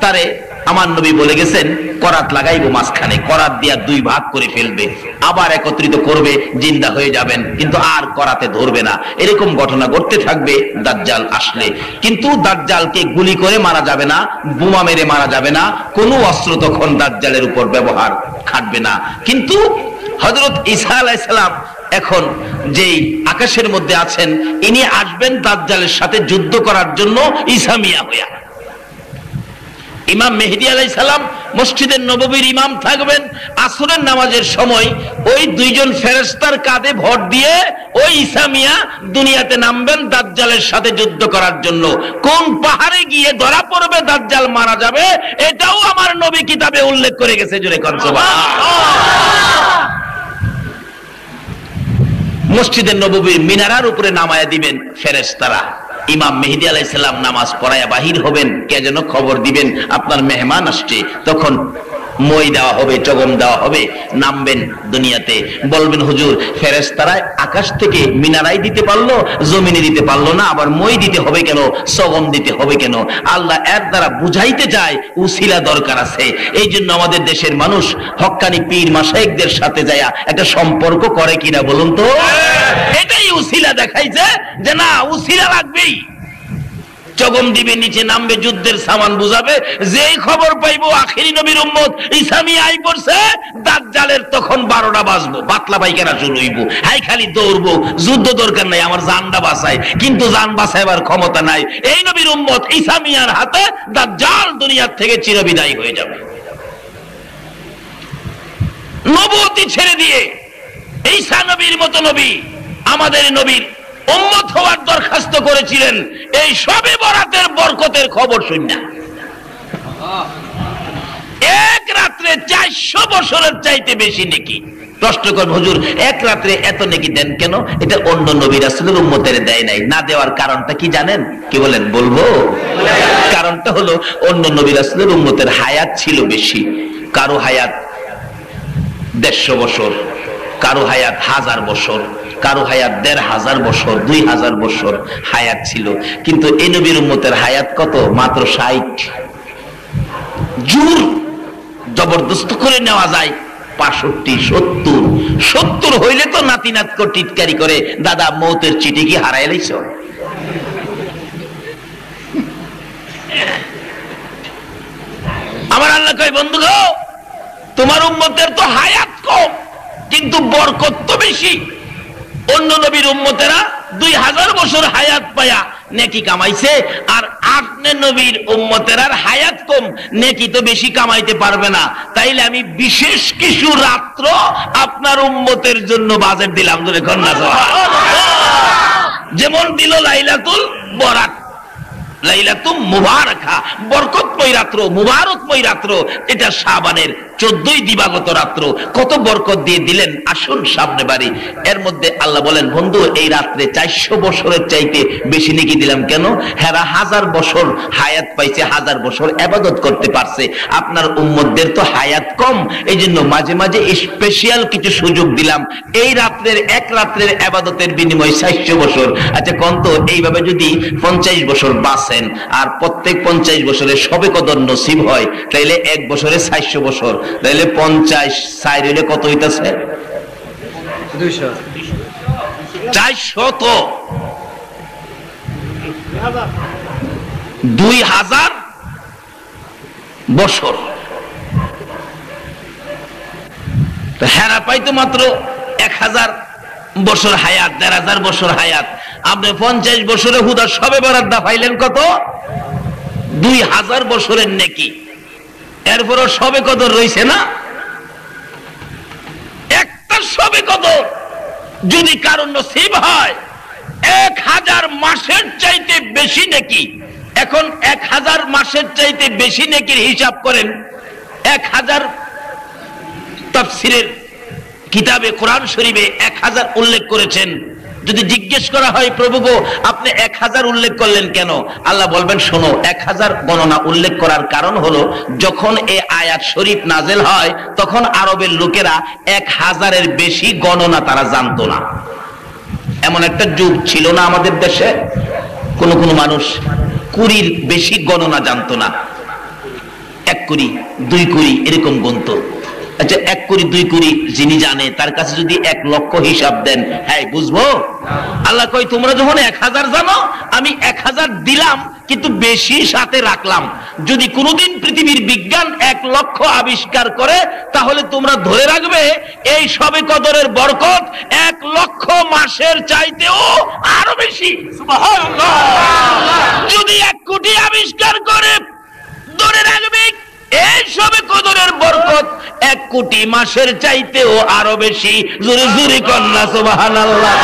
তারে আমার নবী বলে গেছেন করাত লাগাইবো মাঝখানে, করাত দিয়া 2 ভাগ করে ফেলবে, আবার একত্রিত করবে, জিন্দা হয়ে যাবেন, কিন্তু আর করাতে ধরবে না। এরকম ঘটনা ঘটতে থাকবে দাজ্জাল আসলে। কিন্তু দাজ্জালকে গুলি করে মারা যাবে না, বোমা মেরে মারা যাবে না, কোনো অস্ত্র তখন দাজ্জালের উপর ব্যবহার খাটবে না। কিন্তু হযরত ঈসা আলাইহিস সালাম এখন যেই আকাশের মধ্যে আছেন, ইনি আসবেন দাজ্জালের সাথে যুদ্ধ করার জন্য ঈসা মিয়া হইয়া। ইমাম মেহেদী আলাইহিস সালাম মসজিদের নববীর ইমাম থাকবেন। আসরের নামাজের সময় ওই 2 জন ফেরেশতার কাঁধে ভর দিয়ে ওই ঈসা মিয়া দুনিয়াতে নামবেন দাজ্জালের সাথে যুদ্ধ করার জন্য। কোন পাহাড়ে গিয়ে ধরা পড়বে দাজ্জাল মারা যাবে, এটাও আমার নবী কিতাবে উল্লেখ করে গেছে। জোরে কোন সুবহানাল্লাহ। মসজিদের নববীর মিনারার উপরে নামায়া দিবেন ফেরেশতারা। ইমাম মেহেদী আলাইহিস সালাম নামাজ পড়ায়া বাহির হবেন, কে যেন খবর দিবেন আপনার মেহমান আসছে। তখন মই দেওয়া হবে, চগম দেওয়া হবে, নামবেন দুনিয়াতে। বলবেন হুজুর ফেরেশতারা আকাশ থেকে মিনারাই দিতে পারলো, জমিনে দিতে পারলো না, আবার মই দিতে হবে কেন, চগম দিতে হবে কেন? আল্লাহ এর দ্বারা বুঝাইতে যায় উসিলা দরকার আছে। এই জন্য আমাদের দেশের মানুষ হক্কানি পীর মাশায়েখদের সাথে যায় একটা সম্পর্ক করে কিনা বলুন তো? এটাই উসিলা দেখাইছে যে না উসিলা লাগবেই। চগম দিবে, নিচে নামবে, যুদ্ধের সামান বুঝাবে, যেই খবর পাইবো আখেরি নবীর উম্মত ইসামি আই পড়ছে, দাজ্জালের তখন 12টা বাজবো, বাতলা পাইকারা শুরু হইব, হাই খালি দৌড়বো। যুদ্ধ দরকার নাই, আমার জানটা বাঁচায়, কিন্তু জান বাঁচাইবার ক্ষমতা নাই। এই নবীর উম্মত ইসামিয়ার হাতে দাজ্জাল দুনিয়ার থেকে চিরবিদায় হয়ে যাবে। নবুয়তি ছেড়ে দিয়ে ঈসা নবীর মতো নবী আমাদের নবীর উম্মত হওয়ার দরখাস্ত করেছিলেন এই শবে বরাতের বরকতের খবর শুনে। এক রাত্রে 400 বছরের চাইতে বেশি নেকি। প্রশ্ন করবেন হুজুর এক রাত্রে এত নেকি দেন কেন? এটা অন্য নবী রাসূলের উম্মতের দেয় নাই। না দেওয়ার কারণটা কি জানেন? কি বলেন? বলবো। কারণটা হলো অন্য নবী রাসূলের উম্মতের হায়াত ছিল বেশি। কারো হায়াত 150 বছর, কারো হায়াত 1000 বছর, কারো হায়াত 1500 বছর, 2000 বছর হায়াত ছিল। কিন্তু এই নবীর উম্মতের হায়াত কত? মাত্র 60। জোর জবরদস্ত করে নেওয়া যায় 65, 70 হইলে তো নাতি নাতকে টিটকারি করে দাদা মৌতের চিঠি কি হারাই লাইছ। আমার আল্লাহ কয় বন্ধু গো তোমার উম্মতের তো হায়াত কম কিন্তু বরকত তো বেশি। অন্য নবীর উম্মতেরা 2000 বছর হায়াত পায়া নেকি কামাইছে, আর আপনি নবীর উম্মতেরার হায়াত কম, নেকি তো বেশি কামাইতে পারবে না। তাইলে আমি বিশেষ কিছু রাত্র আপনার উম্মতের জন্য বাজেট দিলাম, ধরে কন্যা যেমন দিল লাইলাতুল বরাত, লাইলাতুম মুবারাকা, বরকতময় রাত্র, মুবারকময় রাত্র। এটা শাবানের 14ই দিবাগত রাত্র। কত বরকত দিয়ে দিলেন, আসুন সামনে বাড়ি। এর মধ্যে আল্লাহ বলেন বন্ধু এই রাত্রে 400 বছরের চাইতে বেশি নেকি দিলাম কেন? হেরা 1000 বছর হায়াত পাইছে, 1000 বছর ইবাদত করতে পারছে। আপনার উম্মতদের তো হায়াত কম, এই জন্য মাঝে মাঝে স্পেশাল কিছু সুযোগ দিলাম। এই রাত্রের এক রাত্রের ইবাদতের বিনিময়ে 400 বছর। আচ্ছা কন্ত এইভাবে যদি 50 বছর বাঁচেন আর প্রত্যেক 50 বছরে সবে কদর নসিব হয়, তাইলে এক বছরে 400 বছর, তাইলে 50 4 হইলে কত হইতাছে? 400 2000 বছর। হেরা পাইতো মাত্র 1000 বছর হায়াত, 1500 বছর হায়াত। আপনি 50 বছরে হুদা সবে বরাদ্দা পাইলেন কত? 2000 বছরের নেকি। এরপরও সবে কদর রইছে না? একটা সবে কদর যদি কারণ নসিব হয় 1000 মাসের চাইতে বেশি নেকি। এখন 1000 মাসের চাইতে বেশি নেকির হিসাব করেন। 1000 তাফসীরের কিতাবে কোরআন শরীফে 1000 উল্লেখ করেছেন। যদি জিজ্ঞেস করা হয় প্রভু গো আপনি 1000 উল্লেখ করলেন কেন? আল্লাহ বলবেন শোনো 1000 গণনা উল্লেখ করার কারণ হলো যখন এই আয়াত শরীফ নাজেল হয় তখন আরবের লোকেরা 1000-এর বেশি গণনা তারা জানতো না। এমন একটা যুগ ছিল না আমাদের দেশে, কোন মানুষ 20-র বেশি গণনা জানতো না। 1 কোটি 2 কোটি এরকম গণতো। আচ্ছা 1 কোটি 2 কোটি যিনি জানে তার কাছে যদি 1 লক্ষ হিসাব দেন, হ্যাঁ বুঝবো? আল্লাহ কই তোমরা যখন 1000 জানো আমি 1000 দিলাম কিন্তু বেশি সাথে রাখলাম। যদি কোনোদিন পৃথিবীর বিজ্ঞান 1 লক্ষ আবিষ্কার করে তাহলে তোমরা ধরে রাখবে এই সবে কদরের বরকত 1 লক্ষ মাসের চাইতেও আরো বেশি। সুবহানাল্লাহ। যদি 1 কোটি আবিষ্কার করে ধরে রাখবে এই সবে কদরের বরকত 1 কোটি মাসের চাইতেও আরো বেশি। জোরে জোরে কন্যা সুবহানাল্লাহ।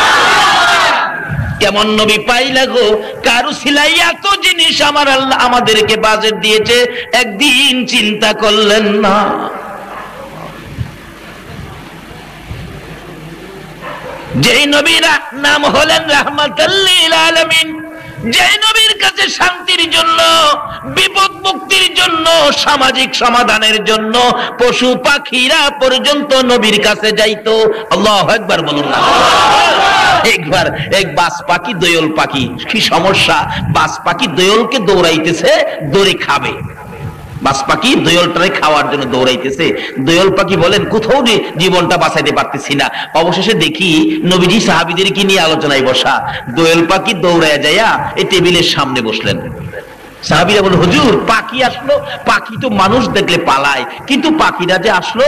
কেমন নবী পাইলা গো? কারু সিলাই এত জিনিস আমার আল্লাহ আমাদেরকে বাজেট দিয়েছে, একদিন চিন্তা করলেন না। যেই নবীর নাম হলেন রাহমাতুল লিল আলামিন, যে নবীর কাছে শান্তির জন্য, বিপদ মুক্তির জন্য, সামাজিক সমাধানের জন্য পশু পাখিরা পর্যন্ত নবীর কাছে যাইতো। আল্লাহু আকবার বলুন না। একবার এক বাস পাখি, দোয়েল পাখি, কি সমস্যা, বাস পাখি দোয়েলকে দৌড়াইতেছে, দৌড়ে খাবে। বাস পাখি দোয়েলটারে খাওয়ার জন্য দৌড়াইতেছে। দোয়েল পাখি বলেন কোথাও জীবনটা বাঁচাইতে পারতেছি না। অবশেষে দেখি নবীজি সাহাবীদের কি নিয়ে আলোচনায় বসা। দোয়েল পাখি দৌড়ায় যাইয়া এই টেবিলের সামনে বসলেন। সাহাবীরা বলে, হুজুর পাখি আসলো, পাখি তো মানুষ দেখলে পালায়, কিন্তু পাখিরা যে আসলো।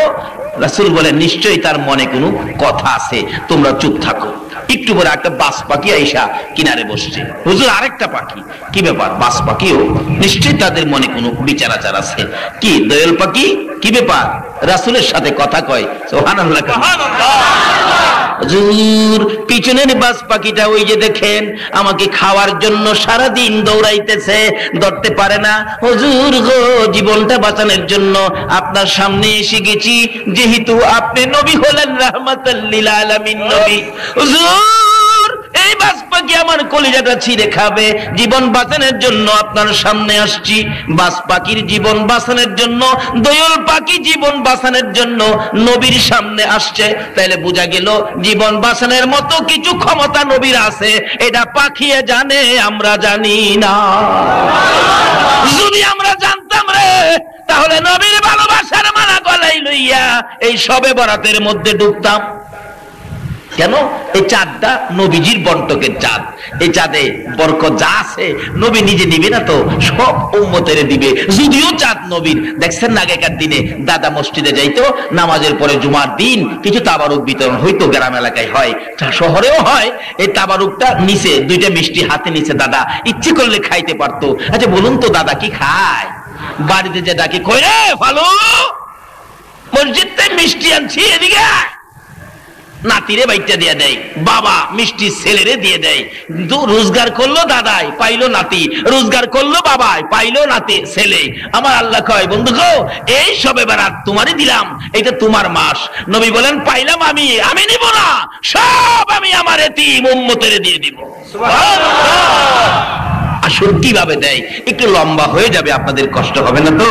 রাসূল বলেন, নিশ্চয়ই তার মনে কোনো কথা আছে, তোমরা চুপ থাকো। একটু পরে একটা বাস পাখি আইসা কিনারে বসছে। হুজুর আরেকটা পাখি, কি ব্যাপার? বাস পাখিও নিশ্চয়ই তাদের মনে কোনো বিচার আচার আছে। কি দোয়েল পাখি, কি ব্যাপার? রাসূলের সাথে কথা কয়। সুবহানাল্লাহ। হুজুর পিছনের বাস পাখিটা ওই যে দেখেন আমাকে খাওয়ার জন্য সারা দিন দৌড়াইতেছে, ধরতে পারে না। হুজুর গো, জীবনটা বাঁচানোর জন্য আপনার সামনে এসে গেছি, যেহেতু আপনি নবী হলেন রাহমাতাল লিল আলামিন নবী। হুজুর এই বাস পাখি আমার কলিজাটা ছিঁড়ে খাবে, জীবন বাঁচানোর জন্য আপনার সামনে আসছি। বাস পাখির জীবন বাঁচানোর জন্য, দোয়েল পাখি জীবন বাঁচানোর জন্য নবীর সামনে আসছে। তাইলে বোঝা গেল জীবন বাঁচানোর মতো কিছু ক্ষমতা নবীর আছে, এটা পাখিয়ে জানে, আমরা জানি না। যদি আমরা জানতাম রে, তাহলে নবীর ভালোবাসার মালা গলায় লইয়া এই শবে বরাতের মধ্যে ডুবতাম। কেন? এই চাঁদটা নবীজির বন্টকের চাঁদ। এই চাঁদে বরকত যা আছে নবী নিজে দিবে না তো, সব উম্মতের দিবে। যদিও চাঁদ নবীর। দেখছেন না আগেকার দিনে দাদা মসজিদে যাইতো, নামাজের পরে জুমার দিন কিছু তাবারুক বিতরণ হইতো, গ্রাম এলাকায় হয়, শহরেও হয়। এই তাবারুকটা নিচে দুইটা মিষ্টি হাতে নিচে দাদা ইচ্ছে করলে খাইতে পারতো। আচ্ছা বলুন তো দাদা কি খায়? বাড়িতে যে ডাকে, কই রে ভালো, মসজিদে মিষ্টি আনছি, এদিকে নাতিরে বাইকটা দিয়ে দেয়, বাবা মিষ্টি ছেলেরে দিয়ে দেয়। রোজগার করলো দাদাই, পাইলো নাতি, রোজগার করলো বাবাই, পাইলো নাতি ছেলে। আমার আল্লাহ কয়, বন্ধু গো, এই সবে বেড়াত তোমারই দিলাম, এটা তোমার মাস। নবী বলেন, পাইলাম আমি, আমি নিব না, সব আমি আমার এতিম উম্মতের দিয়ে দিব। আসল কিভাবে দেয় একটু লম্বা হয়ে যাবে, আপনাদের কষ্ট হবে না তো?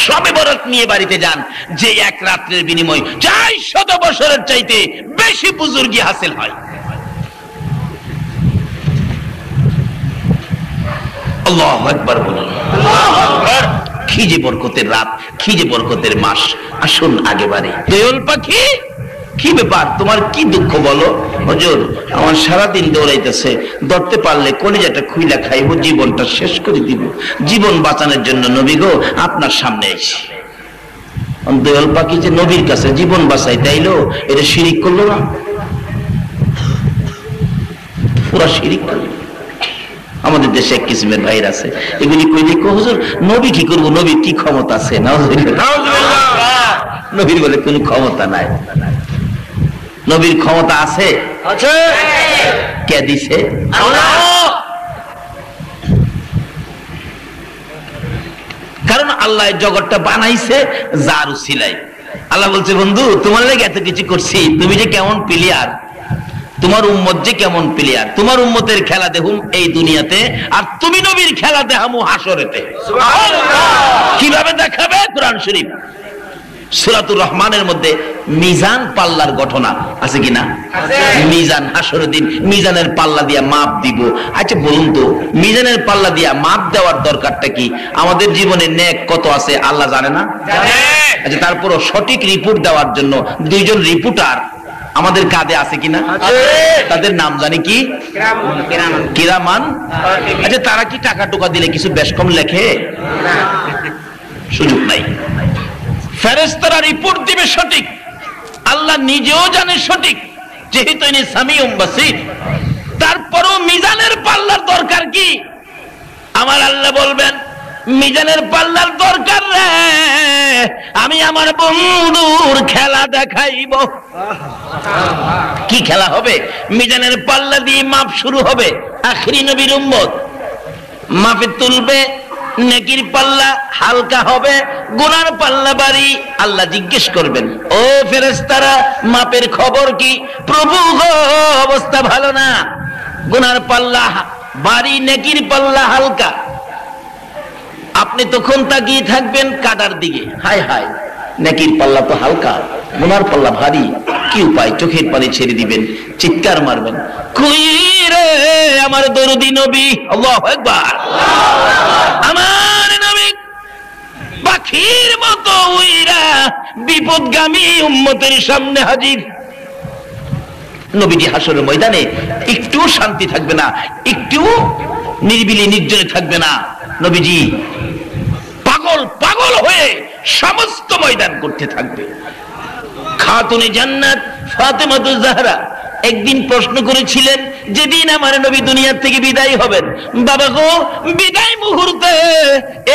সবে বরাত নিয়ে বাড়িতে যান, যে এক রাত্রের বিনিময় 400 বছরের চাইতে বেশি বুজুর্গি হাসিল হয়। আল্লাহু আকবার বলুন। কি যে বরকতের রাত, কি যে বরকতের মাস। আসুন আগে বাড়ি। দোয়েল পাখি, কি ব্যাপার, তোমার কি দুঃখ বলো? হুজুর আমার সারাদিন দৌড়াইতেছে, ধরতে পারলে কলিজাটা খুইলা খাইব, জীবনটা শেষ করে দিব। জীবন বাঁচানোর জন্য নবী গো আপনার সামনে এসেছি। দোয়েল পাখি যে নবীর কাছে জীবন বাঁচাইতে আইলো, এটা শিরিক করলো না? পুরা শিরিক করলো। আমাদের দেশে এক কিসিমের ভাইর আছে, এগুলি কইলে হুজুর নবী কি করবো, নবীর কি ক্ষমতা আছে? নবীর বলে কোন ক্ষমতা নাই। নবীর ক্ষমতা আছে, কে দিছে? কারণ আল্লাহ জগৎটা বানাইছে যার উসিলায়। আল্লাহ বলছে, বন্ধু তোমার লাগে এত কিছু করছি, তুমি যে কেমন প্লেয়ার, তোমার উম্মত যে কেমন প্লেয়ার, তোমার উম্মতের খেলা দেখুম এই দুনিয়াতে, আর তুমি নবীর খেলা দেখামু হাসরেতে। কিভাবে দেখাবে? কোরআন শরীফ সূরাতুর রহমানের মধ্যে মিজান পাল্লার ঘটনা আছে কিনা? মিজান, হাসরের দিন মিজানের পাল্লা দিয়া মাপ দিব। আচ্ছা বলুন তো, মিজানের পাল্লা দিয়া মাপ দেওয়ার দরকারটা কি? আমাদের জীবনে নেক কত আছে আল্লাহ জানে না? আচ্ছা তারপরও সঠিক রিপোর্ট দেওয়ার জন্য দুইজন রিপোর্টার আমাদের কাঁধে আছে কিনা? তাদের নাম জানি কি? কিরামান। আচ্ছা তারা কি টাকা টোকা দিলে কিছু বেশ কম লেখে? সুযোগ নাই। ফেরেশতারা রিপোর্ট দিবে সঠিক, আল্লাহ নিজেও জানে সঠিক, যেহেতু ইনি সামিউম বাসীর। তারপরও মিজানের পাল্লার দরকার কি? আমার আল্লাহ বলবেন, মিজানের পাল্লার দরকার রে, আমি আমার বন্ধুর খেলা দেখাইব। কি খেলা হবে? মিজানের পাল্লা দিয়ে মাপ শুরু হবে। আখিরি নবীর উম্মত মাপে তুলবে, নেকির পাল্লা হালকা হবে, গুনার পাল্লা ভারী। আল্লাহ জিজ্ঞেস করবেন, ও ফেরেশতারা মাপের খবর কি? প্রভু গো অবস্থা ভালো না। গুনার পাল্লা ভারী, নেকির পাল্লা হালকা। আপনি তখন তাকিয়ে থাকবেন কাদার দিকে, হায় হায় নেকির পাল্লা তো হালকা, গুনার পাল্লা ভারী, কি উপায়? চোখের পানি ছেড়ে দিবেন, চিৎকার মারবেন, কই রে আমার দরদি নবী, আল্লাহু আকবার। আমার নবী পাখির মতো উইরা বিপদগামী উম্মতের সামনে হাজির। নবীজি হাসরের ময়দানে একটু শান্তি থাকবে না, একটু নিরিবিলি নির্জনে থাকবে না। নবীজি পাগল পাগল হয়ে সমস্ত ময়দান করতে থাকবে। খাতুনে জান্নাত ফাতেমাতুজ জাহরা একদিন প্রশ্ন করেছিলেন, যেদিন আমার নবী দুনিয়া থেকে বিদায় হবেন, বাবা গো বিদায় মুহূর্তে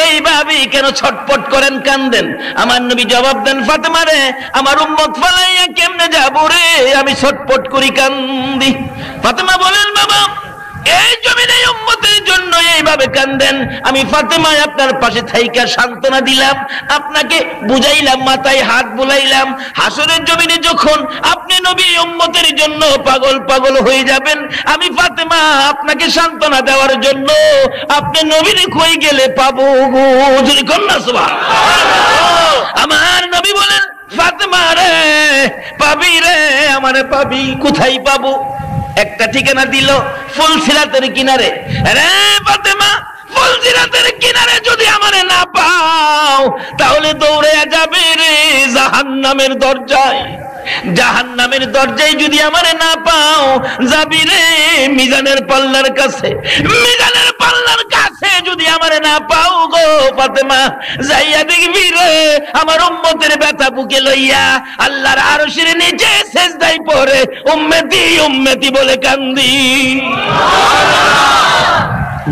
এইভাবে কেন ছটপট করেন, কান্দেন? আমার নবী জবাব দেন, ফাতেমা রে, আমার উম্মত ফালাইয়া কেমনে যাবো রে, আমি ছটপট করি, কান্দি। ফাতেমা বলেন, বাবা এই জমিনে উম্মতের জন্য এইভাবে কান্দেন, আমি ফাতেমা আপনার পাশে থাইকা সান্ত্বনা দিলাম, আপনাকে বুঝাইলাম, মাথায় হাত বুলাইলাম। হাসরের জমিনে যখন আপনি নবী উম্মতের জন্য পাগল পাগল হয়ে যাবেন, আমি ফাতেমা আপনাকে সান্ত্বনা দেওয়ার জন্য আপনি নবীর কই গেলে পাবো গো, যদি কন্যা সুবহানাল্লাহ। আমার নবী বলেন, ফাতেমা রে পাবি রে, আমারে পাবি, কোথায় পাবো? একটা ঠিকানা দিল, ফুলসিরাতের কিনারে। রে ফাতেমা, ফুলসিরাতের কিনারে যদি আমারে না পাও, তাহলে দৌড়ে যাবে রে জাহান্নামের দরজায়। জাহান্নামের দরজায় যদি আমারে না পাও, যাবি রে মিজানের পাল্লার কাছে। মিজানের পাল্লার কাছে যদি আমারে না পাও গো ফাতেমা, যাইয়া দেখবি রে আমার উম্মতের ব্যথা বুকে লইয়া আল্লাহর আরশের নিচে সেজদায় পড়ে উম্মতি উম্মতি বলে কান্দি।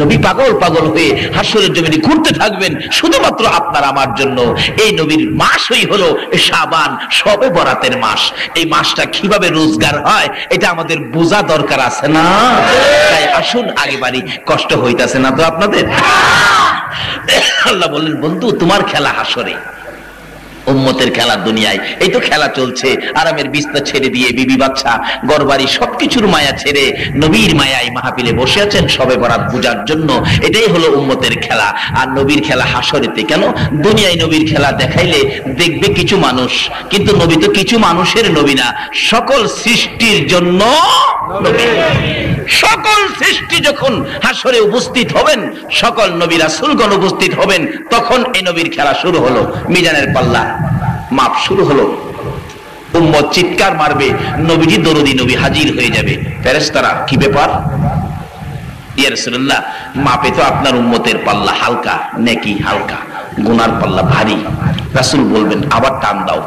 নবী পাগল পাগল হয়ে হাসরের জমিনে ঘুরতে থাকবেন শুধুমাত্র আপনার আমার জন্য। এই নবীর মাসই হলো শাবান, শবে বরাতের মাস। এই মাসটা কিভাবে রোজগার হয় এটা আমাদের বোঝা দরকার আছে না? তাই আসুন আগে বাড়ি, কষ্ট হইতাছে না তো আপনাদের? আল্লাহ বললেন, বন্ধু তোমার খেলা হাসরে, উম্মতের খেলা দুনিয়ায়। এই তো খেলা চলছে, আরামের বিছনা ছেড়ে দিয়ে বিবি বাচ্চা ঘরবাড়ি সবকিছুর মায়া ছেড়ে নবীর মায়ায় মাহফিলে বসে আছেন শবে বরাত পূজার জন্য। এটাই হলো উম্মতের খেলা। আর নবীর খেলা হাসরেতে। কেন? দুনিয়ায় নবীর খেলা দেখাইলে দেখবে কিছু মানুষ, কিন্তু নবী তো কিছু মানুষের নবী না, সকল সৃষ্টির জন্য নবী। সকল সৃষ্টি যখন হাসরে উপস্থিত হবেন, সকল নবী রাসূলগণ উপস্থিত হবেন, তখন এই নবীর খেলা শুরু হলো। মিজানের পাল্লা মাপ শুরু হলো, উম্মত চিৎকার মারবে, নবীজি দরদি নবী হাজির হয়ে যাবে। ফেরেশতারা, কি ব্যাপার ইয়া রাসূলুল্লাহ? মাপে তো আপনার উম্মতের পাল্লা হালকা, নেকি হালকা, গুনার পাল্লা ভারী। রাসূল বলবেন, আবার টান দাও।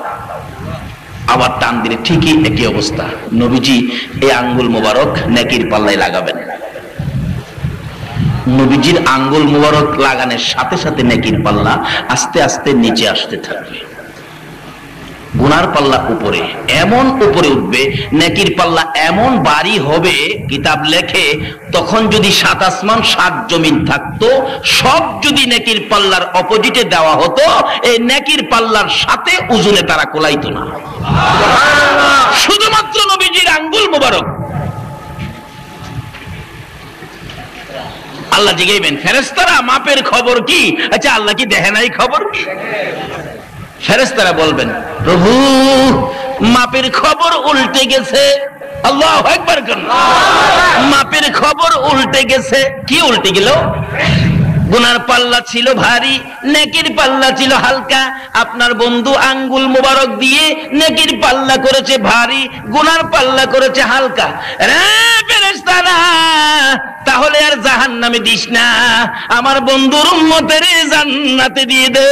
আবার টান দিলে ঠিকই একই অবস্থা। নবীজি এই আঙ্গুল মোবারক নেকির পাল্লায় লাগাবেন। নবীজির আঙ্গুল মোবারক লাগানোর সাথে সাথে নেকির পাল্লা আস্তে আস্তে নিচে আসতে থাকবে। গুনার পাল্লা উপরে, এমন উপরে উঠবে, নেকির পাল্লা এমন ভারী হবে, কিতাব লেখে তখন যদি 7 আসমান 7 জমিন থাকতো, সব যদি নেকির পাল্লার অপোজিটে দেওয়া হতো, এই নেকির পাল্লার সাথে ওজনে তারা কোলাইতো না। শুধুমাত্র নবীজির আঙ্গুল মোবারক। আল্লাহ জিগাইবেন, ফেরেশতারা মাপের খবর কি? আচ্ছা আল্লাহ কি দেখে নাই খবর কি? ফেরেশতারা বলবেন, প্রভু মাপের খবর উল্টে গেছে। আল্লাহু আকবার। মাপের খবর উল্টে গেছে। কি উল্টে গেল? গুনার পাল্লা ছিল ভারী, নেকির পাল্লা ছিল হালকা। আপনার বন্ধু আঙ্গুল মোবারক দিয়ে নেকির পাল্লা করেছে ভারী, গুনার পাল্লা করেছে হালকা। রে ফেরেশতারা, তাহলে আর জাহান্নামে দিস না, আমার বন্ধুর উম্মতের জান্নাতে দিয়ে দে।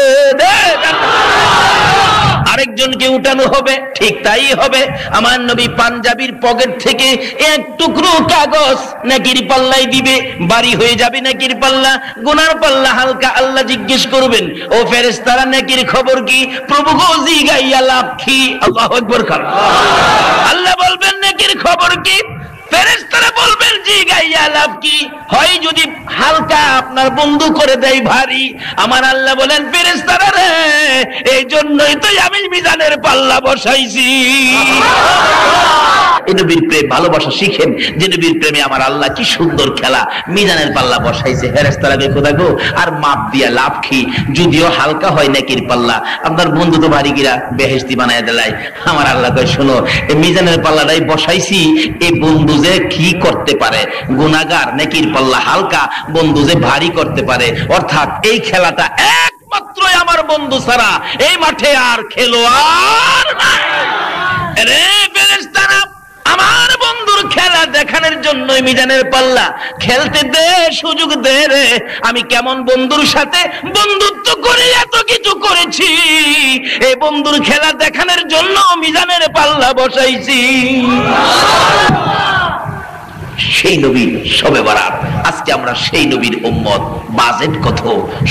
আরেকজনকে উঠানো হবে, ঠিক তাই হবে। আমার নবী পাঞ্জাবির পকেট থেকে এক টুকরো কাগজ নেকির পাল্লায় দিবে, বাড়ি হয়ে যাবে নেকির পাল্লা, গুনার পাল্লা হালকা। আল্লাহ জিজ্ঞেস করবেন, ও ফেরেশতারা নেকির খবর কি? প্রভু গো জিগাইয়া লাভ কি? আল্লাহু আকবার। আল্লাহ বলবেন, নেকির খবর কি? ফেরেশতারা বলবেন, জিগাইয়া লাভ কি? হয় যদি হালকা আপনার বন্ধু করে দেয় ভারী। আমার আল্লাহ বলেন, ফেরেশতারা রে, এই জন্যই তো আমি মিজানের পাল্লা বসাইছি। এই নবীর প্রেম ভালোবাসা শিখেন, যে নবীর প্রেমে আমার আল্লাহ কি সুন্দর খেলা, মিজানের পাল্লা বসাইছে। ফেরেশতারা কয় খোদা গো আর মাপ দিয়া লাভ কি, যদিও হালকা হয় নেকির পাল্লা, আপনার বন্ধু তো ভারী গিরা বেহেশতি বানায় দিলাই। আমার আল্লাহ কয় শোনো, এই মিজানের পাল্লাটাই বসাইছি, এই বন্ধু যে কি করতে পারে, গুনাহগার নেকির পাল্লা হালকা, বন্ধু যে ভারী করতে পারে। অর্থাৎ এই খেলাটা একমাত্রই আমার বন্ধু ছাড়া এই মাঠে আর খেলোয়াড় নাই। রে ফেরেশতারা, আমার বন্ধুর খেলা দেখানোর জন্য মিজানের পাল্লা খেলতে দে, সুযোগ দে রে। আমি কেমন বন্ধুর সাথে বন্ধুত্ব করে এত কিছু করেছি, এই বন্ধুর খেলা দেখানোর জন্য মিজানের পাল্লা বসাইছি। সেই নবীর শবে বরাত, আজকে আমরা সেই নবীর উম্মত। বাজেট কত,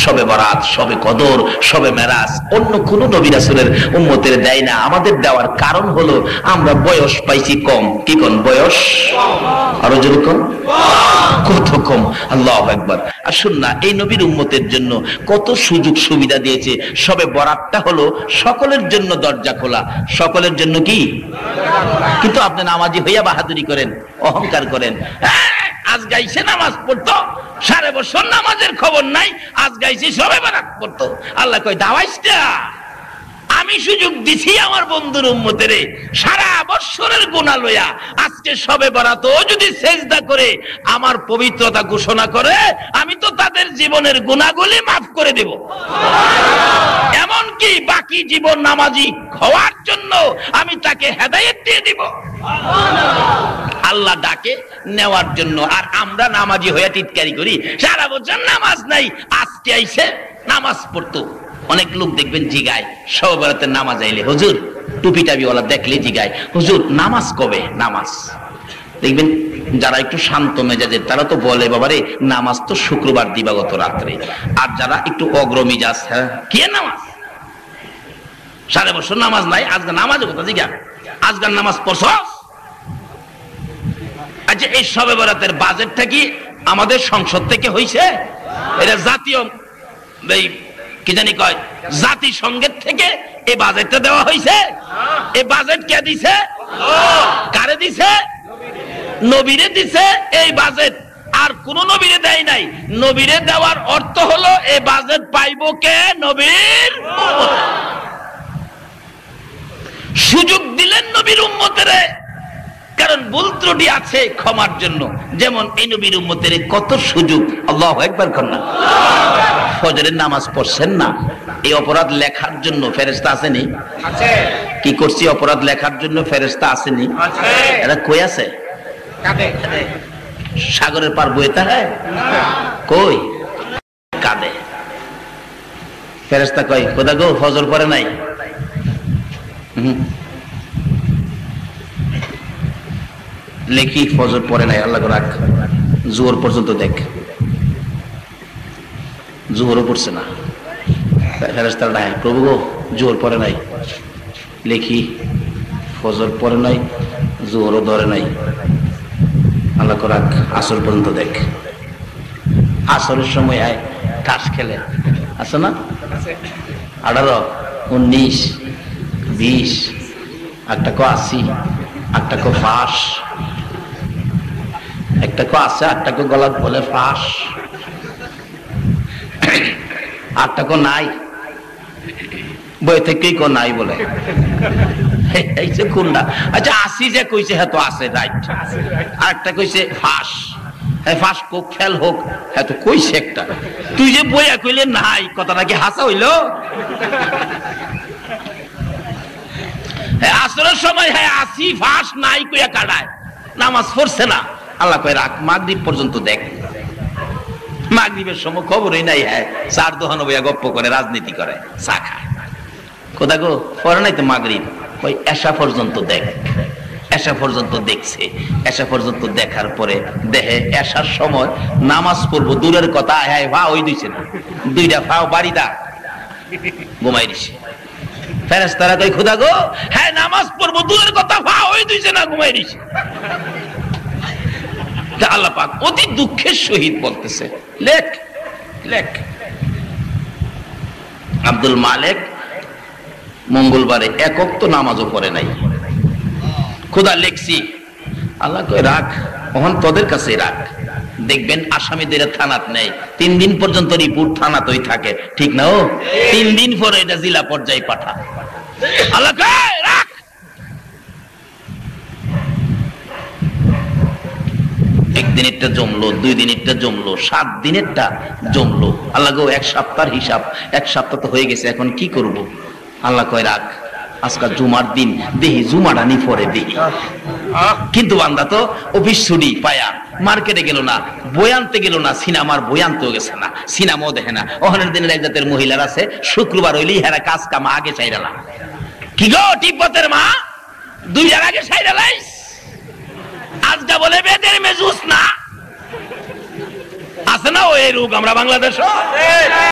শবে বরাত, শবে কদর, শবে মেরাজ অন্য কোন নবী রাসূলের উম্মতের দেয় না। আমাদের দেওয়ার কারণ হলো আমরা বয়স পাইছি কম। কি কোন বয়স? আরো জোরে কোন, কত কম। আল্লাহু আকবার। আসুন না, এই নবীর উম্মতের জন্য কত সুযোগ সুবিধা দিয়েছে। শবে বরাতটা হলো সকলের জন্য দরজা খোলা, সকলের জন্য কি। কিন্তু আপনি নামাজি হইয়া বাহাদুরি করেন, অহংকার করেন। আজ গাইছে নামাজ পড়তো, 5.5 বছর নামাজের খবর নাই, আজ গাইছে শবে বরাত পড়তো। আল্লাহ কয় দাওয়াইসটা আমি সুযোগ দিছি আমার বন্ধুর উম্মতেরে, সারা বছরের গুনাহ লইয়া আজকে শবে বরাতও যদি সেজদা করে আমার পবিত্রতা ঘোষণা করে, আমি তো তাদের জীবনের গুনাহগুলি মাফ করে দেব। এমনকি বাকি জীবন নামাজি হওয়ার জন্য আমি তাকে হেদায়েত দিয়ে দিব। আল্লাহ ডাকে নেওয়ার জন্য। আর আমরা নামাজি হয়ে টিটকারি করি, সারা বছর নামাজ নাই, আজকে আইছে নামাজ পড়তো। অনেক লোক দেখবেন জিগায় শবে বরাতের নামাজ আইলে, হুজুর টুপি টাবিওয়ালা দেখলে জিগায়, হুজুর নামাজ কবে? নামাজ দেখবেন যারা একটু শান্ত মেজাজের তারা তো বলে বাবারে নামাজ তো শুক্রবার দিবাগত রাত্রে। আর যারা একটু অগ্রমিজাজ, হ্যাঁ কি নামাজ, সারা বছর নামাজ নাই, আজকে নামাজের কথা জিগা, আজকাল নামাজ পড়ছ? আচ্ছা, এই শবে বরাতের বাজেটটা কি আমাদের সংসদ থেকে হইছে? এটা জাতীয় কি জানি কয় জাতিসংঘের থেকে এই বাজেটটা দেওয়া হয়েছে। এই বাজেট কে দিছে? কারে দিছে? নবীরে দিছে এই বাজেট। আর কোন নবীরে দেয় নাই। নবীরে দেওয়ার অর্থ হলো এই বাজেট পাইবো কে? নবীর। সুযোগ দিলেন নবীর উম্মতেরে, কারণ ভুল ত্রুটি আছে ক্ষমার জন্য। যেমন এই নবীর উম্মতের কত সুযোগ। আল্লাহু আকবার কন্যা। ফজরের নামাজ পড়ছেন না, এই অপরাধ লেখার জন্য ফেরেশতা আসেনি? আছে। কি করছি অপরাধ লেখার জন্য ফেরেশতা আসেনি? আছে। এরা কই আছে? কাঁদে। সাগরের পার বইতে হয় কই? কাঁদে। ফেরেশতা কই খোদা গো ফজর পড়ে নাই। লেখি ফজর পড়ে নাই, আল্লাহ রাখ, জোহর পর্যন্ত দেখ, জোহরও পড়ছে না। ফেরেশতারা নাই, প্রভু গো জোহর পড়ে নাই, লেখি ফজর পড়ে নাই, জোহরও ধরে নাই, আল্লাহ রাখ, আসর পর্যন্ত দেখ। আসরের সময় আয় তাস খেলে, আছে না? 18, 19, 20, একটা কো 80, একটা কো ফাঁস, একটা কো আছে, একটা কো গলাত বলে ফাঁস, আটটা কো নাই, বই থেকেই কো নাই বলে। এই যে কোনটা? আচ্ছা 80 যে কইছে হ্যাঁ তো আছে, রাইট। আর একটা কইছে ফাঁস, হ্যাঁ ফাঁস কোক খেল হোক, হ্যাঁ তো কইছে একটা। তুই যে বইয়া কইলে নাই, কথাটা কি হাসা হইল? আসরের সময় হ্যাঁ 80 ফাঁস নাই কইয়া কাটায়, নামাজ পড়ছে না। আল্লাহ কয় রাখ, মাগরিব পর্যন্ত দেখ। মাগরিবের সময় খবরই নাই, হ্যাঁ চার দোহানো বইয়া গপ্প করে, রাজনীতি করে, চা খায়। কোথা গো পড়ে নাই তো মাগরিব? ওই এশা পর্যন্ত দেখ। এশা পর্যন্ত দেখছে। এশা পর্যন্ত দেখার পরে দেহে এশার সময় নামাজ পড়বো দূরের কথা, হ্যাঁ ভা ওই দিছে না, 2টা ফাও বাড়িদা ঘুমাই দিছে। ফেরেশতারা কই খোদা গো হ্যাঁ নামাজ পড়বো দূরের কথা, ভা ওই দিছে না, ঘুমাই দিছে। আল্লাহ পাক অতি দুঃখের সহিত বলতেছে, লেখ লেখ। আব্দুল মালিক মঙ্গলবারে একক তো নামাজও পড়ে নাই। খোদা লেখছি আল্লাহ কয় রাখ, ওখান তোদের কাছে রাখ, দেখবেন আসামিদের থানাত নেই, 3 দিন পর্যন্ত রিপোর্ট থানাতেই থাকে, ঠিক না? ও 3 দিন পরে এটা জেলা পর্যায়ে পাঠা। আল্লাহ কয় রাখ। একদিনেরটা জমলো, 2 দিনেরটা জমলো, 7 দিনেরটা জমলো। আল্লাহ গো 1 সপ্তাহের হিসাব, 1 সপ্তাহ তো হয়ে গেছে, এখন কি করব? আল্লাহ কয় রাখ, আজকাল জুমার দিন দেহি জুমাটা নি পরে দেহি। কিন্তু বান্দা তো অফিস ছুটি পায়া মার্কেটে গেল না, বই আনতে গেল না, সিনেমার বই আনতেও গেছে না, সিনেমাও দেখে না। ওখানের দিনের এক জাতের মহিলার আছে, শুক্রবার হইলেই হেরা কাজ কাম আগে চাইরালা। কি গো তিব্বতের মা, 2 বার আগে চাইরালাইস, আজকা বলে বেদের মেজুস না, আছে না ওই রোগ আমরা বাংলাদেশ।